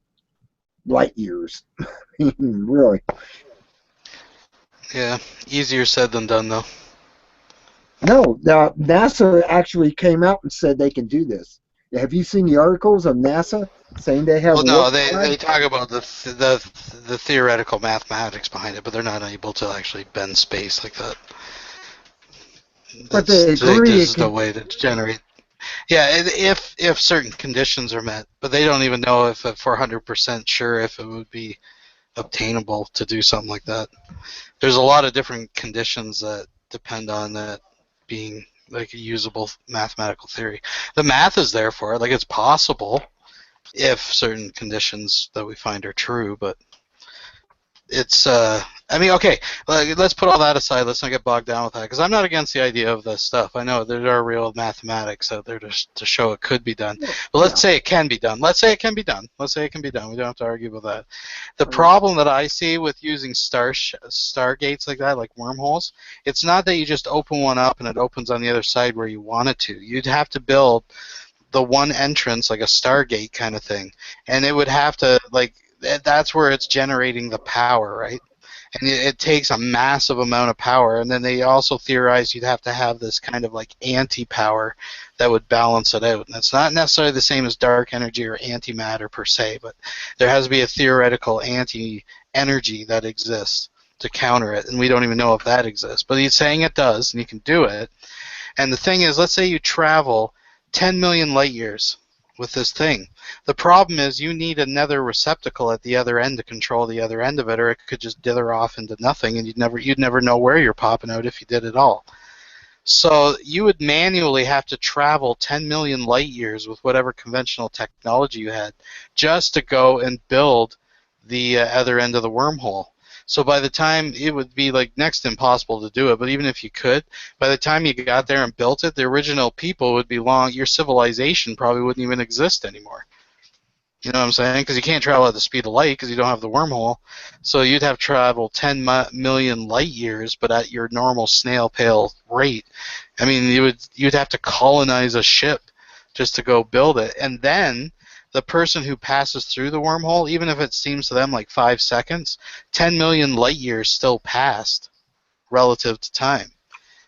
light years. Really. Yeah, easier said than done, though. No, NASA actually came out and said they can do this. Have you seen the articles of NASA saying they have? Well, no, they talk about the theoretical mathematics behind it, but they're not able to actually bend space like that. But they agree This it is the can. way to generate. Yeah, if certain conditions are met, but they don't even know if for 100% sure if it would be obtainable to do something like that. There's a lot of different conditions that depend on that being like a usable mathematical theory. The math is there for it, like it's possible if certain conditions that we find are true, but it's I mean, okay, let's put all that aside. Let's not get bogged down with that, because I'm not against the idea of this stuff. I know there are real mathematics out there to show it could be done, but let's say it can be done. Let's say it can be done. Let's say it can be done. We don't have to argue about that. The problem that I see with using stargates like that, like wormholes, it's not that you just open one up and it opens on the other side where you want it to. You'd have to build the one entrance, like a Stargate kind of thing, and it would have to, like, that's where it's generating the power, right? And it takes a massive amount of power, and then they also theorized you'd have to have this kind of like anti-power that would balance it out. And it's not necessarily the same as dark energy or antimatter per se, but there has to be a theoretical anti-energy that exists to counter it, and we don't even know if that exists. But he's saying it does, and you can do it. And the thing is, let's say you travel 10 million light years with this thing. The problem is you need another receptacle at the other end to control the other end of it, or it could just dither off into nothing, and you'd never know where you're popping out if you did at all. So you would manually have to travel 10 million light years with whatever conventional technology you had just to go and build the other end of the wormhole. So by the time, it would be like next to impossible to do it, but even if you could, by the time you got there and built it, the original people would be long, your civilization probably wouldn't even exist anymore. You know what I'm saying? Because you can't travel at the speed of light because you don't have the wormhole. So you'd have to travel 10 million light years, but at your normal snail pail rate. I mean, you'd have to colonize a ship just to go build it. And then the person who passes through the wormhole, even if it seems to them like 5 seconds, 10 million light years still passed relative to time.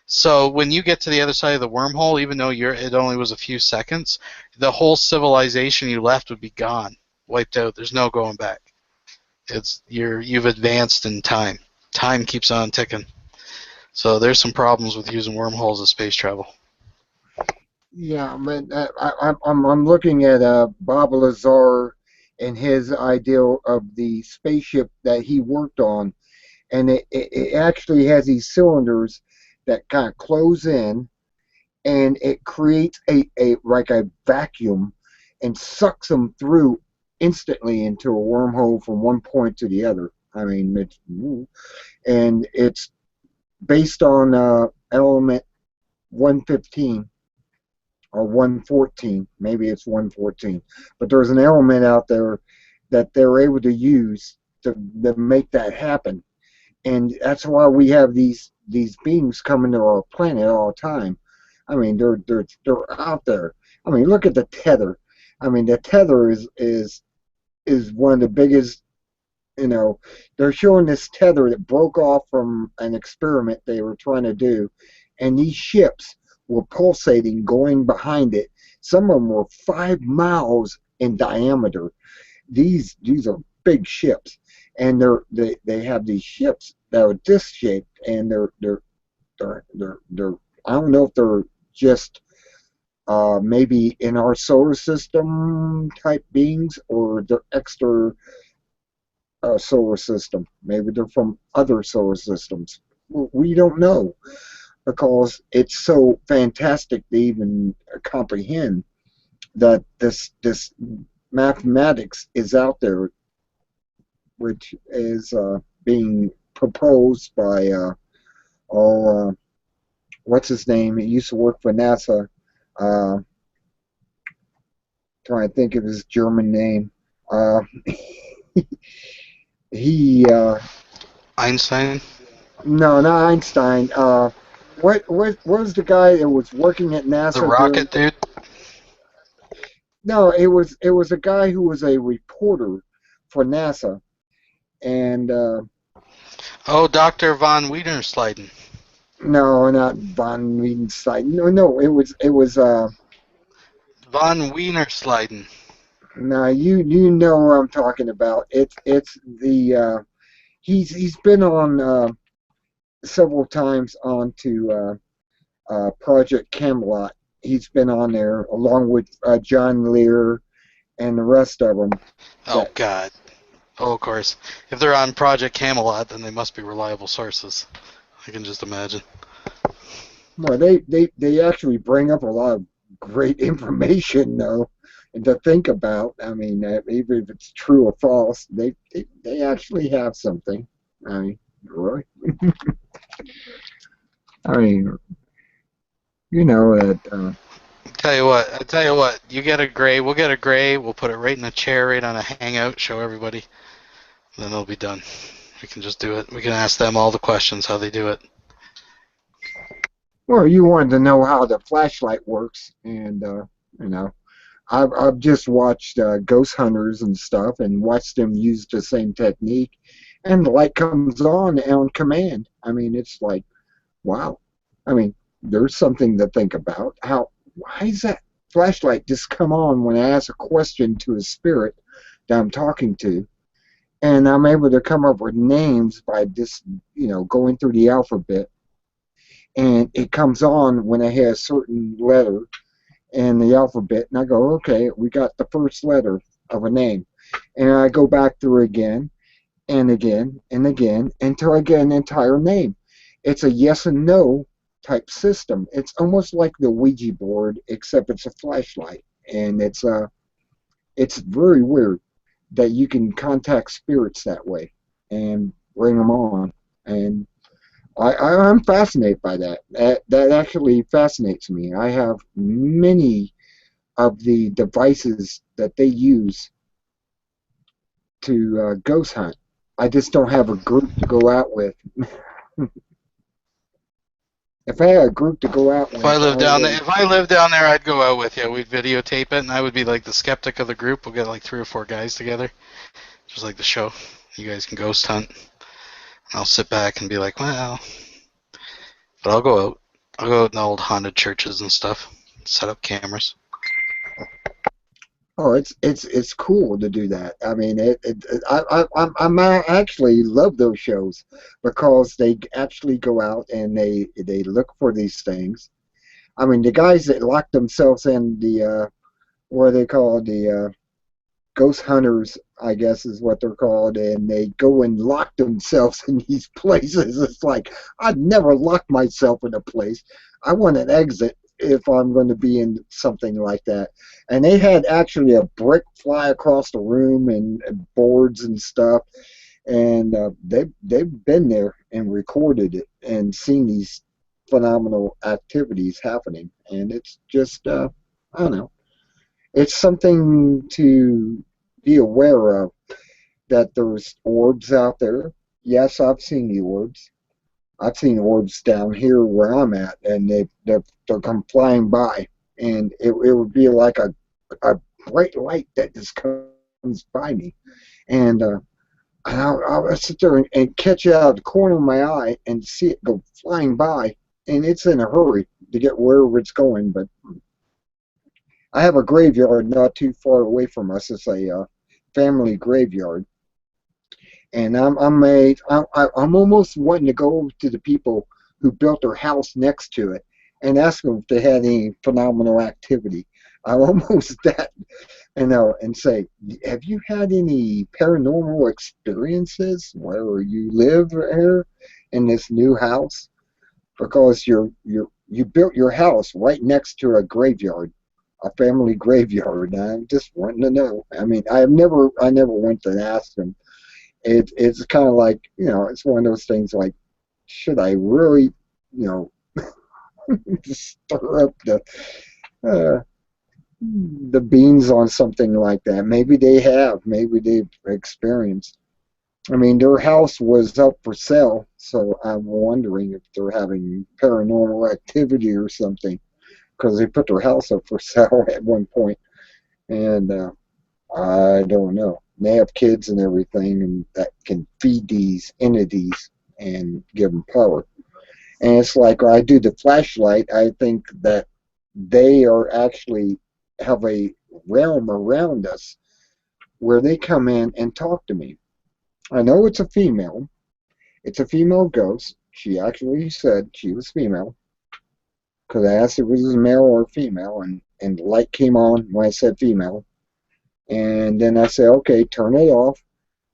So when you get to the other side of the wormhole, even though it only was a few seconds, the whole civilization you left would be gone, wiped out. There's no going back. You've advanced in time. Time keeps on ticking. So there's some problems with using wormholes as space travel. Yeah, but I'm looking at Bob Lazar and his ideal of the spaceship that he worked on, and it actually has these cylinders that kind of close in, and it creates a like a vacuum and sucks them through instantly into a wormhole from one point to the other. I mean, it's based on element 115 or 114. Maybe it's 114, but there's an element out there that they're able to use to make that happen, and that's why we have these beings coming to our planet all the time. I mean, they're out there. I mean, look at the tether. I mean, the tether is one of the biggest. You know, they're showing this tether that broke off from an experiment they were trying to do, and these ships were pulsating going behind it. Some of them were 5 miles in diameter. These are big ships, and they have these ships that are disc shaped, and they're I don't know if they're just maybe in our solar system type beings, or they're extra solar system. Maybe they're from other solar systems. We don't know, because it's so fantastic to even comprehend that this mathematics is out there, which is being proposed by what's his name? He used to work for NASA. Trying to think of his German name. He Einstein? No, not Einstein. What was the guy that was working at NASA? The rocket dude? No, it was a guy who was a reporter for NASA, and Oh, Dr. von Wienersliden. no, not von Wiesenstein. No, it was Von Wienersliden. no, you know what I'm talking about. It's the he's been on several times onto Project Camelot. He's been on there along with John Lear and the rest of them. Oh, God. Oh, of course. If they're on Project Camelot, then they must be reliable sources. I can just imagine. Well, they actually bring up a lot of great information, though, and to think about. I mean, even if it's true or false, they actually have something. I mean, really. I mean, you know that. I tell you what, you get a gray, we'll get a gray, we'll put it right in a chair, right on a hangout, show everybody, then it'll be done. We can just do it. We can ask them all the questions, how they do it. Well, you wanted to know how the flashlight works, and you know, I've just watched Ghost Hunters and stuff, and watched them use the same technique, and the light comes on command. I mean, it's like, wow. I mean, there's something to think about. Why does that flashlight just come on when I ask a question to a spirit that I'm talking to, and I'm able to come up with names by just, going through the alphabet, and it comes on when I hear a certain letter in the alphabet, and I go, okay, we got the first letter of a name, and I go back through again and again and again until I get an entire name. It's a yes and no type system. It's almost like the Ouija board, except it's a flashlight, and it's very weird that you can contact spirits that way and bring them on. And I'm fascinated by that. That actually fascinates me. I have many of the devices that they use to ghost hunt. I just don't have a group to go out with. If I had a group to go out with, If I lived down there, I'd go out with you. We'd videotape it, and I would be like the skeptic of the group. We'll get like 3 or 4 guys together, just like the show. You guys can ghost hunt. I'll sit back and be like, well, but I'll go out. I'll go out in old haunted churches and stuff. Set up cameras. Oh, it's cool to do that. I mean, I actually love those shows because they actually go out and they look for these things. I mean, the guys that lock themselves in the what are they called, the ghost hunters, I guess is what they're called, and they go and lock themselves in these places. It's like, I'd never lock myself in a place. I want an exit if I'm going to be in something like that. And they had actually a brick fly across the room and boards and stuff, and they've been there and recorded it and seen these phenomenal activities happening. And it's just, I don't know, it's something to be aware of, that there's orbs out there. Yes, I've seen the orbs. I've seen orbs down here where I'm at, and they'll come flying by, and it would be like a bright light that just comes by me, and I'll sit there and catch it out of the corner of my eye and see it go flying by, and it's in a hurry to get wherever it's going. But I have a graveyard not too far away from us. It's a family graveyard. And I'm almost wanting to go over to the people who built their house next to it and ask them if they had any phenomenal activity. I'm almost that, and say, have you had any paranormal experiences where you live here in this new house? Because you built your house right next to a graveyard, a family graveyard. And I'm just wanting to know. I mean, I never went to ask them. It's kind of like, it's one of those things like, should I really, stir up the beans on something like that? Maybe they've experienced. I mean, their house was up for sale, so I'm wondering if they're having paranormal activity or something, because they put their house up for sale at one point, and I don't know. They have kids and everything, and that can feed these entities and give them power. And it's like, when I do the flashlight, I think that they are actually have a realm around us where they come in and talk to me. I know it's a female. It's a female ghost. She actually said she was female. because I asked if it was male or female, and the light came on when I said female. And then I said, okay, turn it off,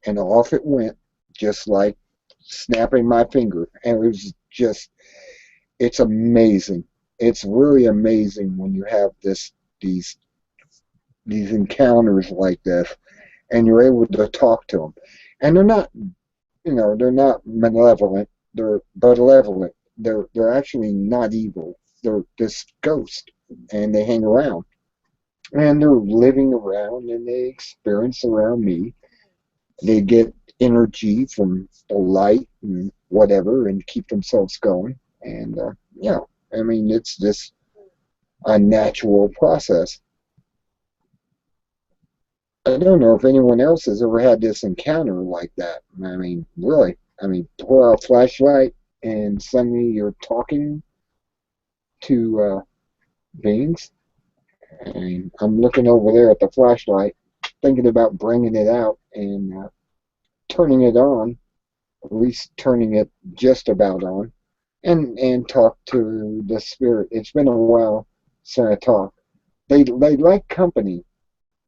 and off it went, just like snapping my finger. And it was just, it's amazing. It's really amazing when you have these encounters like this, and you're able to talk to them. And they're not, they're not malevolent. They're benevolent. They're actually not evil. They're this ghost, and they hang around, and they're living around, and they experience around me. They get energy from the light and whatever, and keep themselves going. And yeah, I mean, it's just a natural process. I don't know if anyone else has ever had this encounter like that. I mean, really. I mean, pour out a flashlight and suddenly you're talking to beings. I mean, I'm looking over there at the flashlight, thinking about bringing it out and turning it on, at least turning it just about on, and talk to the spirit. It's been a while since I talked. They like company.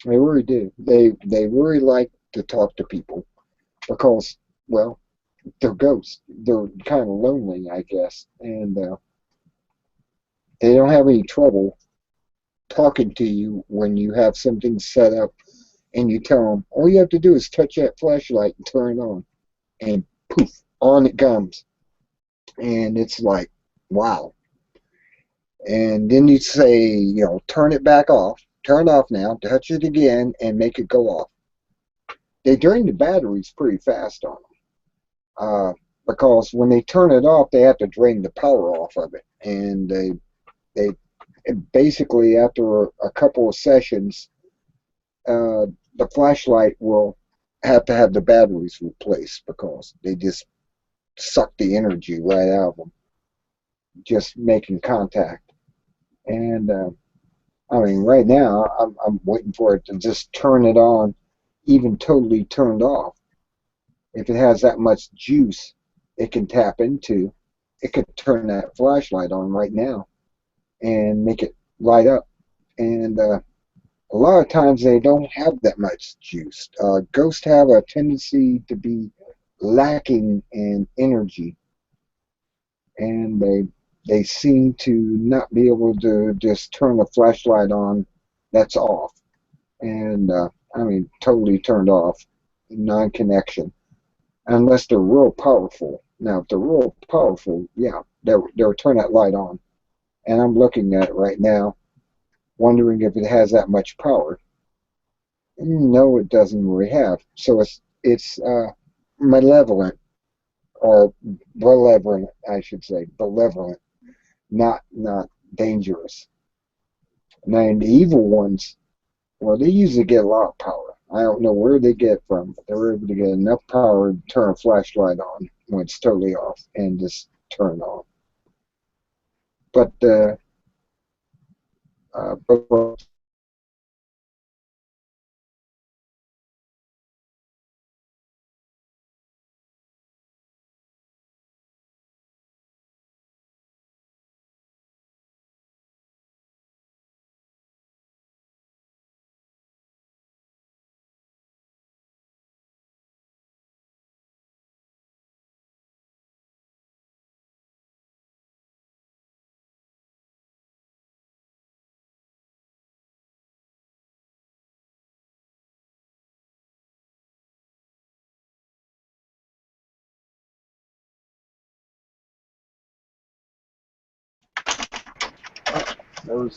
They really do. They really like to talk to people because, well, they're ghosts. They're kind of lonely, I guess, and they don't have any trouble talking to you when you have something set up and you tell them all you have to do is touch that flashlight and turn it on, and poof, on it comes, and it's like, wow. And then you say, turn it back off, turn it off now, touch it again, and make it go off. They drain the batteries pretty fast on them. Because when they turn it off, they have to drain the power off of it, and they basically after a couple of sessions, the flashlight will have to have the batteries replaced because they just suck the energy right out of them, just making contact. And I mean, right now I'm waiting for it to just turn it on, even totally turned off. If it has that much juice, it can tap into. It could turn that flashlight on right now and make it light up. And a lot of times they don't have that much juice. Ghosts have a tendency to be lacking in energy, and they seem to not be able to just turn a flashlight on that's off. And I mean, totally turned off, non-connection, unless they're real powerful. Now, if they're real powerful, yeah, they'll turn that light on. And I'm looking at it right now, wondering if it has that much power. No, it doesn't really have. So it's malevolent, or benevolent, I should say, benevolent, not dangerous. And the evil ones, well, they usually get a lot of power. I don't know where they get from, but they're able to get enough power to turn a flashlight on when it's totally off and just turn it on. But there's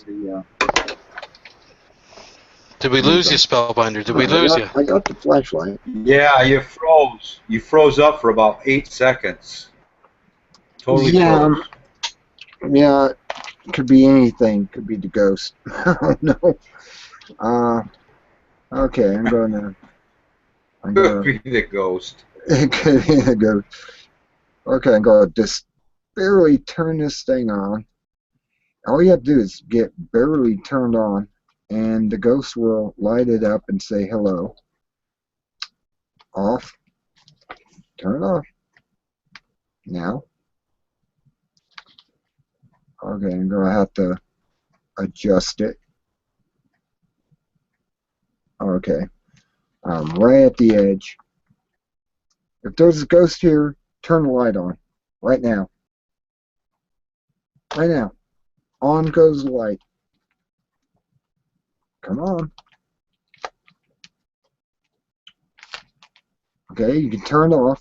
the. Did we lose you, Spellbinder? Did we lose you? I got the flashlight. Yeah, you froze. You froze up for about 8 seconds. Totally Yeah, froze. yeah, it could be anything. Could be the ghost. I don't know. Okay, I'm gonna. Could be the ghost. It could be the ghost. Okay, I'm gonna just barely turn this thing on. All you have to do is get barely turned on, and the ghost will light it up and say hello. Off. Turn it off. Now. Okay, I'm gonna have to adjust it. Okay, right at the edge. If there's a ghost here, turn the light on. Right now. Right now. On goes the light. Come on. Okay, you can turn it off.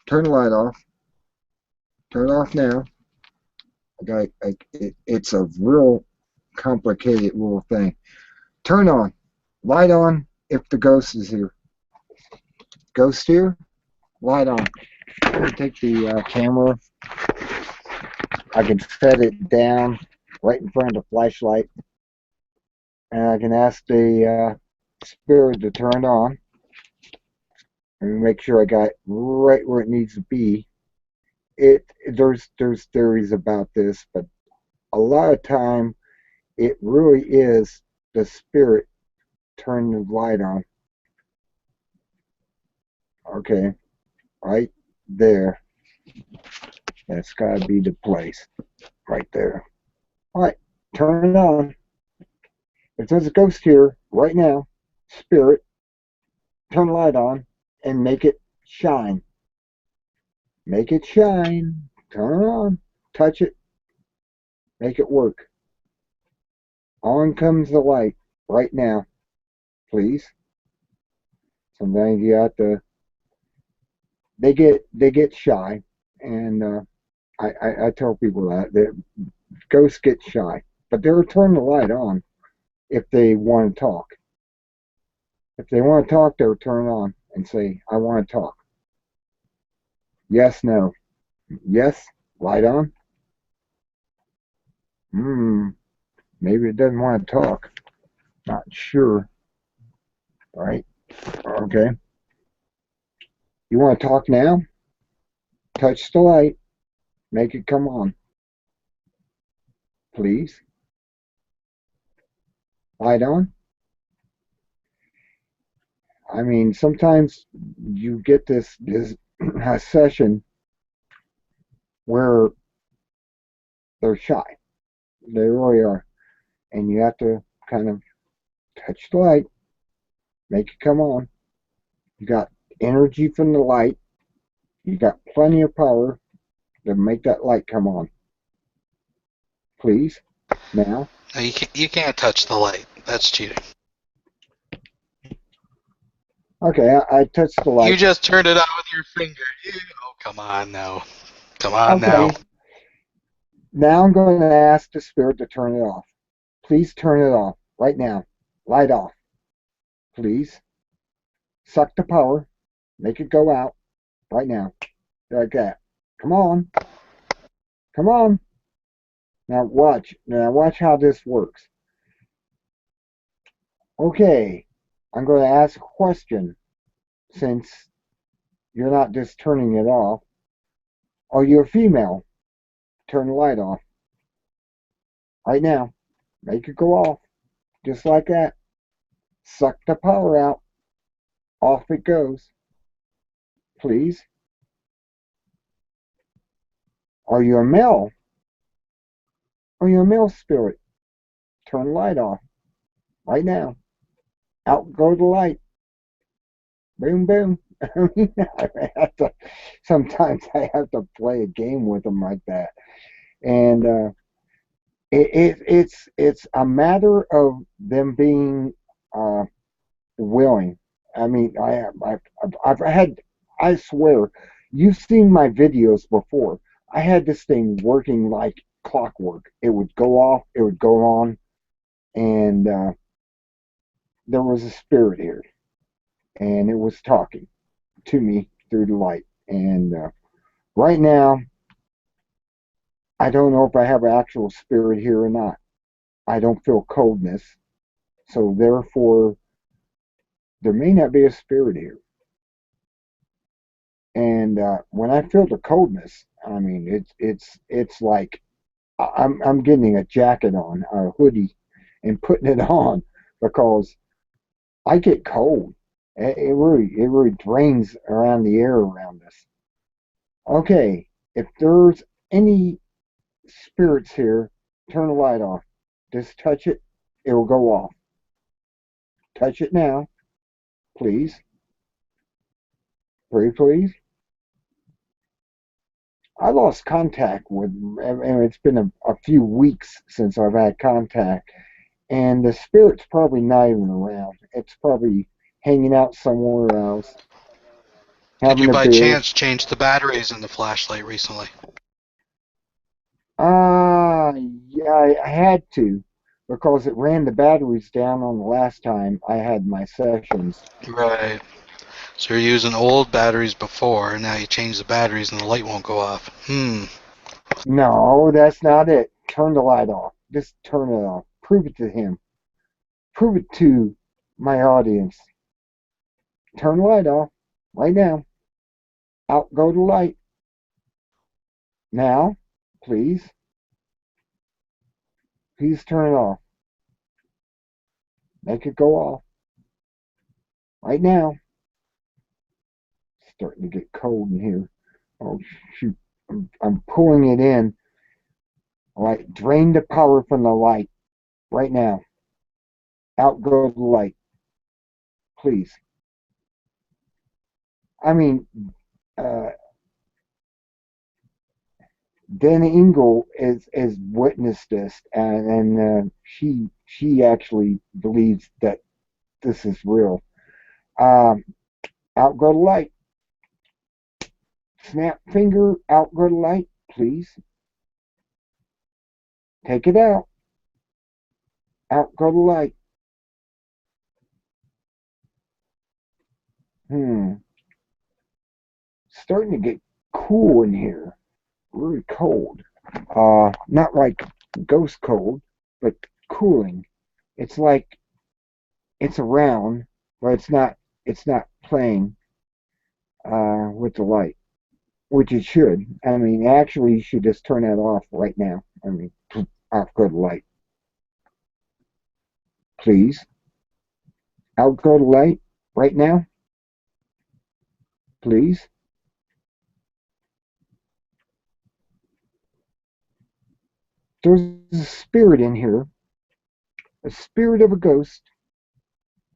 Turn the light off. Turn it off now. It's a real complicated little thing. Turn on. Light on if the ghost is here. Ghost here? Light on. Let me take the camera. I can set it down right in front of the flashlight. And I can ask the spirit to turn it on. And make sure I got it right where it needs to be. There's theories about this, but a lot of time it really is the spirit turning the light on. Okay, right there. That's gotta be the place. Right there. Alright, turn it on. If there's a ghost here right now, spirit, turn the light on and make it shine. Make it shine. Turn it on. Touch it. Make it work. On comes the light right now. Please. Sometimes you have to. They get shy, and I tell people that ghosts get shy, but they'll turn the light on if they want to talk. If they want to talk, they'll turn it on and say, "I want to talk." Yes, no. Yes, light on. Maybe it doesn't want to talk. Not sure. Right? Okay. You want to talk now? Touch the light. Make it come on. Please. Light on. I mean, sometimes you get this session where they're shy. They really are. And you have to kind of touch the light, make it come on. You got energy from the light. You got plenty of power to make that light come on. Please, now. No, you can't touch the light. That's cheating. Okay, I touched the light. You just turned it on with your finger. Oh, come on now. Come on now. Now I'm going to ask the spirit to turn it off. Please turn it off right now. Light off. Please. Suck the power. Make it go out right now. Like that. Come on. Come on. Now watch. Now watch how this works. Okay. I'm going to ask a question since you're not just turning it off. Are you a female? Turn the light off. Right now. Make it go off. Just like that. Suck the power out. Off it goes. Please. Are you a male? Are you a male spirit? Turn the light off. Right now. Out go the light. Boom, boom. Sometimes I have to play a game with them like that. And it's a matter of them being willing. I mean, I swear, you've seen my videos before. I had this thing working like clockwork. It would go off, it would go on, and there was a spirit here, and it was talking to me through the light. And right now, I don't know if I have an actual spirit here or not. I don't feel coldness, so therefore, there may not be a spirit here. And when I feel the coldness, I mean, it's like I'm getting a jacket on, a hoodie, and putting it on because I get cold. It really drains around the air around us. Okay, if there's any spirits here, turn the light off. Just touch it, it will go off. Touch it now, please. Pretty please. I lost contact with, and it's been a few weeks since I've had contact, and the spirit's probably not even around. It's probably hanging out somewhere else, Did you having a by beer. chance change the batteries in the flashlight recently? Yeah, I had to because it ran the batteries down on the last time I had my sessions. Right. So you're using old batteries before, and now you change the batteries and the light won't go off. No, that's not it. Turn the light off. Just turn it off. Prove it to him. Prove it to my audience. Turn the light off right now. Out go the light. Now, please. Please turn it off. Make it go off. Right now. It's starting to get cold in here. Oh, shoot. I'm pulling it in. All right, drain the power from the light right now. Out go the light. Please. I mean, uh, Dan Engel has witnessed this, and she actually believes that this is real. Um, Out go the light. Snap finger. Out go the light, please. Take it out. Out go the light. Starting to get cool in here. Really cold. Not like ghost cold, but cooling. It's like it's around, but it's not. It's not playing with the light, which it should. I mean, actually, you should just turn that off right now. I mean, off go the light, please. Out go the light right now, please. There's a spirit in here, a spirit of a ghost.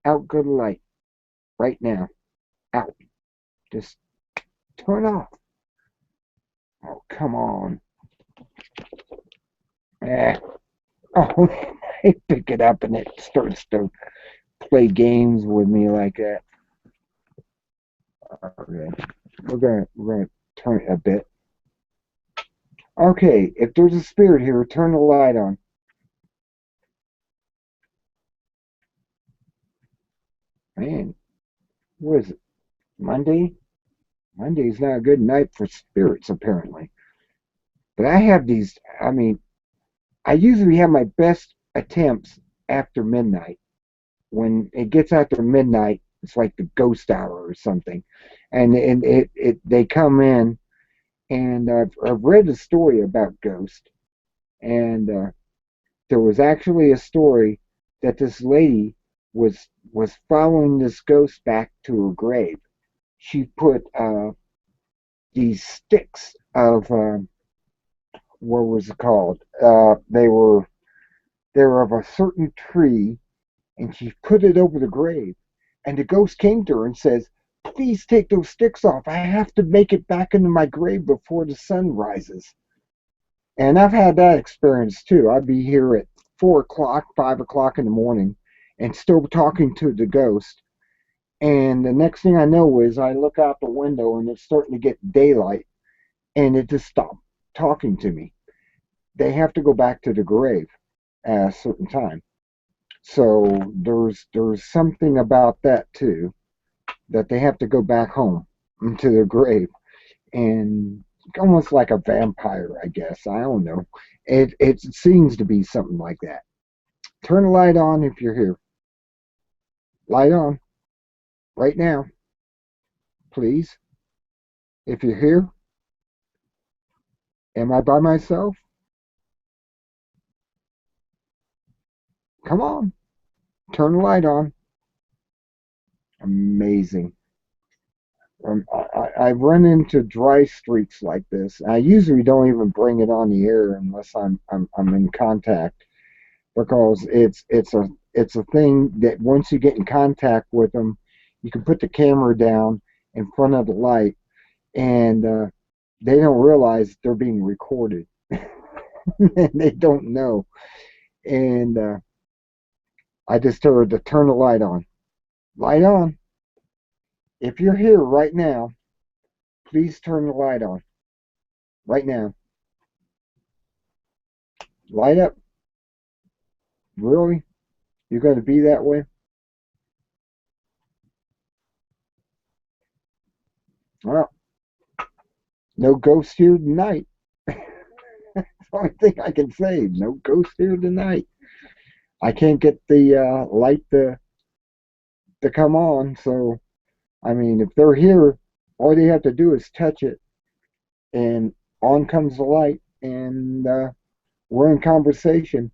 Out go the light right now. Out. Just turn off. Oh, come on. Oh, I pick it up and it starts to play games with me like that. Okay, we're gonna turn it a bit. Okay, if there's a spirit here, turn the light on. Man, what is it? Monday? Monday's not a good night for spirits, apparently. But I have these, I mean, I usually have my best attempts after midnight. When it gets after midnight, it's like the ghost hour or something. And they come in, and I've read a story about ghosts. And there was actually a story that this lady was following this ghost back to her grave. She put these sticks of what was it called? They were of a certain tree, and she put it over the grave. And the ghost came to her and says, "Please take those sticks off. I have to make it back into my grave before the sun rises." And I've had that experience too. I'd be here at 4 o'clock, 5 o'clock in the morning, and still talking to the ghost. And the next thing I know is I look out the window and it's starting to get daylight, and it just stopped talking to me. They have to go back to the grave at a certain time. So there's something about that too, that they have to go back home into their grave, and almost like a vampire, I guess. I don't know. It seems to be something like that. Turn the light on if you're here. Light on right now, please. If you're here, am I by myself? Come on, turn the light on. Amazing. I've run into dry streaks like this. I usually don't even bring it on the air unless I'm in contact, because it's a thing that once you get in contact with them, you can put the camera down in front of the light, and they don't realize they're being recorded. And they don't know. And I just told her to turn the light on. Light on. If you're here right now, please turn the light on. Right now. Light up. Really? You're going to be that way? Well, no ghost here tonight. That's the only thing I can say. No ghost here tonight. I can't get the light to come on, so I mean, if they're here, all they have to do is touch it, and on comes the light, and we're in conversation.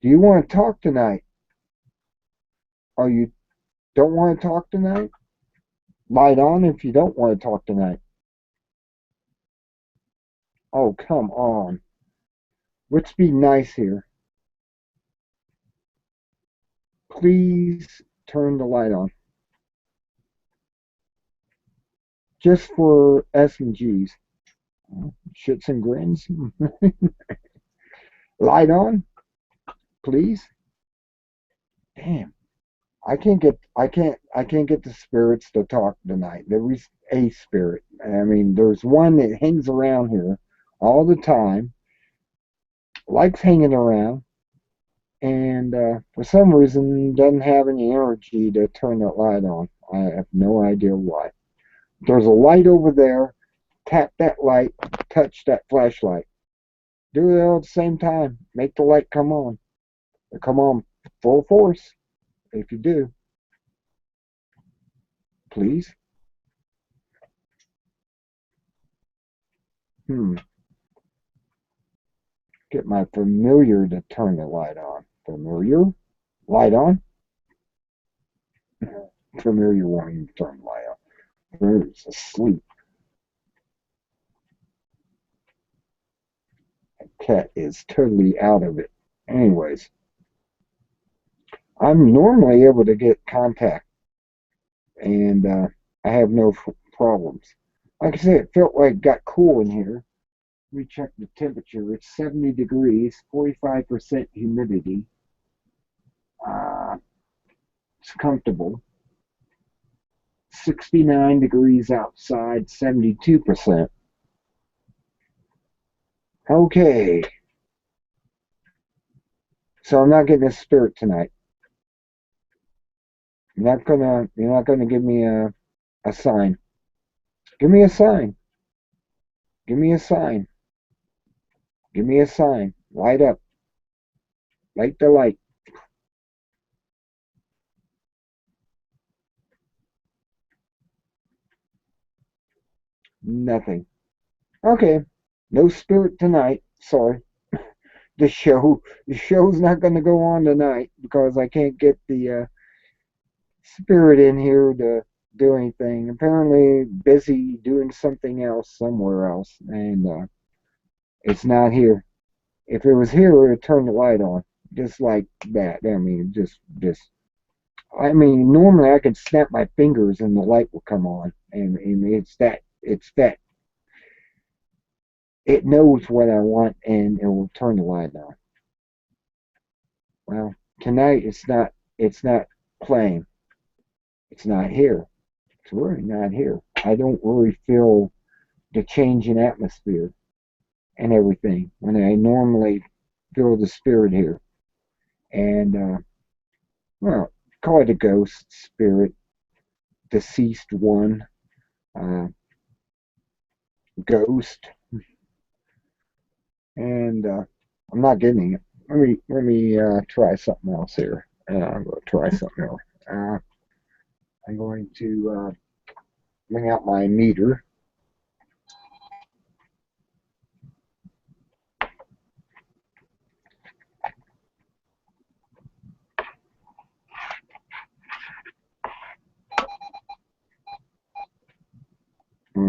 Do you want to talk tonight? Or you don't want to talk tonight? Light on if you don't want to talk tonight. Oh, come on. Let's be nice here. Please turn the light on. Just for S and G's. Shits and grins. Light on, please. Damn. I can't get the spirits to talk tonight. There is a spirit. I mean, there's one that hangs around here all the time, likes hanging around, and for some reason doesn't have any energy to turn that light on. I have no idea why. There's a light over there. Tap that light, touch that flashlight. Do it all at the same time. Make the light come on. Come on full force if you do. Please. Get my familiar to turn the light on. Familiar? Light on? Familiar won't even turn the light on. Familiar's asleep. That cat is totally out of it. Anyways, I'm normally able to get contact, and I have no problems. Like I said, it felt like it got cool in here. Let me check the temperature. It's 70 degrees, 45% humidity. It's comfortable. 69 degrees outside, 72%. Okay. So I'm not getting a spirit tonight. You're not gonna give me a sign. Give me a sign. Give me a sign. Give me a sign. Light up. Light the light. Nothing. Okay. No spirit tonight. Sorry. The show's not going to go on tonight because I can't get the spirit in here to do anything. Apparently busy doing something else somewhere else, and it's not here. If it was here, it would turn the light on just like that. I mean, I mean, normally I could snap my fingers and the light will come on, and it's that. It knows what I want and it will turn the light on. Well, tonight it's not playing. It's not here. It's really not here. I don't really feel the change in atmosphere and everything when I normally feel the spirit here. And well, call it a ghost, spirit, deceased one, ghost, and I'm not getting it. Let me try something else here. I'm going to try something else. I'm going to bring out my meter.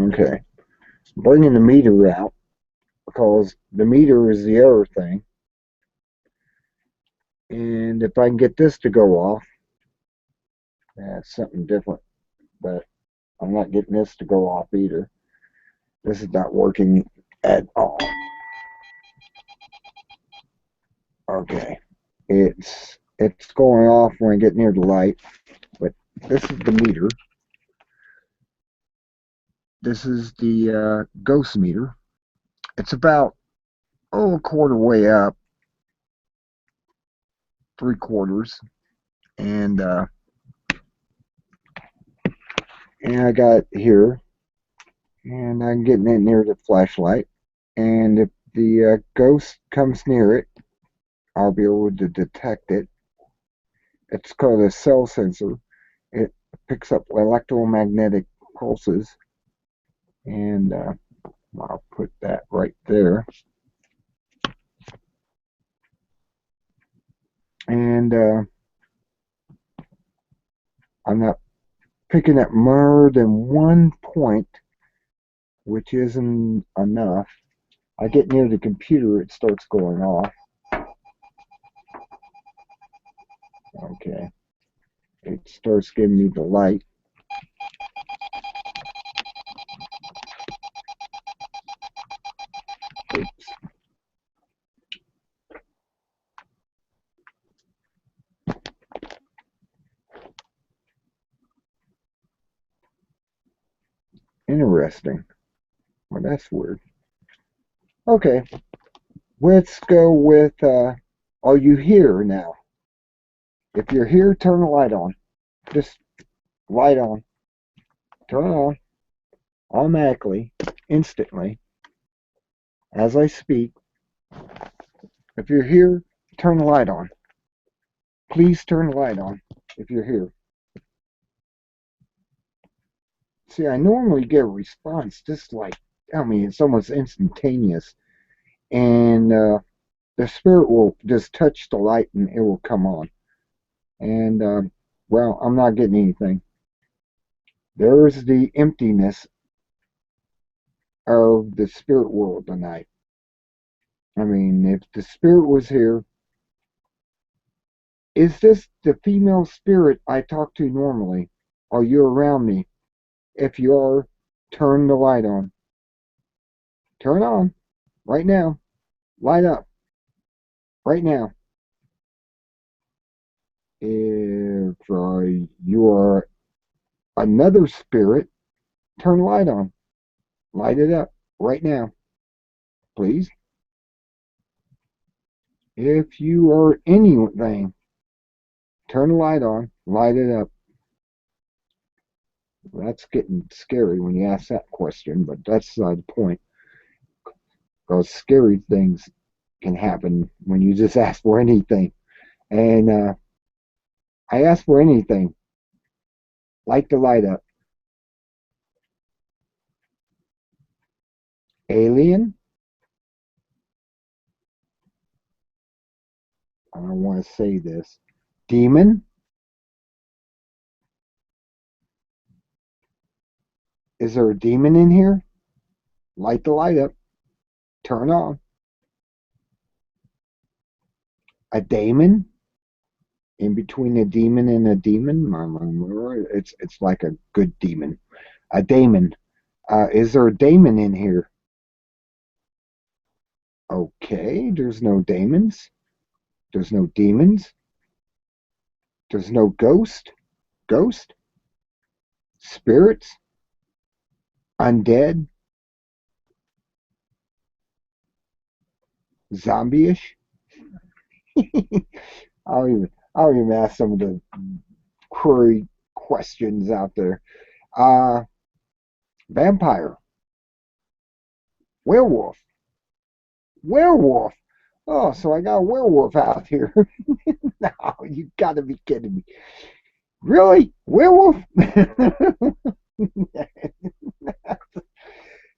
Okay. Bringing the meter out because the meter is the other thing. And if I can get this to go off, that's something different. But I'm not getting this to go off either. This is not working at all. Okay. It's going off when I get near the light, but this is the meter. This is the ghost meter. It's about a quarter way up, 3/4, and I got it here, and I'm getting it near the flashlight, and if the ghost comes near it, I'll be able to detect it. It's called a cell sensor. It picks up electromagnetic pulses, and I'll put that right there. And I'm not picking up more than 1 point, which isn't enough. I get near the computer, it starts going off. Okay. It starts giving me the light. Oops. Interesting. Well, that's weird. Okay. Let's go with, are you here now? If you're here, turn the light on. Just light on. Turn it on. Automatically. Instantly. As I speak. If you're here, turn the light on. Please turn the light on if you're here. See, I normally get a response just like, I mean, it's almost instantaneous. And the spirit will just touch the light and it will come on. And, well, I'm not getting anything. There's the emptiness of the spirit world tonight. I mean, if the spirit was here, is this the female spirit I talk to normally? Are you around me? If you are, turn the light on. Turn on. Right now. Light up. Right now. If you are another spirit, turn the light on. Light it up. Right now. Please. If you are anything, turn the light on. Light it up. That's getting scary when you ask that question, but that's the point. Because scary things can happen when you just ask for anything. And I ask for anything. Light the light up. Alien? I don't want to say this. Demon? Is there a demon in here? Light the light up. Turn on. A daemon? In between a demon and a demon? It's like a good demon. A daemon. Is there a daemon in here? Okay, there's no daemons. There's no demons. There's no ghost. Ghost? Spirits? Undead? Zombie-ish? I'll even ask some of the query questions out there. Vampire. Werewolf. Werewolf. Oh, so I got a werewolf out here. No, you gotta be kidding me. Really? Werewolf?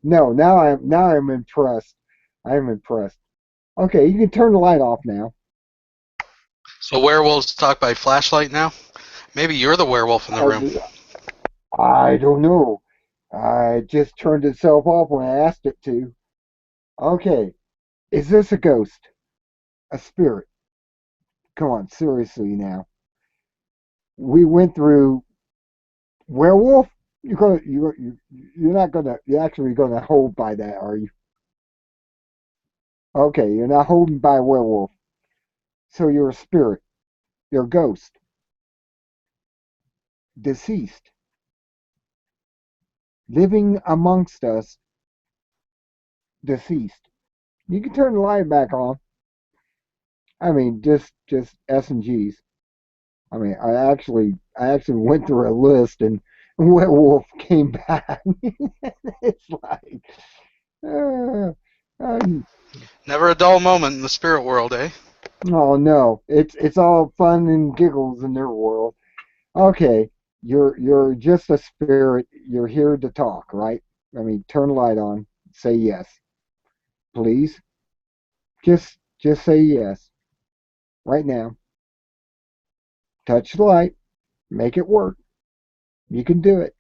No, now I'm impressed. I'm impressed. Okay, you can turn the light off now. So werewolves talk by flashlight now? Maybe you're the werewolf in the room. I don't know. It just turned itself off when I asked it to. Okay. Is this a ghost? A spirit? Come on, seriously now. We went through werewolf. You're not gonna you're actually gonna hold by that, are you? Okay, you're not holding by werewolf. So you're a spirit. You're a ghost. Deceased. Living amongst us. Deceased. You can turn the light back on. I mean, just S and G's. I mean, I actually went through a list and werewolf came back. It's like, uh, uh, Never a dull moment in the spirit world, eh? oh no, it's all fun and giggles in their world. Okay, you're just a spirit. You're here to talk, right? I mean, turn the light on. Say yes, please. Just say yes right now. Touch the light. Make it work. You can do it.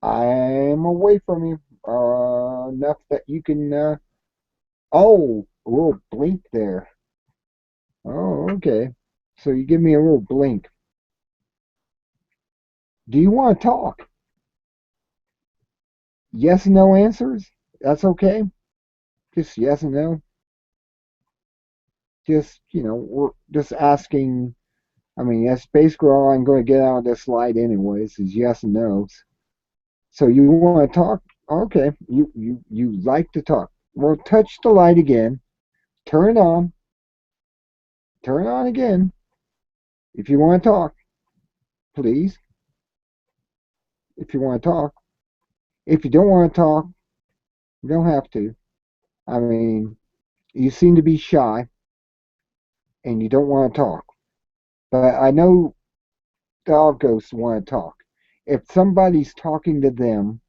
I'm away from you enough that you can. Oh, a little blink there. Oh, okay. So you give me a little blink. Do you want to talk? Yes and no answers? That's okay. Just yes and no. Just, we're just asking. I mean, that's basically all I'm going to get out of this slide anyways, is yes and no's. So you want to talk? Okay. You like to talk. Well, touch the light again. Turn it on. Turn it on again. If you want to talk, please. If you want to talk. If you don't want to talk, you don't have to. I mean, you seem to be shy and you don't want to talk. But I know dog ghosts want to talk. If somebody's talking to them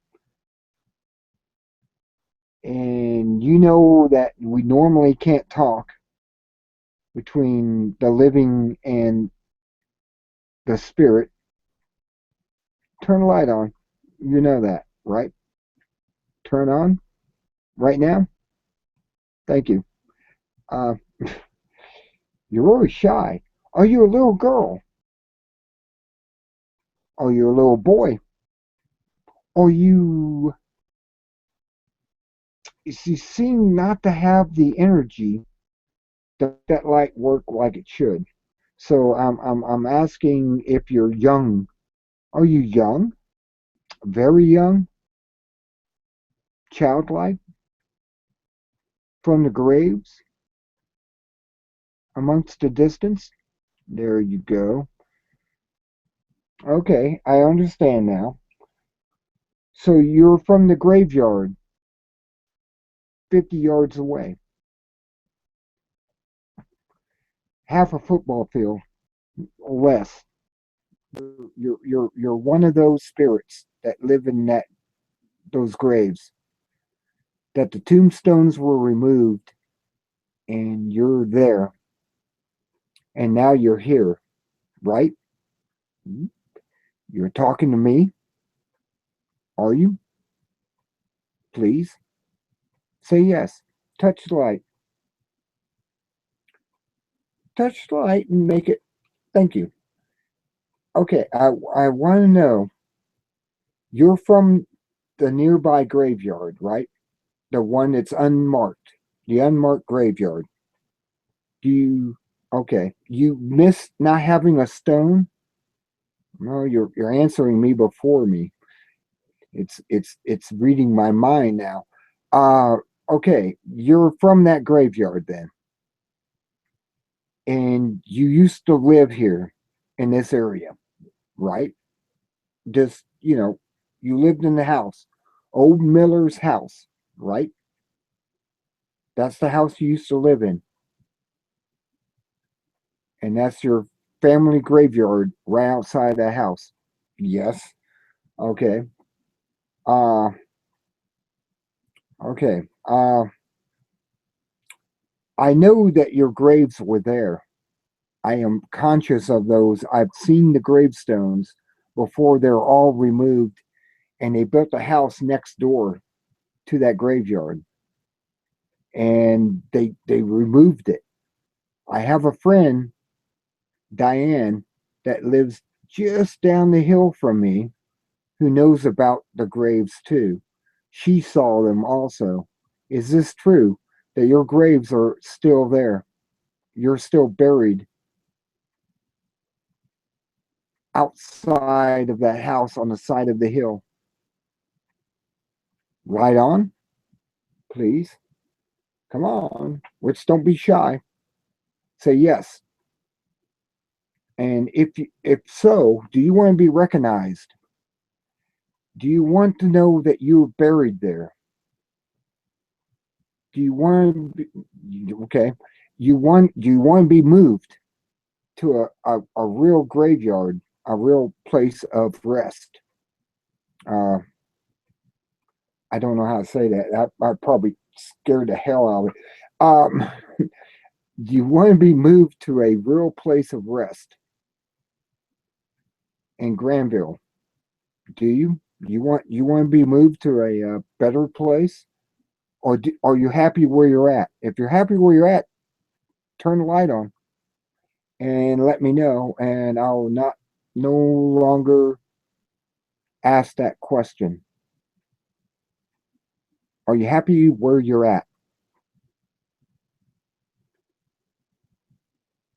and you know that we normally can't talk between the living and the spirit, turn the light on. You know that, right? Turn on right now. Thank you. Uh, you're really shy. Are you a little girl? Are you a little boy? Are you seem not to have the energy that light work like it should. So I'm asking if you're young. Are you young? Very young? Childlike? From the graves? Amongst the distance? There you go. Okay, I understand now. So you're from the graveyard, 50 yards away. Half a football field, less. You're one of those spirits that live in those graves. That the tombstones were removed and you're there and now you're here, right? You're talking to me? Are you? Please say yes. Touch the light. Touch the light and make it. Thank you. Okay, I want to know. You're from the nearby graveyard, right? The one that's unmarked. The unmarked graveyard. Do you? Okay. You miss not having a stone? No, you're answering me before me. It's reading my mind now. Uh okay, you're from that graveyard then. And you used to live here in this area, right? Just, you lived in the house. Old Miller's house, right? That's the house you used to live in. And that's your family graveyard right outside that house. Yes. Okay. Uh okay. I know that your graves were there. I am conscious of those. I've seen the gravestones before they're all removed and they built a house next door to that graveyard, and they removed it. I have a friend, Diane, that lives just down the hill from me, who knows about the graves too. She saw them also. Is this true that your graves are still there? You're still buried outside of that house on the side of the hill. Right on, please. Come on. Which, don't be shy. Say yes. And if so, do you want to be recognized? Do you want to know that you're buried there? Do you want to be, okay? Do you want to be moved to a real graveyard, a real place of rest? I don't know how to say that. I probably scared the hell out of it. Do you want to be moved to a real place of rest in Granville? Do you? You want to be moved to a better place, or are you happy where you're at? If you're happy where you're at, turn the light on and let me know, and I'll no longer ask that question. Are you happy where you're at?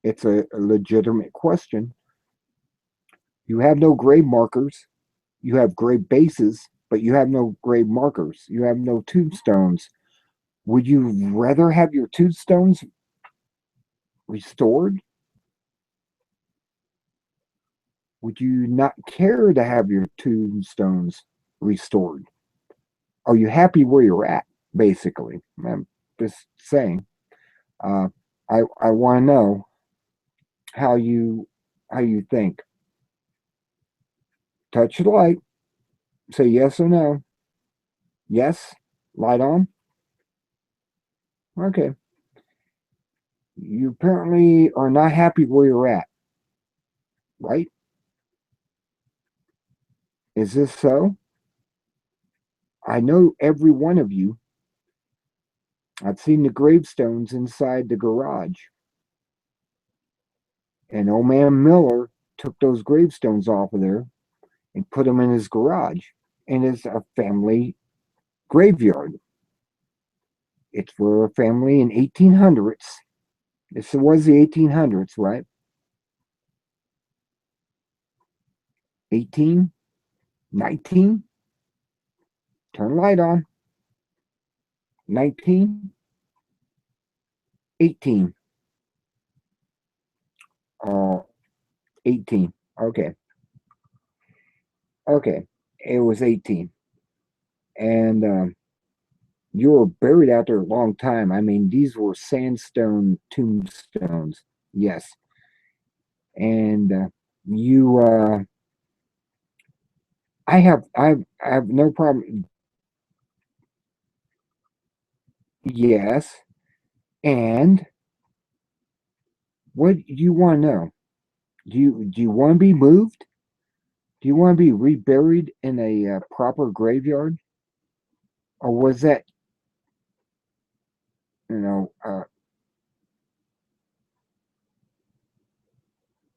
It's a legitimate question. You have no grave markers. You have grave bases, but you have no grave markers. You have no tombstones. Would you rather have your tombstones restored? Would you not care to have your tombstones restored? Are you happy where you're at? Basically, I'm just saying. I want to know how you think. Touch the light. Say yes or no. Yes. Light on. Okay. You apparently are not happy where you're at, right? Is this so? I know every one of you. I've seen the gravestones inside the garage. And old man Miller took those gravestones off of there and put them in his garage. And it's a family graveyard. It's for a family in 1800s. This was the 1800s, right? 18, 19. Turn the light on. 19, 18. 18. Okay. Okay. It was 18. And you were buried out there a long time. I mean, these were sandstone tombstones. Yes. And I have no problem. Yes. And what do you want to know? Do you want to be moved? Do you want to be reburied in a proper graveyard? Or was that,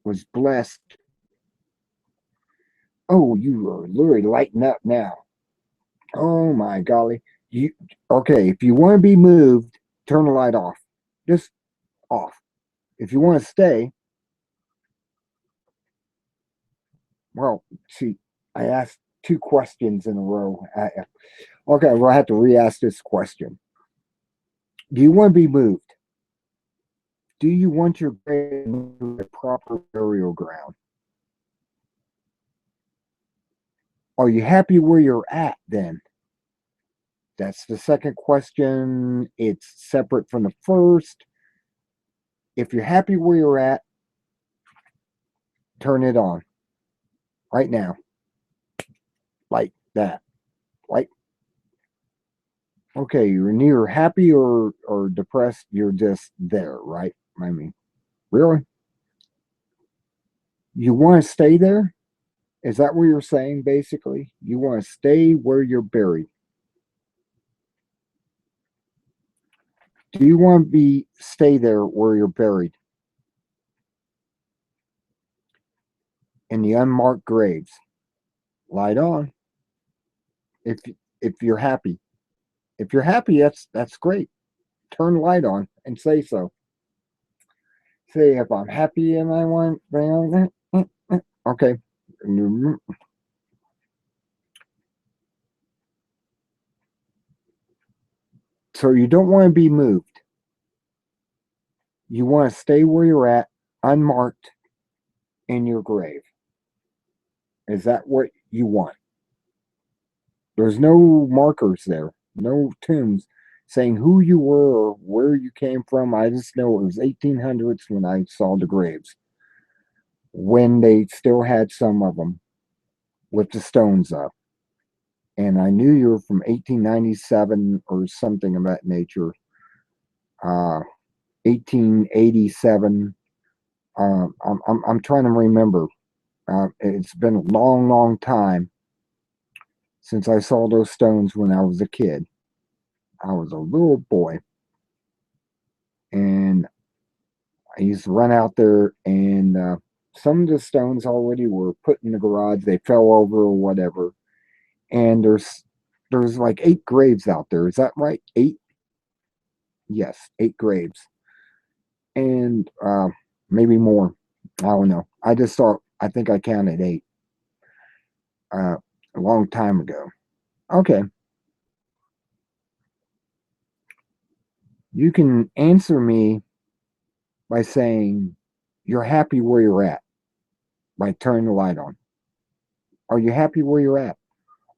was blessed? Oh, you are literally lighting up now. Oh my golly. Okay, if you want to be moved, turn the light off. Just off. If you want to stay, well, see, I asked two questions in a row. Okay, well, I have to re-ask this question. Do you want to be moved? Do you want your grave moved to a proper burial ground? Are you happy where you're at then? That's the second question. It's separate from the first. If you're happy where you're at, turn it on right now. Like that. Like, okay, you're neither happy or depressed. You're just there, right? I mean, really? You want to stay there? Is that what you're saying, basically? You want to stay where you're buried. Do you want to stay there where you're buried? In the unmarked graves. Light on. If you're happy. If you're happy, that's great. Turn the light on and say so. Say if I'm happy and I want, okay. So you don't want to be moved. You want to stay where you're at, unmarked in your grave. Is that what you want? There's no markers there, no tombs saying who you were or where you came from. I just know it was 1800s when I saw the graves, when they still had some of them with the stones up. And I knew you were from 1897 or something of that nature. 1887. I'm trying to remember. It's been a long, long time since I saw those stones when I was a kid. I was a little boy, and I used to run out there, and some of the stones already were put in the garage. They fell over or whatever. And there's like 8 graves out there. Is that right? 8? Yes, 8 graves. And maybe more. I don't know. I think I counted 8 a long time ago. Okay. You can answer me by saying you're happy where you're at, by turning the light on. Are you happy where you're at?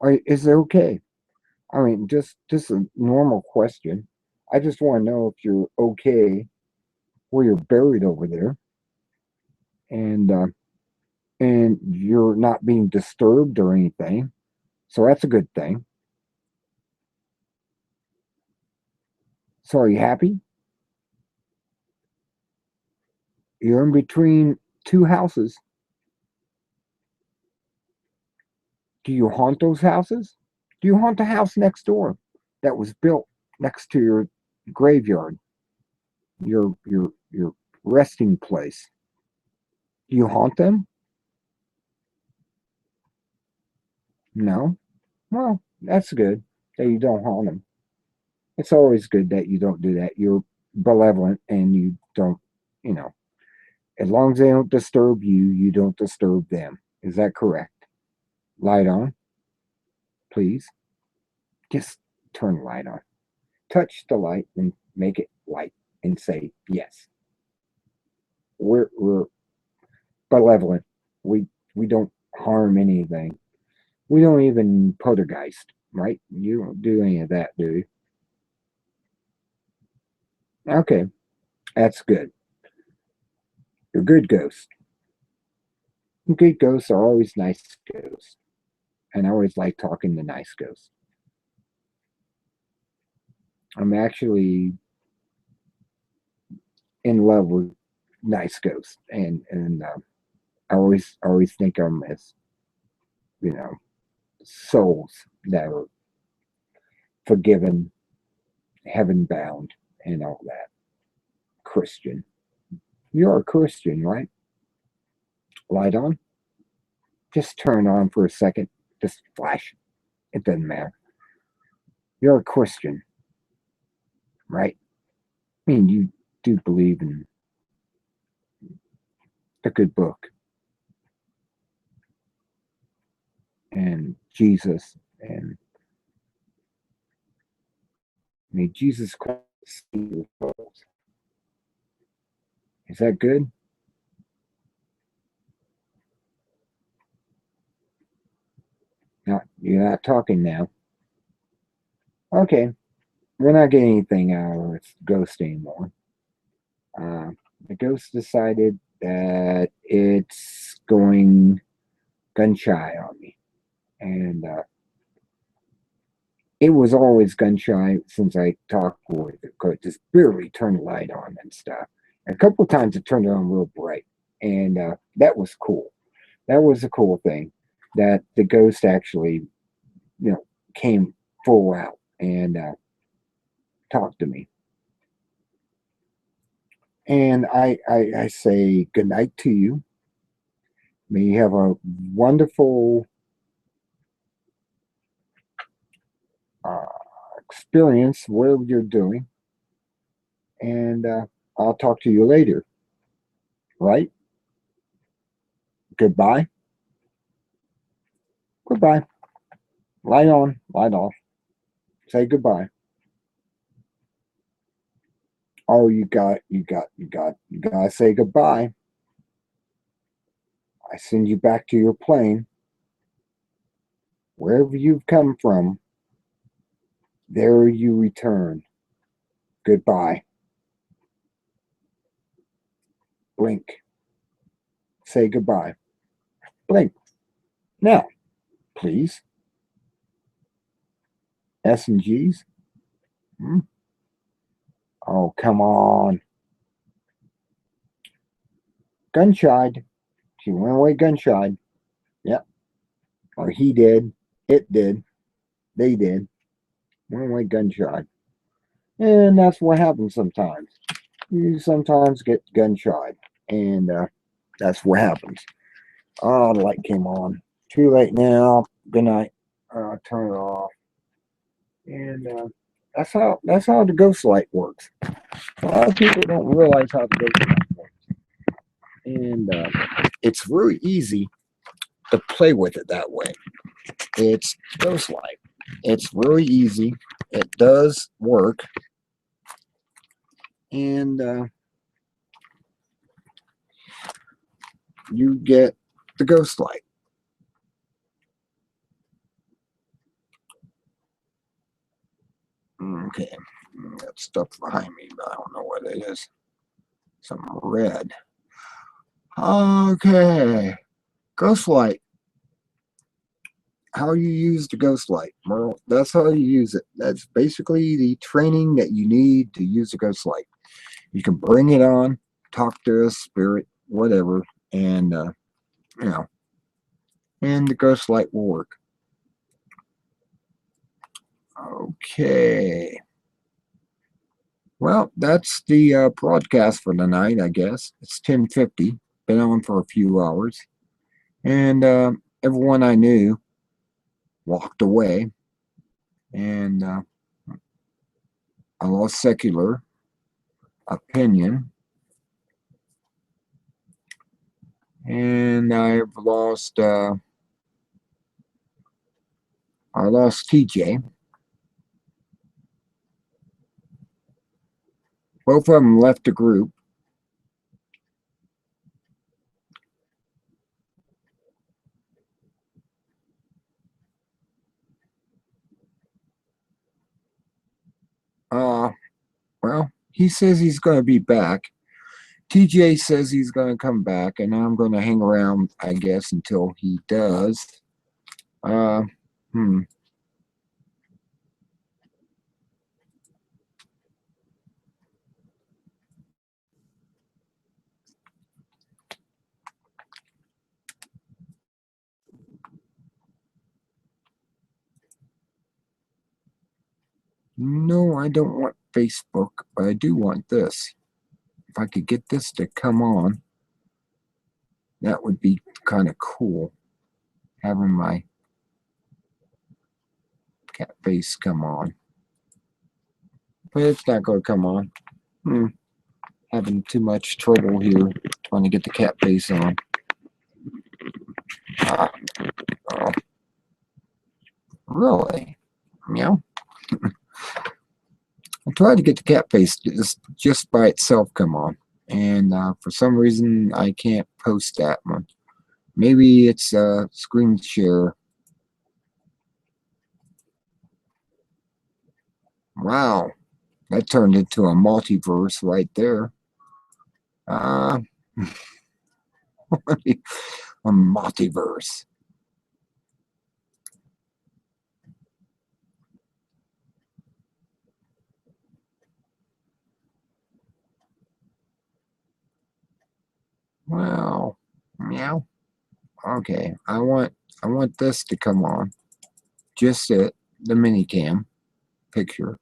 Or is it okay? I mean, just a normal question. I just want to know if you're okay where you're buried over there, and you're not being disturbed or anything. So that's a good thing. So are you happy? You're in between 2 houses. Do you haunt those houses? Do you haunt the house next door that was built next to your graveyard, your resting place? Do you haunt them? No. Well, that's good that you don't haunt them. It's always good that you don't do that. You're benevolent and you don't, as long as they don't disturb you, you don't disturb them. Is that correct? Light on, please. Just turn the light on. Touch the light and make it light and say yes. We're benevolent. We don't harm anything. We don't even poltergeist, right? You don't do any of that, do you? Okay, that's good. You're a good ghost. Good ghosts are always nice ghosts. And I always like talking to nice ghosts. I'm actually in love with nice ghosts, and I always think of them as, souls that are forgiven, heaven bound, and all that. Christian. You're a Christian, right? Light on. Just turn on for a second. Just flash. It doesn't matter. You're a Christian, right? I mean, you do believe in the good book and Jesus, and may Jesus Christ see your souls. Is that good? You're not talking now. Okay, we're not getting anything out of this ghost anymore. The ghost decided that it's going gun shy on me, and it was always gun shy since I talked with it. Could just barely turn the light on and stuff. And a couple of times it turned it on real bright, and that was cool. That was a cool thing. that the ghost actually, came full out and talked to me. And I say good night to you. May you have a wonderful uh, experience, whatever you're doing. And I'll talk to you later. Right? Goodbye. Goodbye. Light on, light off. Say goodbye. Oh, you gotta say goodbye. I send you back to your plane. Wherever you've come from, there you return. Goodbye. Blink. Say goodbye. Blink. Now, please. S and G's? Hmm? Oh, come on. Gun-shied. She went away gun-shied. Yep. Or he did. It did. They did. Went away gun-shied. And that's what happens sometimes. You sometimes get gun-shied. And that's what happens. Oh, the light came on. Too late now. Good night. Turn it off. And that's how the ghost light works. A lot of people don't realize how the ghost light works. And it's really easy to play with it that way. It's ghost light. It's really easy. It does work. And you get the ghost light. Okay, that stuff behind me, but I don't know what it is. Some red. Okay, ghost light. How you use the ghost light? Well, that's how you use it. That's basically the training that you need to use the ghost light. You can bring it on, talk to a spirit, whatever, and and the ghost light will work. Okay. Well, that's the broadcast for tonight, I guess. It's 10:50. Been on for a few hours. And everyone I knew walked away. And I lost secular opinion. And I lost TJ. Both of them left the group. Well, he says he's going to be back. TJ says he's going to come back, and I'm going to hang around, I guess, until he does. No, I don't want Facebook, but I do want this. If I could get this to come on, that would be kind of cool. Having my cat face come on. But it's not going to come on. Having too much trouble here trying to get the cat face on. Oh. Really? Yeah. I tried to get the cat face just by itself come on. And for some reason, I can't post that one. Maybe it's a screen share. Wow. That turned into a multiverse right there. A multiverse. Well, meow. Okay, I want I want this to come on. Just it, the minicam picture.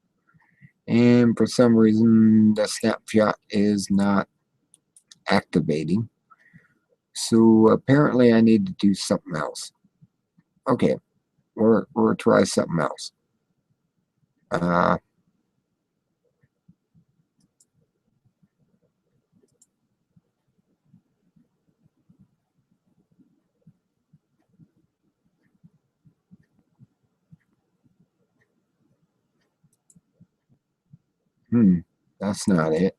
And for some reason, the snapshot is not activating. So apparently I need to do something else. Okay, we'll try something else. That's not it.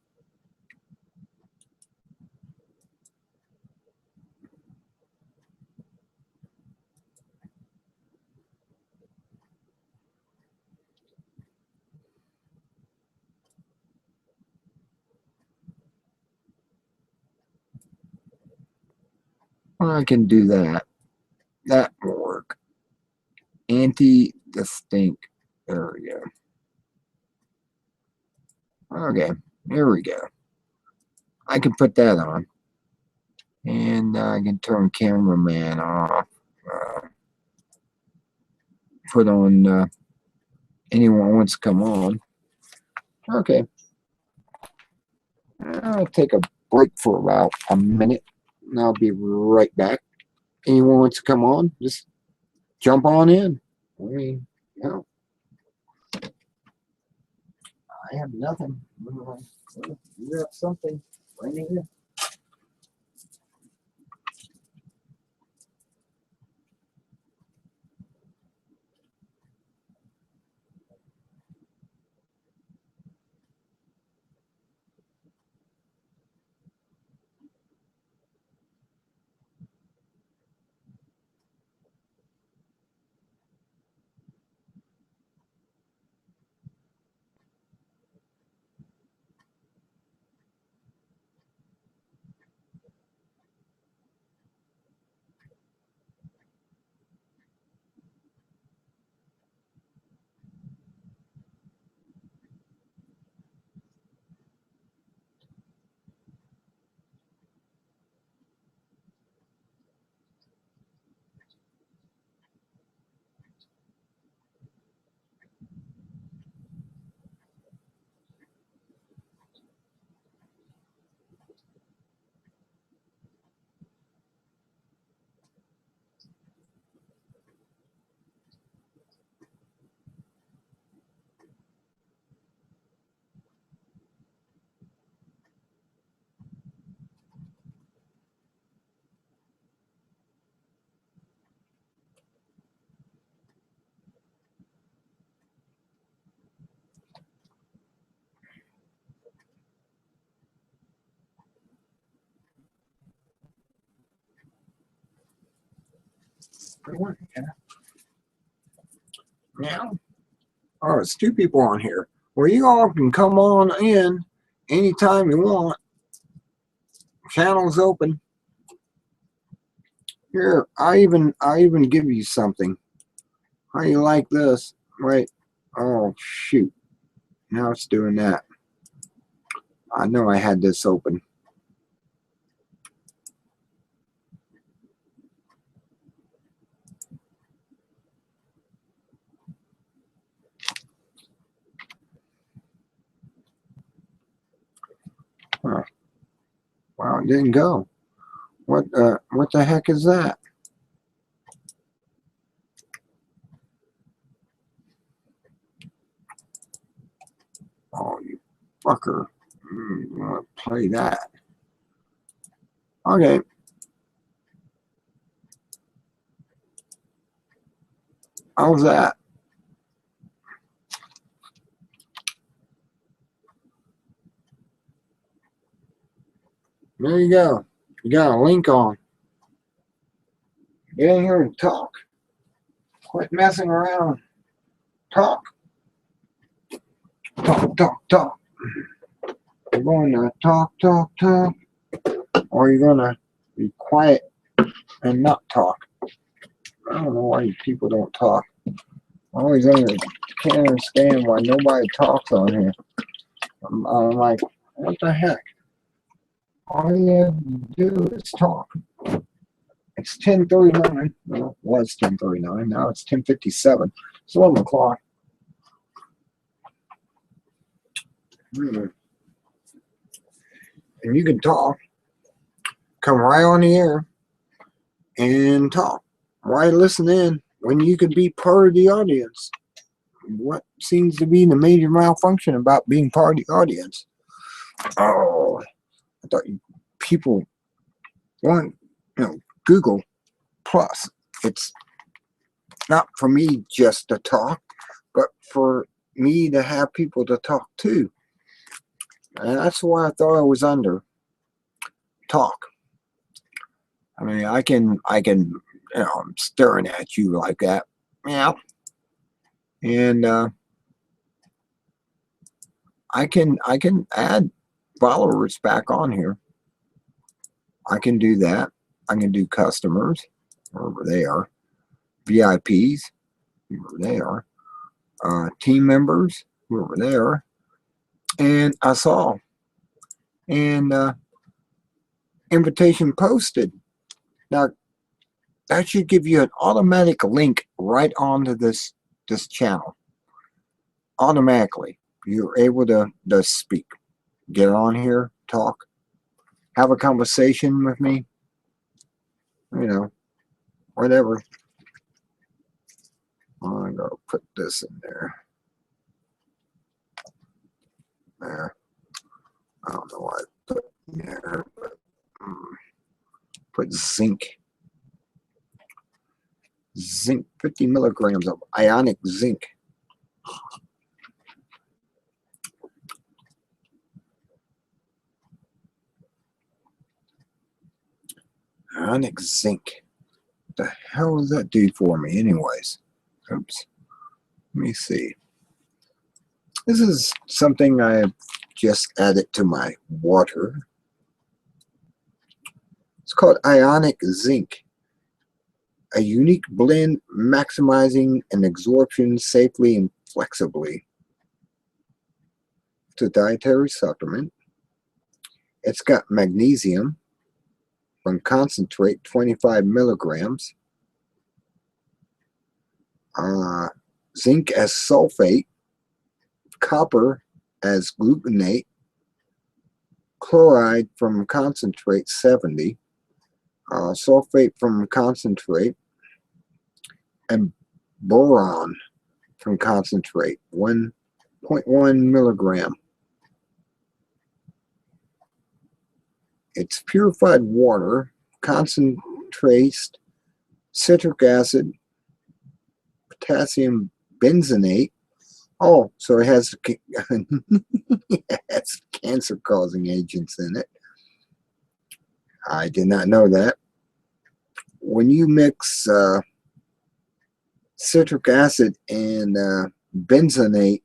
Well, I can do that. That will work. Anti-distinct. There we go. Okay, there we go. I can put that on. And I can turn cameraman off. Put on anyone wants to come on. Okay. I'll take a break for about a minute. And I'll be right back. Anyone wants to come on, just jump on in. I mean, you know, I have nothing. You have something right here. Now, oh, it's two people on here. Well, you all can come on in anytime you want. Channel's open. Here, I even give you something. How you like this? Wait. Oh shoot. Now it's doing that. I know I had this open. Huh. Wow, it didn't go. What the heck is that? Oh, you fucker. You want to play that. Okay. How's that? There you go. You got a link on. Get in here and talk. Quit messing around. Talk. Talk, talk, talk. You're going to talk, talk, talk. Or you're going to be quiet and not talk. I don't know why you people don't talk. I always can't understand why nobody talks on here. I'm like, what the heck? All you have to do is talk. It's 10:39. Well, was 10:39. Now it's 10:57. It's 11 o'clock. And you can talk. Come right on the air and talk. Why listen in when you could be part of the audience? What seems to be the major malfunction about being part of the audience? Oh, I thought people want, Google Plus. It's not for me just to talk, but for me to have people to talk to. And that's why I thought I was under talk. I mean, I can, I'm staring at you like that. Yeah. And I can add followers back on here. I can do that. I can do customers, wherever they are, VIPs, wherever they are, team members, wherever they are, and I saw, and invitation posted. Now, that should give you an automatic link right onto this channel. Automatically, you're able to speak, get on here, talk, have a conversation with me, whatever. I'm gonna put this in there. There. I don't know why I put in there, but put zinc. Zinc, 50 milligrams of ionic zinc. Ionic zinc. What the hell does that do for me anyways? Oops. Let me see. This is something I just added to my water. It's called ionic zinc. A unique blend maximizing an absorption safely and flexibly. It's a dietary supplement. It's got magnesium from concentrate, 25 milligrams. Zinc as sulfate, copper as gluconate, chloride from concentrate, 70, sulfate from concentrate, and boron from concentrate, 1.1 milligram. It's purified water, concentrates, citric acid, potassium benzoate. Oh, so it has, it has cancer-causing agents in it. I did not know that. When you mix citric acid and benzoate,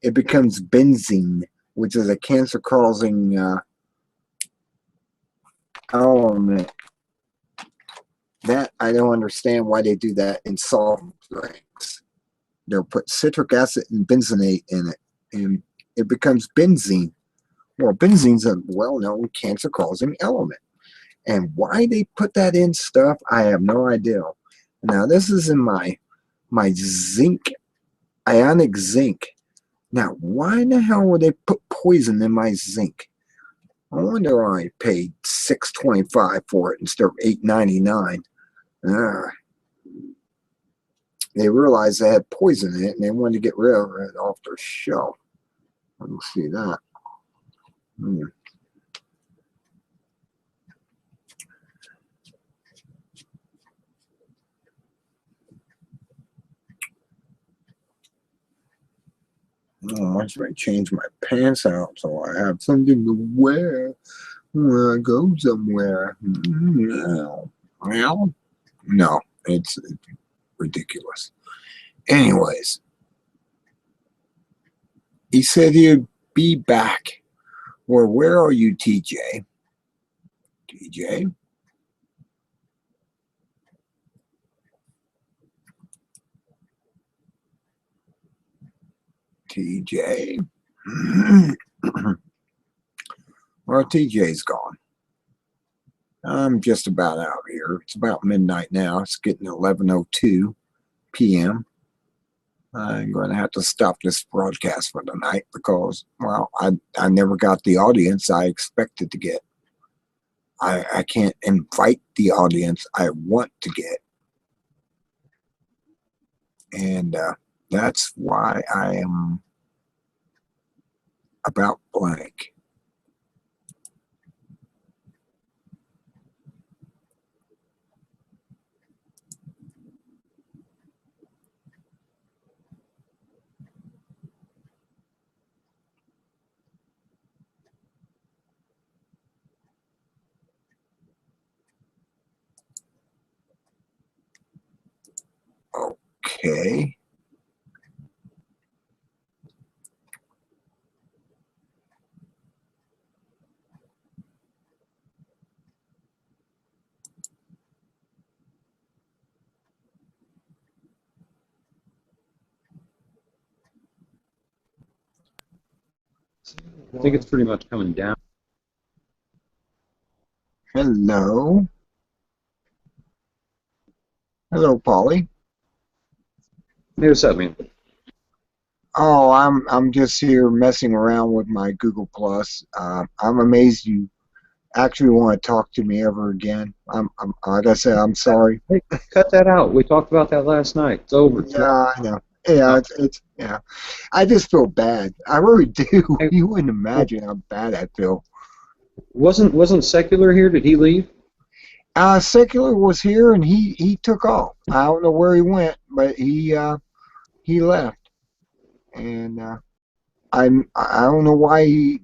it becomes benzene, which is a cancer-causing element. That I don't understand why they do that in soft drinks. They'll put citric acid and benzoate in it, and it becomes benzene. Well, benzene's a well-known cancer-causing element. And why they put that in stuff, I have no idea. Now, this is in my zinc, ionic zinc. Now, why in the hell would they put poison in my zinc? I wonder I paid $6.25 for it instead of $8.99. They realized they had poison in it, and they wanted to get rid of it off their shelf. Let me see that. Oh, I should change my pants out so I have something to wear when I go somewhere. No, it's ridiculous. Anyways, he said he'd be back. Well, where are you, TJ? TJ? TJ? Well, TJ's gone. I'm just about out here. here. It's about midnight now. It's getting 11:02 p.m. I'm going to have to stop this broadcast for the night because, well, I never got the audience I expected to get. I can't invite the audience I want to get. And that's why I am about blank. Okay. I think it's pretty much coming down. Hello. Hello, Polly. Hey, what's up, man? Oh, I'm just here messing around with my Google Plus. I'm amazed you actually want to talk to me ever again. I'm like I said, I'm sorry. Hey, cut that out. We talked about that last night. It's over. Yeah, I know. Yeah, it's yeah. I just feel bad. I really do. You wouldn't imagine how bad I feel. Wasn't Secular here? Did he leave? Secular was here and he took off. I don't know where he went, but he left. And I don't know why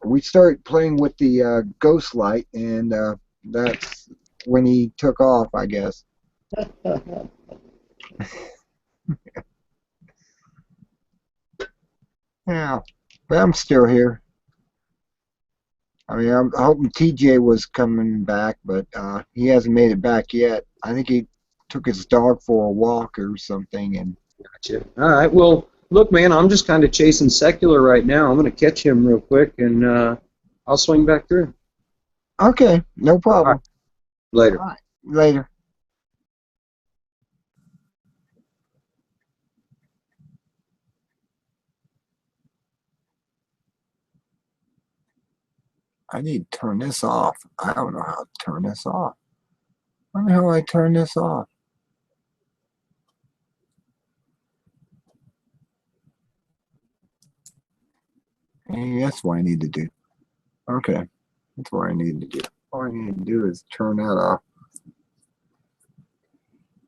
we started playing with the ghost light, and that's when he took off, I guess. Yeah, but I'm still here. I mean, I'm hoping TJ was coming back, but he hasn't made it back yet. I think he took his dog for a walk or something, and Gotcha. All right. Well, look, man, I'm just kind of chasing Secular right now. I'm going to catch him real quick, and I'll swing back through. okay, no problem. Later. All right, later. I need to turn this off. I don't know how to turn this off. How the hell I turn this off? Hey, that's what I need to do. Okay, that's what I need to do. All I need to do is turn that off.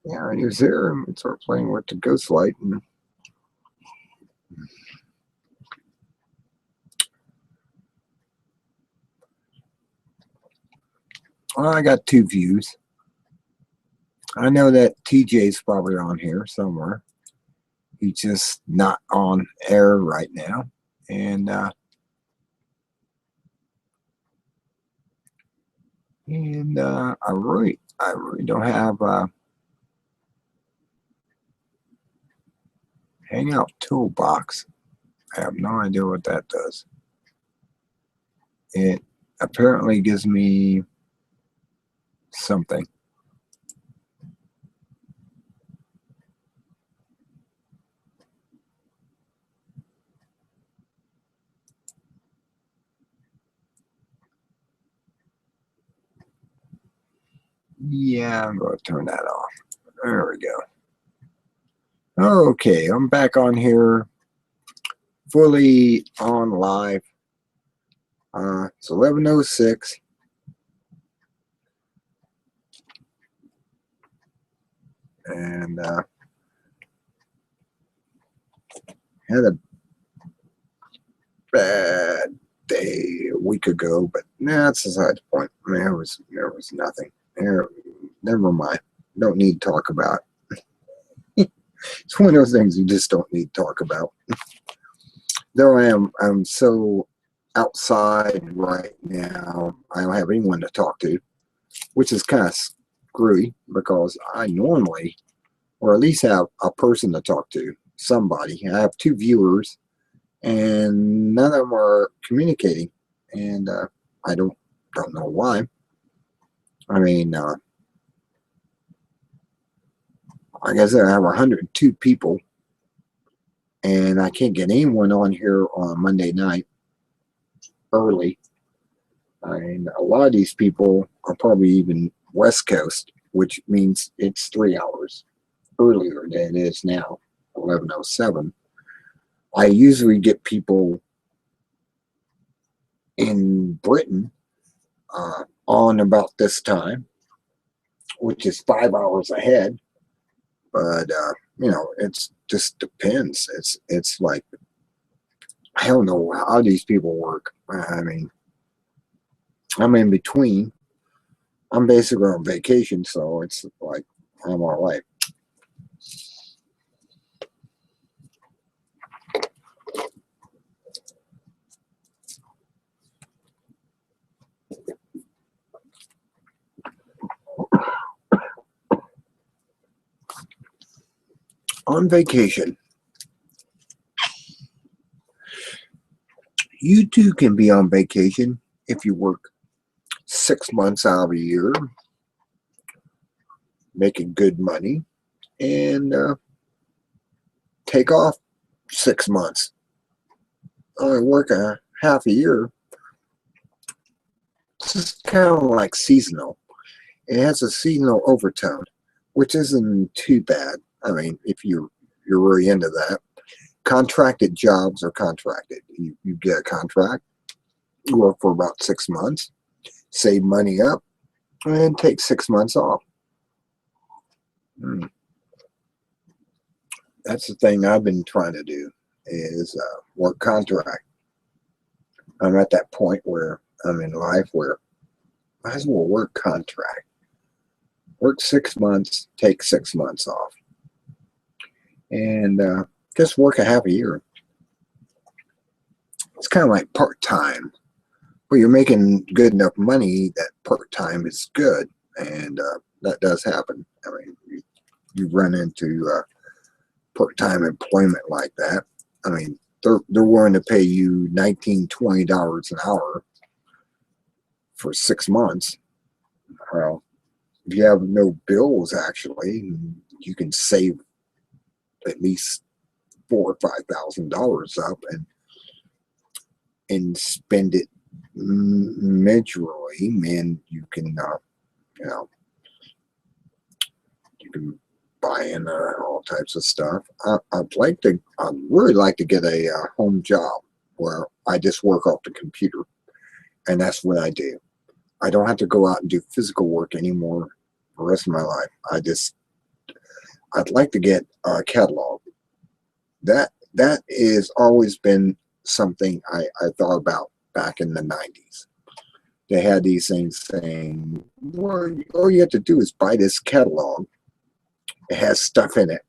Yeah, he was there and start playing with the ghost light, and well, I got 2 views. I know that TJ's probably on here somewhere. He's just not on air right now. And I really don't have Hangout Toolbox. I have no idea what that does. It apparently gives me something. Yeah, I'm going to turn that off. There we go. Okay, I'm back on here, fully on live. It's 11:06. And had a bad day a week ago, but that's aside the point. I mean, there was nothing. Never mind. Don't need to talk about it. It's one of those things you just don't need to talk about. Though I'm so outside right now, I don't have anyone to talk to, which is kind of screwy because I normally, or at least have a person to talk to, somebody. I have 2 viewers, and none of them are communicating, and I don't know why. I mean, like I said, I have 102 people, and I can't get anyone on here on Monday night early. And a lot of these people are probably even West Coast, which means it's 3 hours earlier than it is now, 11:07. I usually get people in Britain on about this time, which is 5 hours ahead. But you know, it's just depends. It's like, I don't know how these people work. I mean, I'm in between. I'm basically on vacation, so it's like I'm all right. On vacation. You too can be on vacation if you work 6 months out of a year, making good money, and take off 6 months. Only work a half a year. It's just kind of like seasonal. It has a seasonal overtone, which isn't too bad. I mean, if you're really into that. Contracted jobs are contracted. You get a contract, you work for about 6 months, save money up, and take 6 months off. That's the thing I've been trying to do, is work contract. I'm at that point where I'm in life where I might as well work contract. Work 6 months, take 6 months off. And just work a half a year. It's kind of like part-time. Well, you're making good enough money that part-time is good. And that does happen. I mean, you run into part-time employment like that. I mean, they're willing to pay you $19, $20 an hour for 6 months. Well, if you have no bills, actually, you can save at least $4,000 or $5,000 up and spend it majorly. And you can, you know, you can buy in all types of stuff. I'd really like to get a home job where I just work off the computer, and that's what I do. I don't have to go out and do physical work anymore for the rest of my life. I'd like to get a catalog. That has always been something I thought about back in the 90s. They had these things saying, well, all you have to do is buy this catalog. It has stuff in it.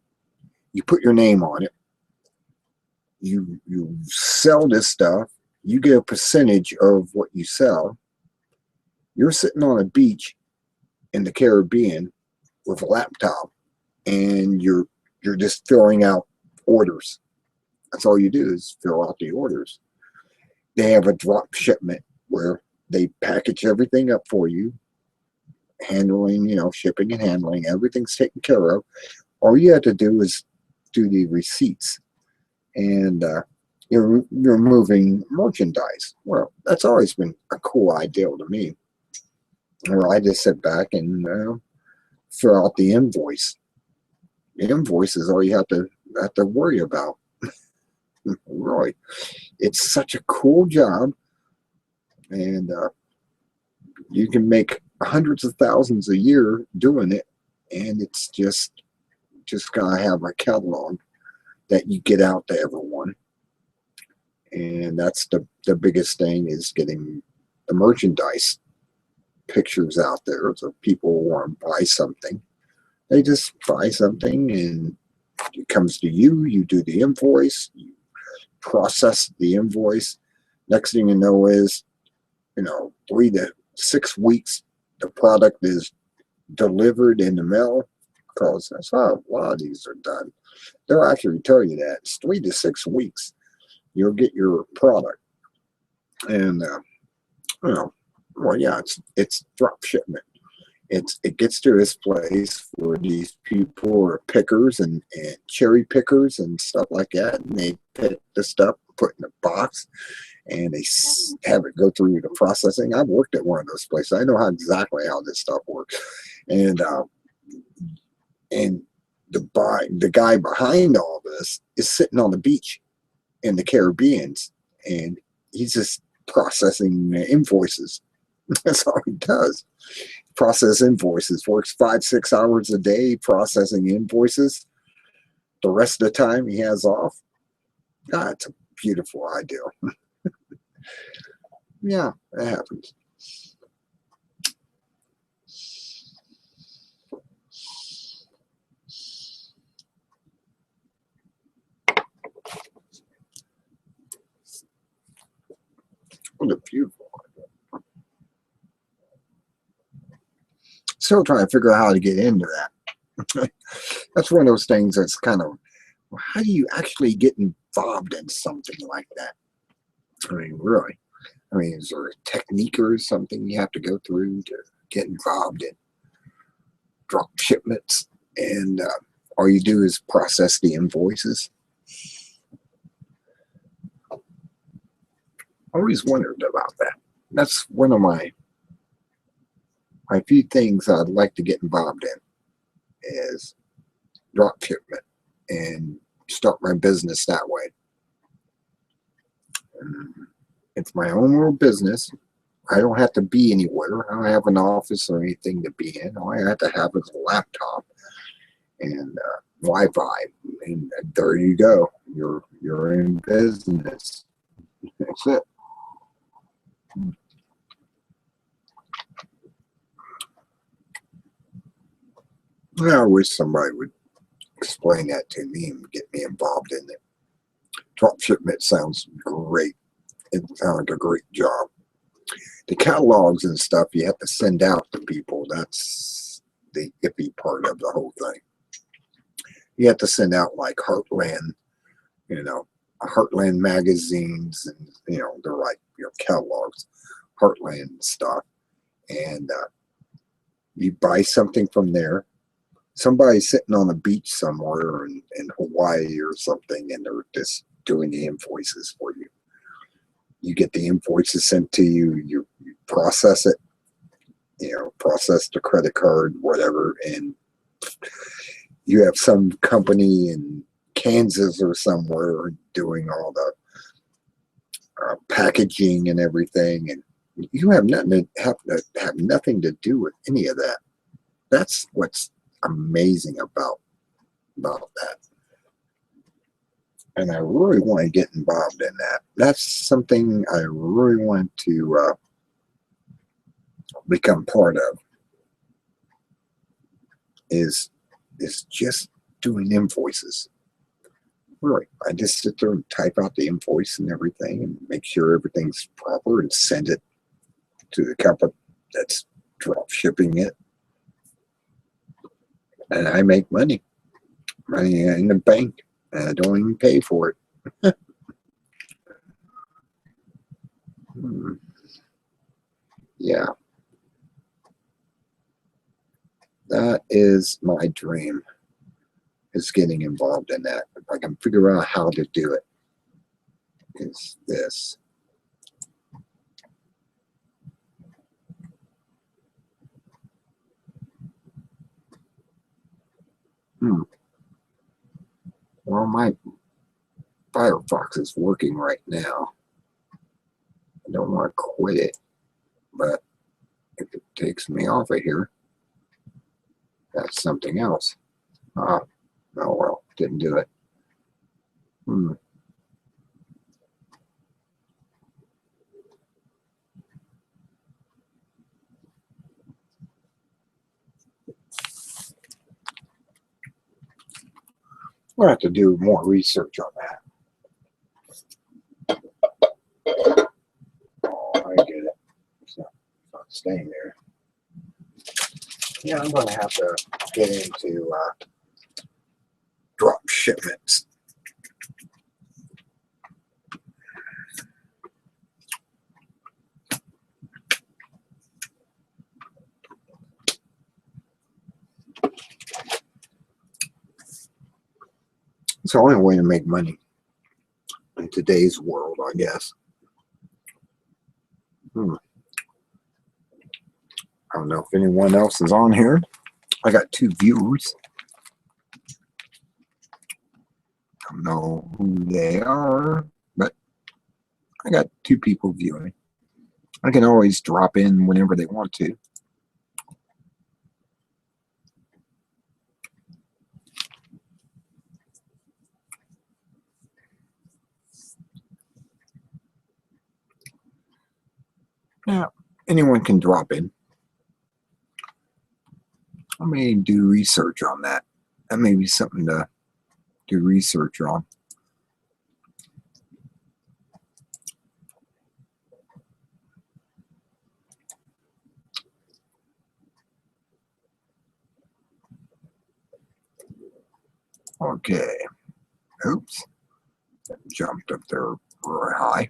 You put your name on it. You sell this stuff. You get a percentage of what you sell. You're sitting on a beach in the Caribbean with a laptop, and you're just filling out orders. That's all you do is fill out the orders. They have a drop shipment where they package everything up for you, handling, shipping and handling. Everything's taken care of. All you have to do is do the receipts, and you're moving merchandise. Well, that's always been a cool idea to me. Or I just sit back and fill out the invoice. The invoice is all you have to worry about. Really, it's such a cool job, and you can make hundreds of thousands a year doing it. And it's just gotta have a catalog that you get out to everyone. And that's the biggest thing, is getting the merchandise pictures out there, so people want to buy something. They just buy something, and it comes to you. You do the invoice, you process the invoice. Next thing you know is, 3 to 6 weeks, the product is delivered in the mail, because that's how a lot of these are done. They'll actually tell you that it's 3 to 6 weeks you'll get your product. And well, yeah, it's drop shipment. it gets to this place where these people are pickers and cherry pickers and stuff like that, and they pick the stuff, put in a box, and they have it go through the processing. I've worked at one of those places. I know how exactly how this stuff works, and the guy behind all this is sitting on the beach in the Caribbean, and he's just processing invoices. That's all he does. Process invoices. Works 5-6 hours a day processing invoices. The rest of the time he has off. God, it's a beautiful idea. Yeah, that happens. What a beautiful idea. Still trying to figure out how to get into that. That's one of those things that's kind of, how do you actually get involved in something like that? I mean, really. I mean, is there a technique or something you have to go through to get involved in drop shipments? And all you do is process the invoices? Always wondered about that. That's one of my few things I'd like to get involved in is drop shipment and start my business that way. It's my own little business. I don't have to be anywhere. I don't have an office or anything to be in. All I have to have is a laptop and Wi-Fi, and there you go. You're in business. That's it. I wish somebody would explain that to me and get me involved in it. Drop shipment sounds great. It sounds like a great job. The catalogs and stuff you have to send out to people. That's the iffy part of the whole thing. You have to send out like Heartland, Heartland magazines, and they're like catalogs, Heartland stuff, and you buy something from there. Somebody's sitting on a beach somewhere in Hawaii or something, and they're just doing the invoices for you. You get the invoices sent to you, you process it, process the credit card, whatever, and you have some company in Kansas or somewhere doing all the packaging and everything, and you have nothing to do with any of that. That's what's amazing about that. And I really want to get involved in that. That's something I really want to become part of. Is just doing invoices. Really, I just sit there and type out the invoice and everything, and make sure everything's proper, and send it to the company that's drop shipping it. And I make money in the bank, and I don't even pay for it. Yeah, that is my dream, is getting involved in that. If I can figure out how to do it, is this. Well, my Firefox is working right now. I don't want to quit it, but if it takes me off of here, that's something else. Oh well, didn't do it. We'll have to do more research on that. Oh, I get it. It's not staying there. Yeah, I'm going to have to get into drop shipments. It's the only way to make money in today's world, I guess. I don't know if anyone else is on here. I got 2 viewers. I don't know who they are, but I got 2 people viewing. I can always drop in whenever they want to. Yeah, anyone can drop in. I may do research on that. That may be something to do research on. Okay. Oops. Jumped up there really high.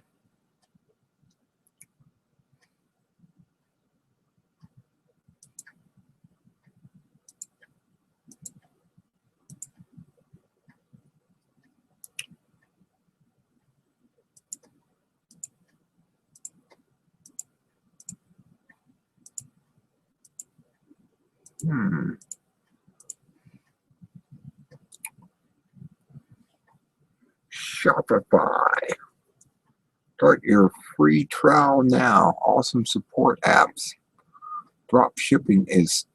Shopify. Start your free trial now. Awesome support apps. Drop shipping is,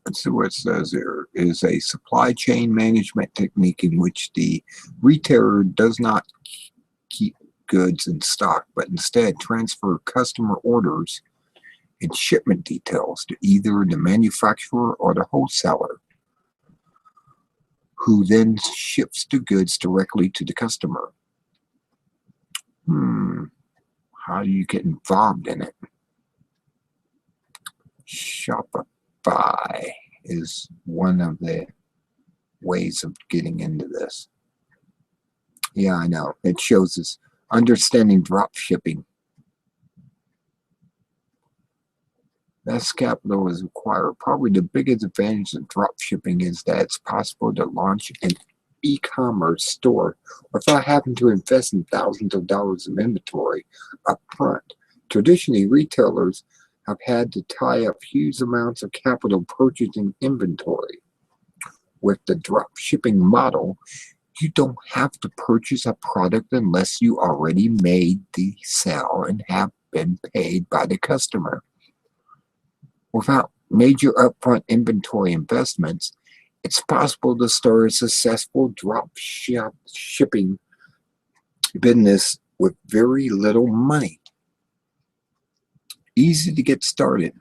let's see what it says here, is a supply chain management technique in which the retailer does not keep goods in stock, but instead transfer customer orders and shipment details to either the manufacturer or the wholesaler, who then ships the goods directly to the customer. How do you get involved in it? Shopify is one of the ways of getting into this. Yeah, I know. It shows us understanding drop shipping. Less capital is required. Probably the biggest advantage of drop shipping is that it's possible to launch an e-commerce store without having to invest in thousands of dollars of inventory up front. Traditionally, retailers have had to tie up huge amounts of capital purchasing inventory. With the drop shipping model, you don't have to purchase a product unless you already made the sale and have been paid by the customer. Without major upfront inventory investments, it's possible to start a successful drop shipping business with very little money. Easy to get started.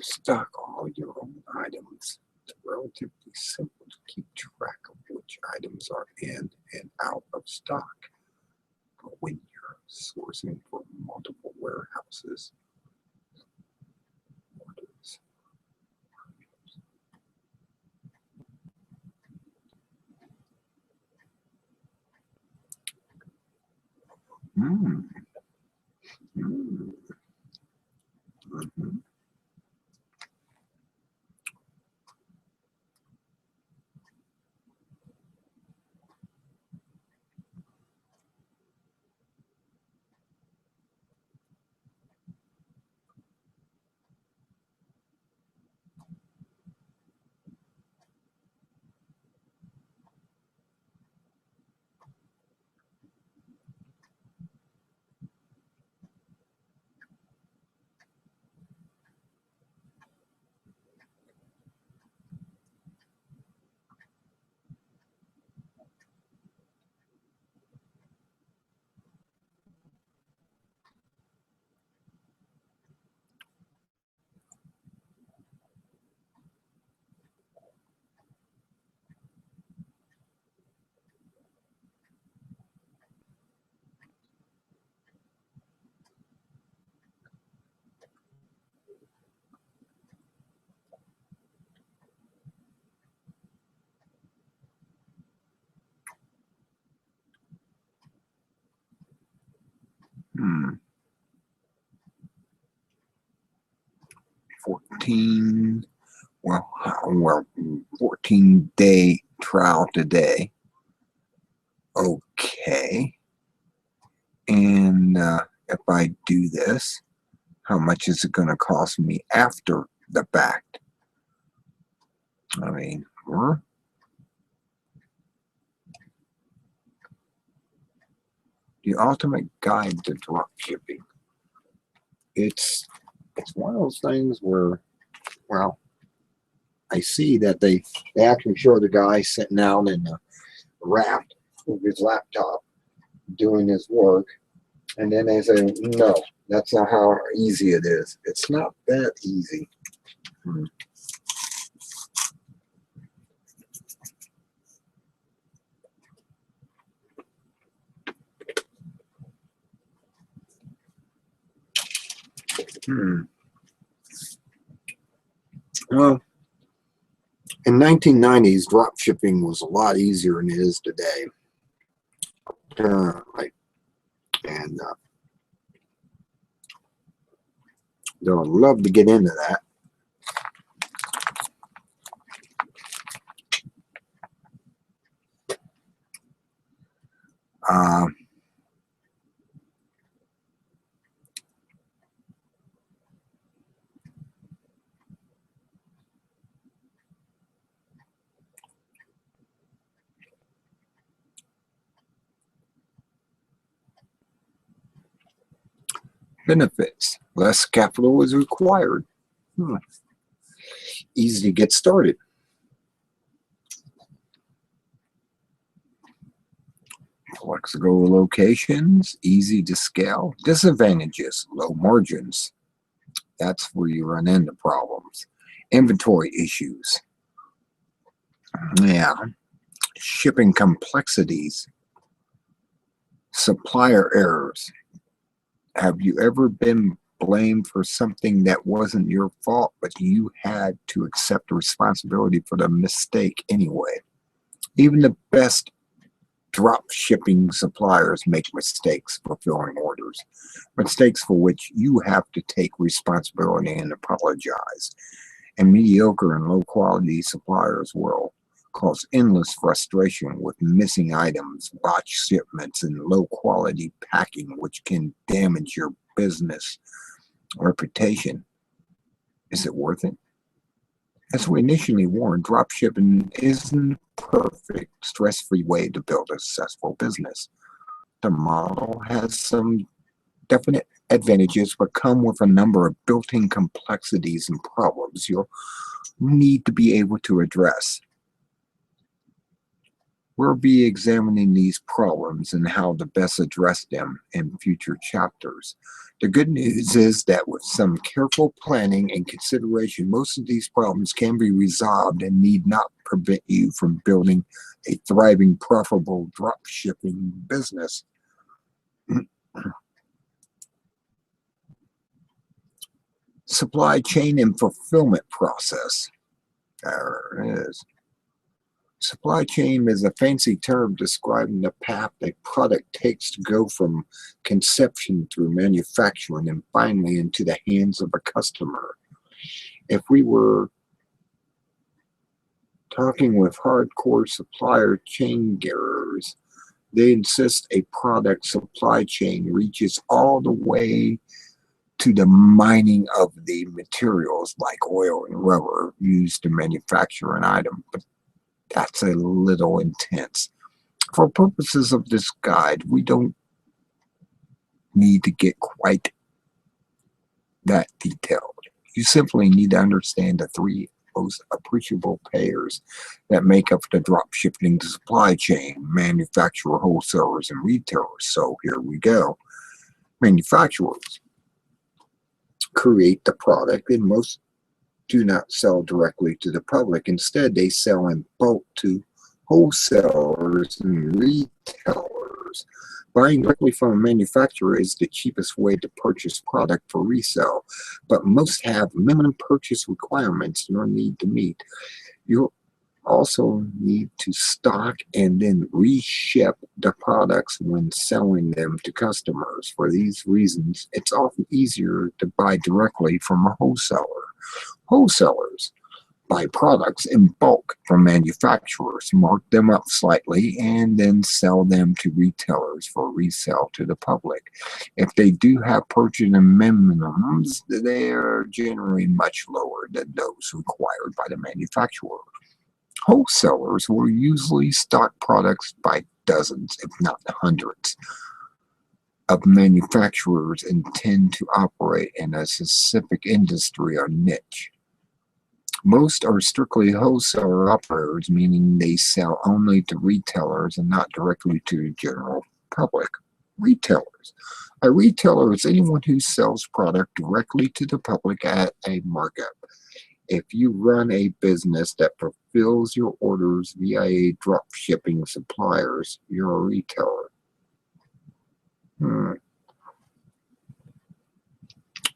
Stock all your own items. It's relatively simple to keep track of which items are in and out of stock. But when you're sourcing for multiple warehouses, orders, 14-day trial today. Okay. And if I do this, how much is it going to cost me after the fact? I mean, the ultimate guide to drop shipping. It's one of those things where, well, I see that they actually show the guy sitting down in the raft with his laptop doing his work, and then they say, no, that's not how easy it is. It's not that easy. Well, in 1990s, drop shipping was a lot easier than it is today. Apparently. And they'll love to get into that. Benefits. Less capital is required. Easy to get started. Flexible locations, easy to scale. Disadvantages, low margins. That's where you run into problems. Inventory issues. Yeah. Shipping complexities. Supplier errors. Have you ever been blamed for something that wasn't your fault, but you had to accept responsibility for the mistake anyway? Even the best drop shipping suppliers make mistakes fulfilling orders, mistakes for which you have to take responsibility and apologize. And mediocre and low quality suppliers will cause endless frustration with missing items, botched shipments, and low quality packing, which can damage your business reputation. Is it worth it? As we initially warned, drop shipping isn't a perfect, stress-free way to build a successful business. The model has some definite advantages, but come with a number of built-in complexities and problems you'll need to be able to address. We'll be examining these problems and how to best address them in future chapters. The good news is that with some careful planning and consideration, most of these problems can be resolved and need not prevent you from building a thriving, profitable drop shipping business. Supply chain and fulfillment process. There it is. Supply chain is a fancy term describing the path a product takes to go from conception through manufacturing and finally into the hands of a customer. If we were talking with hardcore supplier chain getters, they insist a product supply chain reaches all the way to the mining of the materials like oil and rubber used to manufacture an item. But that's a little intense. For purposes of this guide, we don't need to get quite that detailed. You simply need to understand the three most appreciable payers that make up the drop shipping supply chain: manufacturer, wholesalers, and retailers. So here we go. Manufacturers create the product, and most do not sell directly to the public. Instead, they sell in bulk to wholesalers and retailers. Buying directly from a manufacturer is the cheapest way to purchase product for resale, but most have minimum purchase requirements you'll need to meet. You'll also need to stock and then reship the products when selling them to customers. For these reasons, it's often easier to buy directly from a wholesaler. Wholesalers buy products in bulk from manufacturers, mark them up slightly, and then sell them to retailers for resale to the public. If they do have purchase minimums, they are generally much lower than those required by the manufacturer. Wholesalers will usually stock products by dozens, if not hundreds, of manufacturers and tend to operate in a specific industry or niche. Most are strictly wholesaler operators, meaning they sell only to retailers and not directly to the general public. Retailers. A retailer is anyone who sells product directly to the public at a markup. If you run a business that fulfills your orders via drop shipping suppliers, you're a retailer.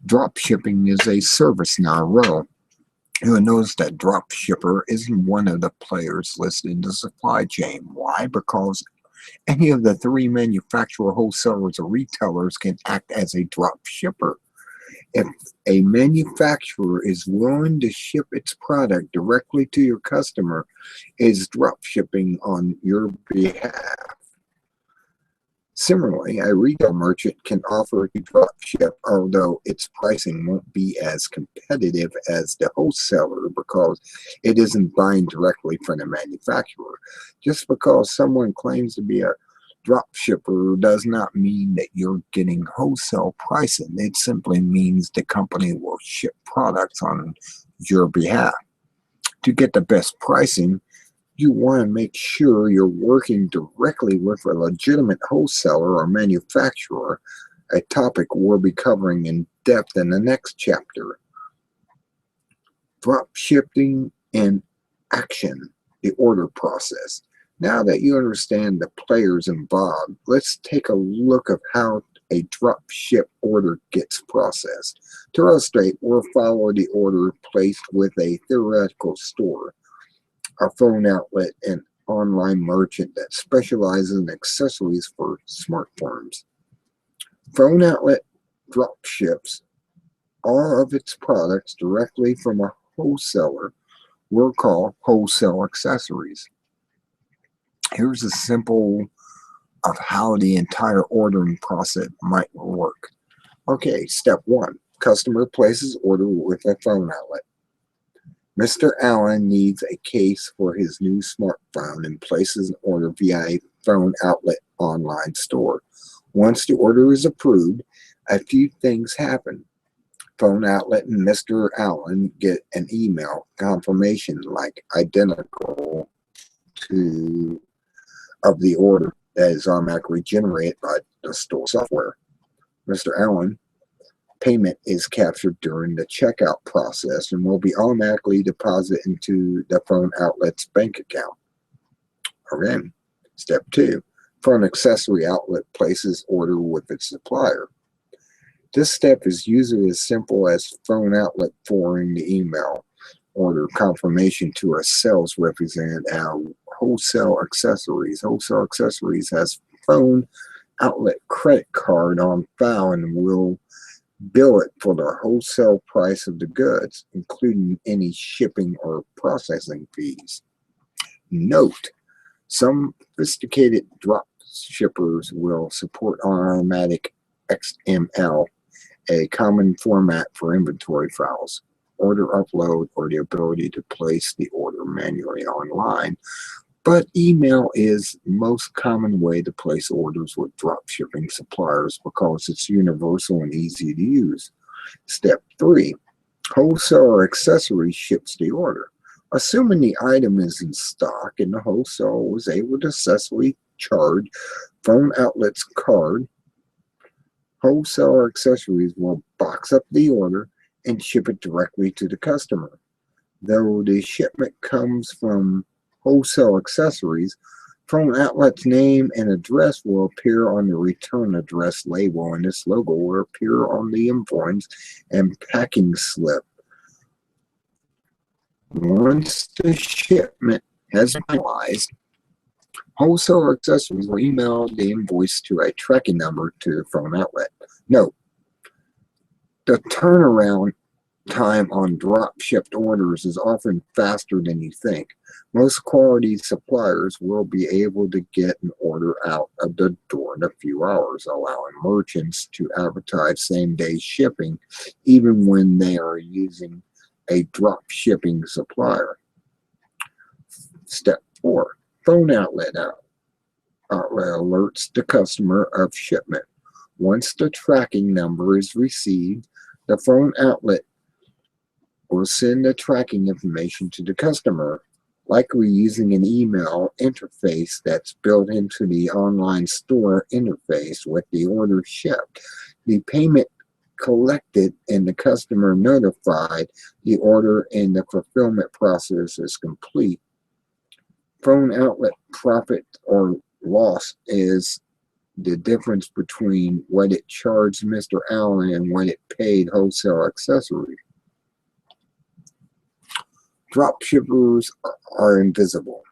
Drop shipping is a service, not a role. You'll notice that drop shipper isn't one of the players listed in the supply chain. Why? Because any of the three manufacturer, wholesalers, or retailers can act as a drop shipper. If a manufacturer is willing to ship its product directly to your customer, is drop shipping on your behalf. Similarly, a retail merchant can offer to drop ship, although its pricing won't be as competitive as the wholesaler because it isn't buying directly from the manufacturer. Just because someone claims to be a drop shipper does not mean that you're getting wholesale pricing. It simply means the company will ship products on your behalf. To get the best pricing, you want to make sure you're working directly with a legitimate wholesaler or manufacturer, a topic we'll be covering in depth in the next chapter. Drop shipping in action, the order process. Now that you understand the players involved, let's take a look at how a drop ship order gets processed. To illustrate, we'll follow the order placed with a theoretical store, a phone outlet, and online merchant that specializes in accessories for smartphones. Phone outlet drop ships all of its products directly from a wholesaler we'll call wholesale accessories. Here's a sample of how the entire ordering process might work. Okay, step 1. Customer places order with a phone outlet. Mr. Allen needs a case for his new smartphone and places an order via a phone outlet online store. Once the order is approved, a few things happen. Phone outlet and Mr. Allen get an email confirmation like identical to of the order that is automatically generated by the store software. Mr. Allen payment is captured during the checkout process and will be automatically deposited into the phone outlet's bank account. Okay. Step 2. Phone accessory outlet places order with its supplier. This step is usually as simple as phone outlet forwarding the email order confirmation to a sales representative at Wholesale Accessories. Wholesale Accessories has phone outlet credit card on file and will bill it for the wholesale price of the goods, including any shipping or processing fees. Note, some sophisticated drop shippers will support automatic XML, a common format for inventory files, order upload, or the ability to place the order manually online. But email is the most common way to place orders with drop shipping suppliers because it's universal and easy to use. Step 3. Wholesaler accessories ships the order. Assuming the item is in stock and the wholesaler was able to successfully charge phone outlet's card, Wholesaler Accessories will box up the order and ship it directly to the customer. Though the shipment comes from Wholesale Accessories, phone outlet's name and address will appear on the return address label, and this logo will appear on the invoice and packing slip. Once the shipment has been finalized, Wholesale Accessories will email the invoice to a tracking number to the phone outlet. Note, the turnaround time on drop shipped orders is often faster than you think. Most quality suppliers will be able to get an order out of the door in a few hours, allowing merchants to advertise same day shipping even when they are using a drop shipping supplier. Step 4. Phone outlet alerts the customer of shipment. Once the tracking number is received, the phone outlet will send the tracking information to the customer, likely using an email interface that's built into the online store interface with the order shipped. The payment collected and the customer notified the order and the fulfillment process is complete. Phone outlet profit or loss is the difference between what it charged Mr. Allen and what it paid wholesale accessories. Drop shippers are invisible.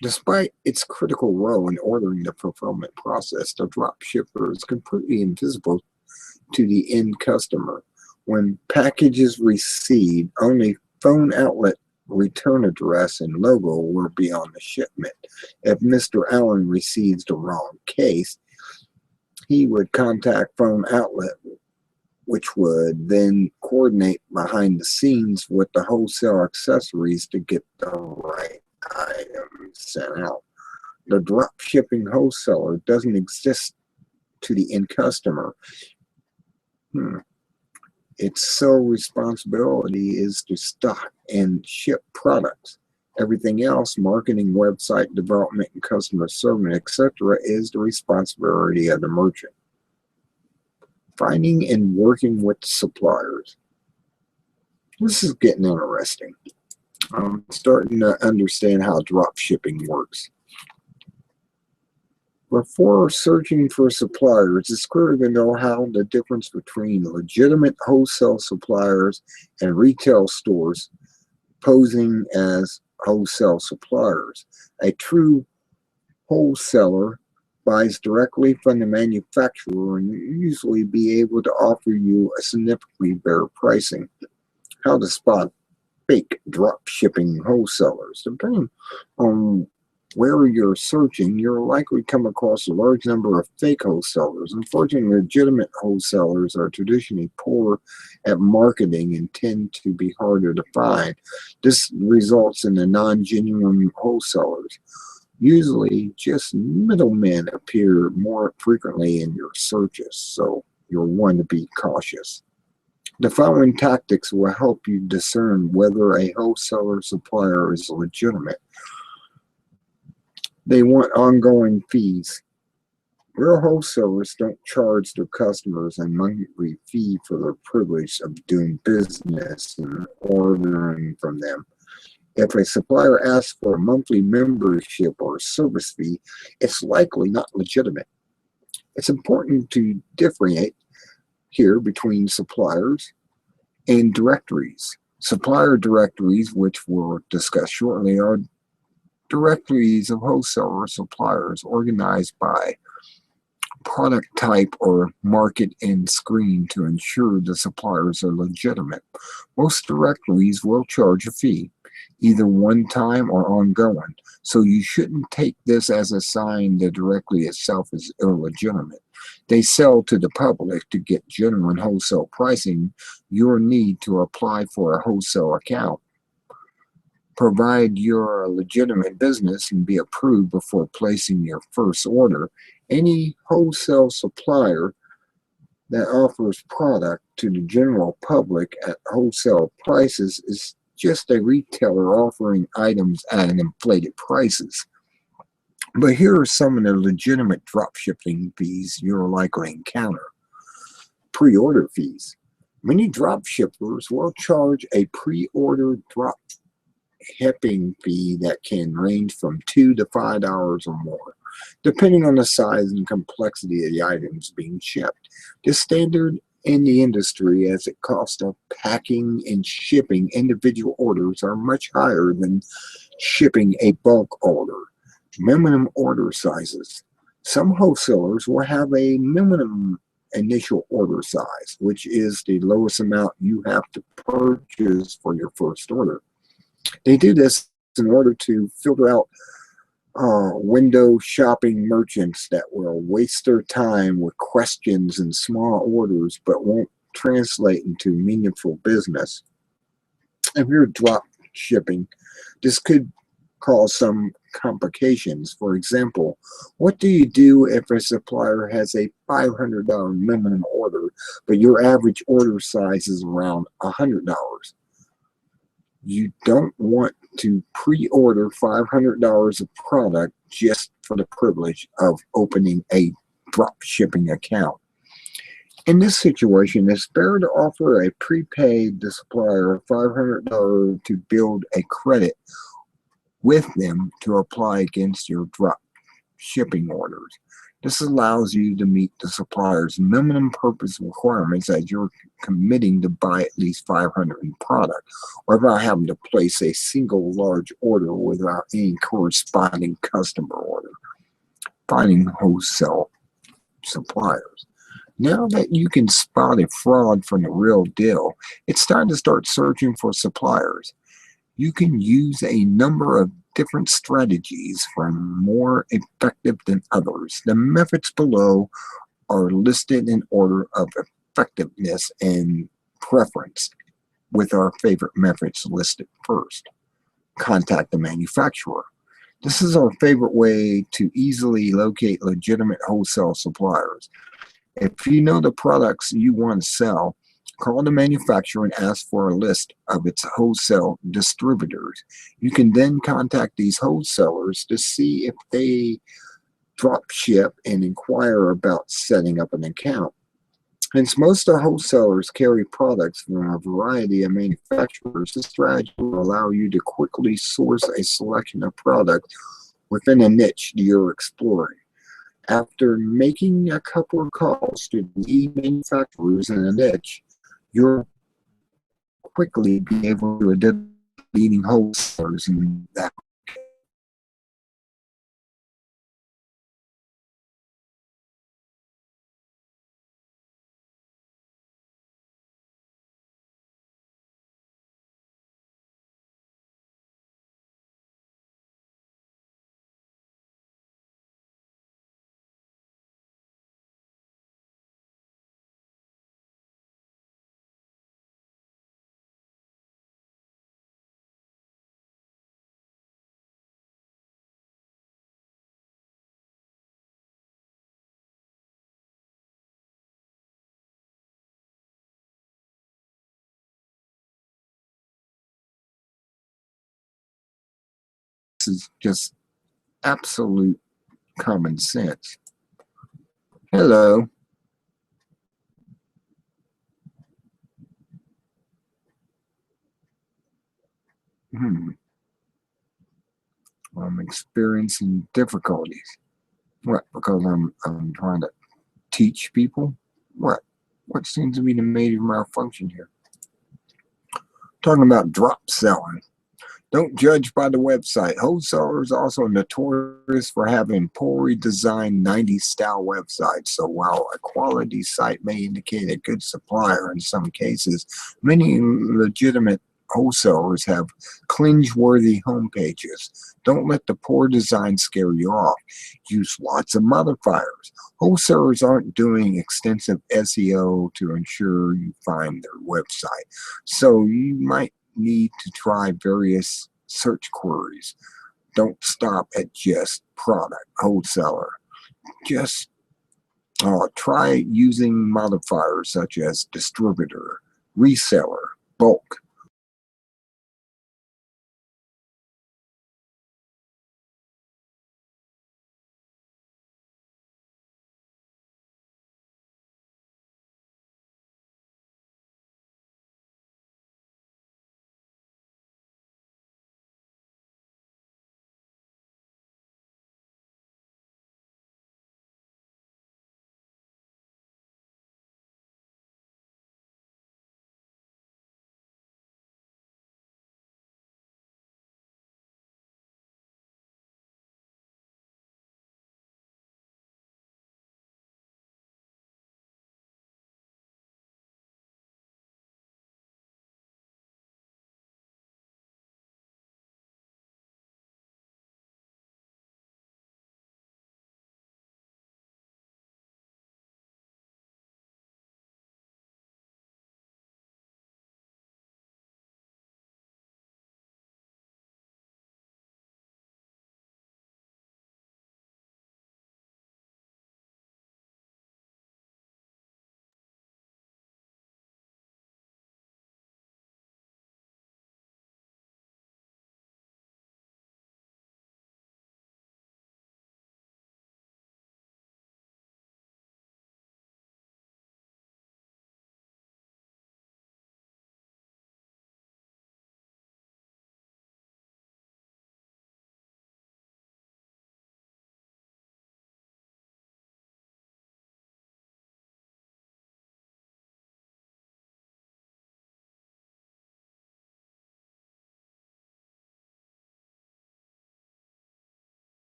Despite its critical role in ordering the fulfillment process, the drop shipper is completely invisible to the end customer. When packages received, only phone outlet return address and logo will be on the shipment. If Mr. Allen receives the wrong case, he would contact phone outlet, which would then coordinate behind the scenes with the wholesale accessories to get the right item sent out. The drop shipping wholesaler doesn't exist to the end customer. Its sole responsibility is to stock and ship products. Everything else, marketing, website development, and customer service, etc., is the responsibility of the merchant. Finding and working with suppliers. This is getting interesting. I'm starting to understand how drop shipping works. Before searching for suppliers, it's clear to know how the difference between legitimate wholesale suppliers and retail stores posing as wholesale suppliers. A true wholesaler buys directly from the manufacturer and usually be able to offer you a significantly better pricing. How to spot fake drop shipping wholesalers. Depending on where you're searching, you'll likely come across a large number of fake wholesalers. Unfortunately, legitimate wholesalers are traditionally poor at marketing and tend to be harder to find. This results in the non-genuine wholesalers. Usually, just middlemen appear more frequently in your searches, so you'll want to be cautious. The following tactics will help you discern whether a wholesaler supplier is legitimate. They want ongoing fees. Real wholesalers don't charge their customers a monthly fee for their privilege of doing business and ordering from them. If a supplier asks for a monthly membership or service fee, it's likely not legitimate. It's important to differentiate here between suppliers and directories. Supplier directories, which we'll discuss shortly, are directories of wholesaler suppliers organized by product type or market and screen to ensure the suppliers are legitimate. Most directories will charge a fee, either one time or ongoing, so you shouldn't take this as a sign the directory itself is illegitimate. They sell to the public. To get genuine wholesale pricing, you'll need to apply for a wholesale account. Provide you're a legitimate business and be approved before placing your first order. Any wholesale supplier that offers product to the general public at wholesale prices is just a retailer offering items at an inflated prices. But here are some of the legitimate drop shipping fees you'll likely encounter. Pre-order fees. Many drop shippers will charge a pre-order drop shipping fee that can range from $2 to $5 or more, depending on the size and complexity of the items being shipped. The standard in the industry, as the cost of packing and shipping individual orders are much higher than shipping a bulk order. Minimum order sizes. Some wholesalers will have a minimum initial order size, which is the lowest amount you have to purchase for your first order. They do this in order to filter out window shopping merchants that will waste their time with questions and small orders but won't translate into meaningful business. If you're drop shipping, this could cause some complications. For example, what do you do if a supplier has a $500 minimum order, but your average order size is around $100? You don't want to pre-order $500 of product just for the privilege of opening a drop shipping account. In this situation, it's better to offer a prepaid the supplier $500 to build a credit with them to apply against your drop shipping orders. This allows you to meet the supplier's minimum purpose requirements as you're committing to buy at least 500 in product, without having to place a single large order without any corresponding customer order. Finding wholesale suppliers. Now that you can spot a fraud from the real deal, it's time to start searching for suppliers. You can use a number of different strategies, from more effective than others. The methods below are listed in order of effectiveness and preference, with our favorite methods listed first. Contact the manufacturer. This is our favorite way to easily locate legitimate wholesale suppliers. If you know the products you want to sell, call the manufacturer and ask for a list of its wholesale distributors. You can then contact these wholesalers to see if they drop ship and inquire about setting up an account. Since most of the wholesalers carry products from a variety of manufacturers, this strategy will allow you to quickly source a selection of products within a niche you're exploring. After making a couple of calls to lead manufacturers in a niche, you'll quickly be able to identify leading wholesalers in that. This is just absolute common sense. Hello. I'm experiencing difficulties. What? Because I'm trying to teach people? What? What seems to be the major malfunction here? Talking about drop selling. Don't judge by the website. Wholesalers are also notorious for having poorly designed 90s style websites. So while a quality site may indicate a good supplier in some cases, many legitimate wholesalers have cringe-worthy homepages. Don't let the poor design scare you off. Use lots of modifiers. Wholesalers aren't doing extensive SEO to ensure you find their website. So you might need to try various search queries. Don't stop at just product, wholesaler. Just try using modifiers such as distributor, reseller, bulk.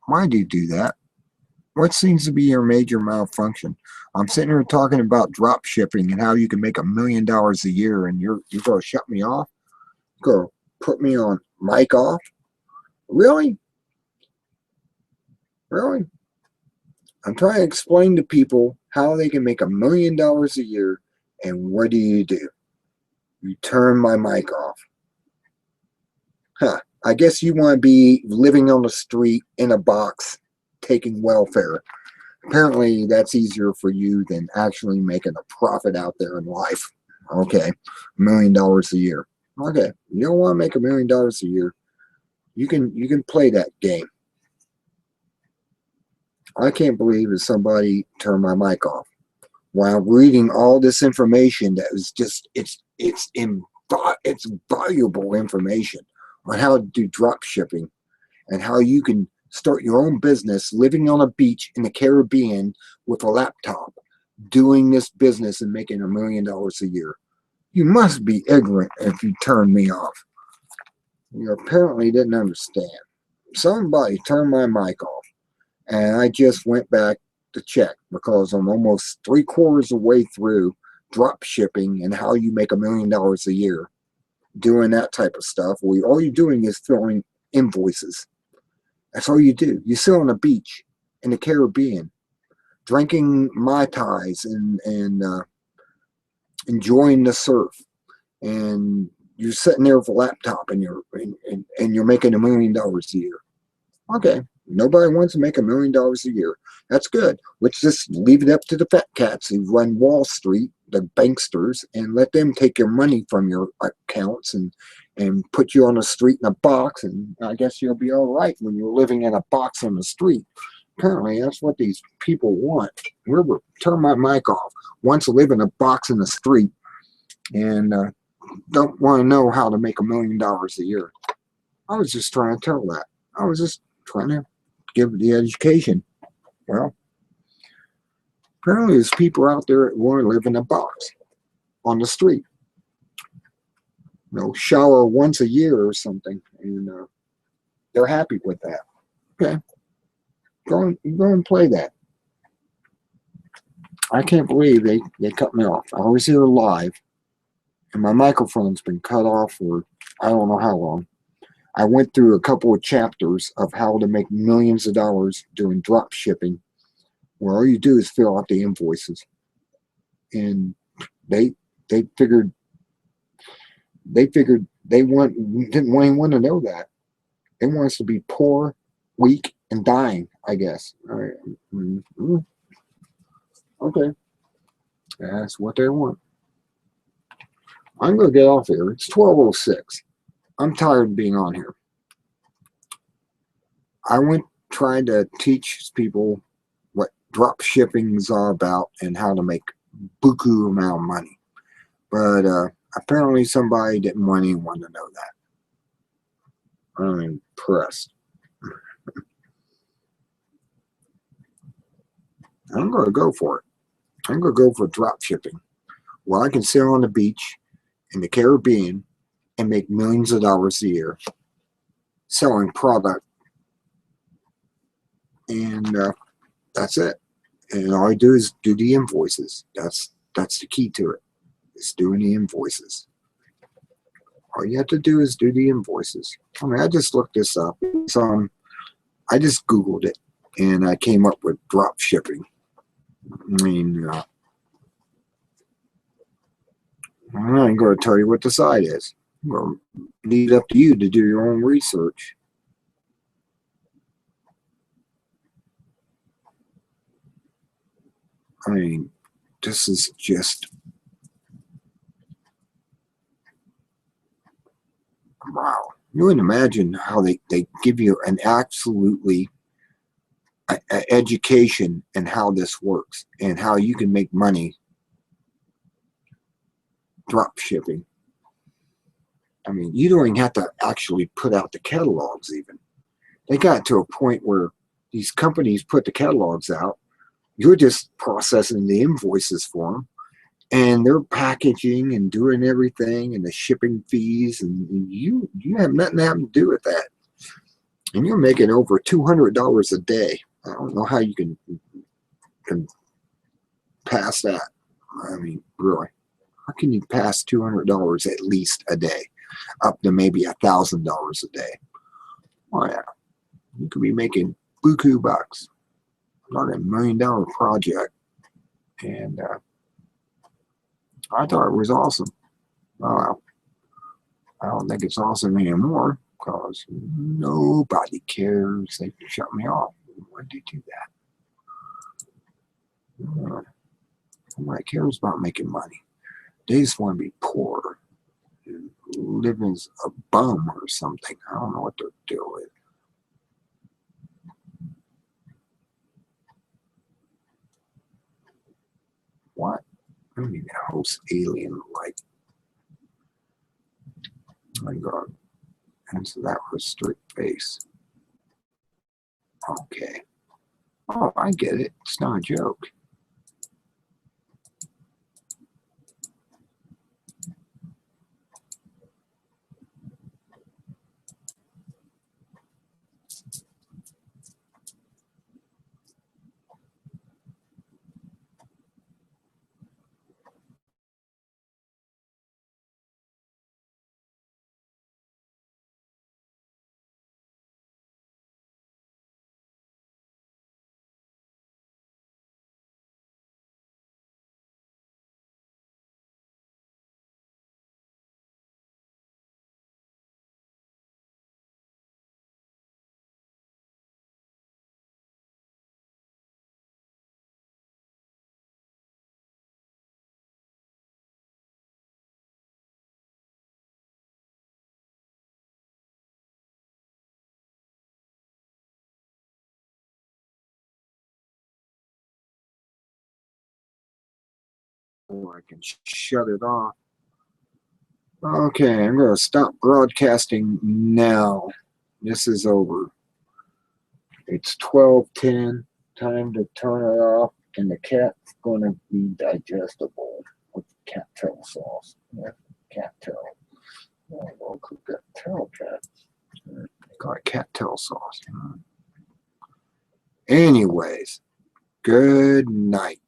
Why do you do that? What seems to be your major malfunction? I'm sitting here talking about drop shipping and how you can make $1 million a year, and you're gonna shut me off? Go put me on mic off? Really? Really? I'm trying to explain to people how they can make $1 million a year, and what do? You turn my mic off. Huh. I guess you want to be living on the street in a box, taking welfare. Apparently, that's easier for you than actually making a profit out there in life. Okay, $1 million a year. Okay, you don't want to make $1 million a year. You can play that game. I can't believe that somebody turned my mic off while reading all this information that was just it's valuable information on how to do drop shipping and how you can start your own business living on a beach in the Caribbean with a laptop, doing this business and making $1 million a year. You must be ignorant if you turned me off. You apparently didn't understand. Somebody turned my mic off, and I just went back to check because I'm almost 3/4 of the way through drop shipping and how you make $1 million a year doing that type of stuff. Where all you're doing is filling invoices. That's all you do. You sit on a beach in the Caribbean, drinking Mai Tais and enjoying the surf, and you're sitting there with a laptop and you're making $1 million a year. Okay, nobody wants to make $1 million a year. That's good. Let's just leave it up to the fat cats who run Wall Street, the banksters, and let them take your money from your accounts and put you on the street in a box, and I guess you'll be all right when you're living in a box on the street. Apparently, that's what these people want. Whoever turn my mic off wants to live in a box in the street and don't want to know how to make $1 million a year. I was just trying to tell that. I was just trying to give the education. Well, apparently there's people out there that want to live in a box on the street. You know, shower once a year or something, and they're happy with that. Okay, go and play that. I can't believe they cut me off. I was here live, and my microphone's been cut off for I don't know how long. I went through a couple of chapters of how to make millions of dollars doing drop shipping, where all you do is fill out the invoices, and they figured they didn't want anyone to know that. They want us to be poor, weak, and dying, I guess. All right. Mm-hmm. Okay. That's what they want. I'm going to get off here. It's 12:06. I'm tired of being on here. I went trying to teach people what drop shipping is all about and how to make buku amount of money. But apparently somebody didn't want anyone to know that. I'm impressed. I'm going to go for it. I'm going to go for drop shipping. Well, I can sit on the beach in the Caribbean and make millions of dollars a year selling product. And that's it. And all I do is do the invoices. That's the key to it. It's doing the invoices. All you have to do is do the invoices. I mean, I just looked this up. I just Googled it, and I came up with drop shipping. I mean, I ain't going to tell you what the site is. I'm going to leave it up to you to do your own research. I mean, this is just wow. You wouldn't imagine how they give you an absolutely education and how this works and how you can make money drop shipping. I mean, you don't even have to actually put out the catalogs even. They got to a point where these companies put the catalogs out. You're just processing the invoices for them, and they're packaging and doing everything and the shipping fees, and you have nothing to have to do with that. And you're making over $200 a day. I don't know how you can pass that. I mean, really, how can you pass $200 at least a day, up to maybe $1,000 a day? Oh yeah, you could be making buku bucks. Not $1 million project, and I thought it was awesome. Well, I don't think it's awesome anymore because nobody cares. They shut me off. Why'd they do that? Nobody cares about making money. They just want to be poor and live as a bum or something. I don't know what their deal is. What? I don't even host alien like. My God. And so that was straight face. Okay. Oh, I get it. It's not a joke. Oh, I can shut it off. Okay, I'm going to stop broadcasting now. This is over. It's 12:10. Time to turn it off. And the cat's going to be digestible with cat tail sauce. Yeah, cat tail. Oh, we'll cook that tail cat. Got cat tail sauce. Anyways, good night.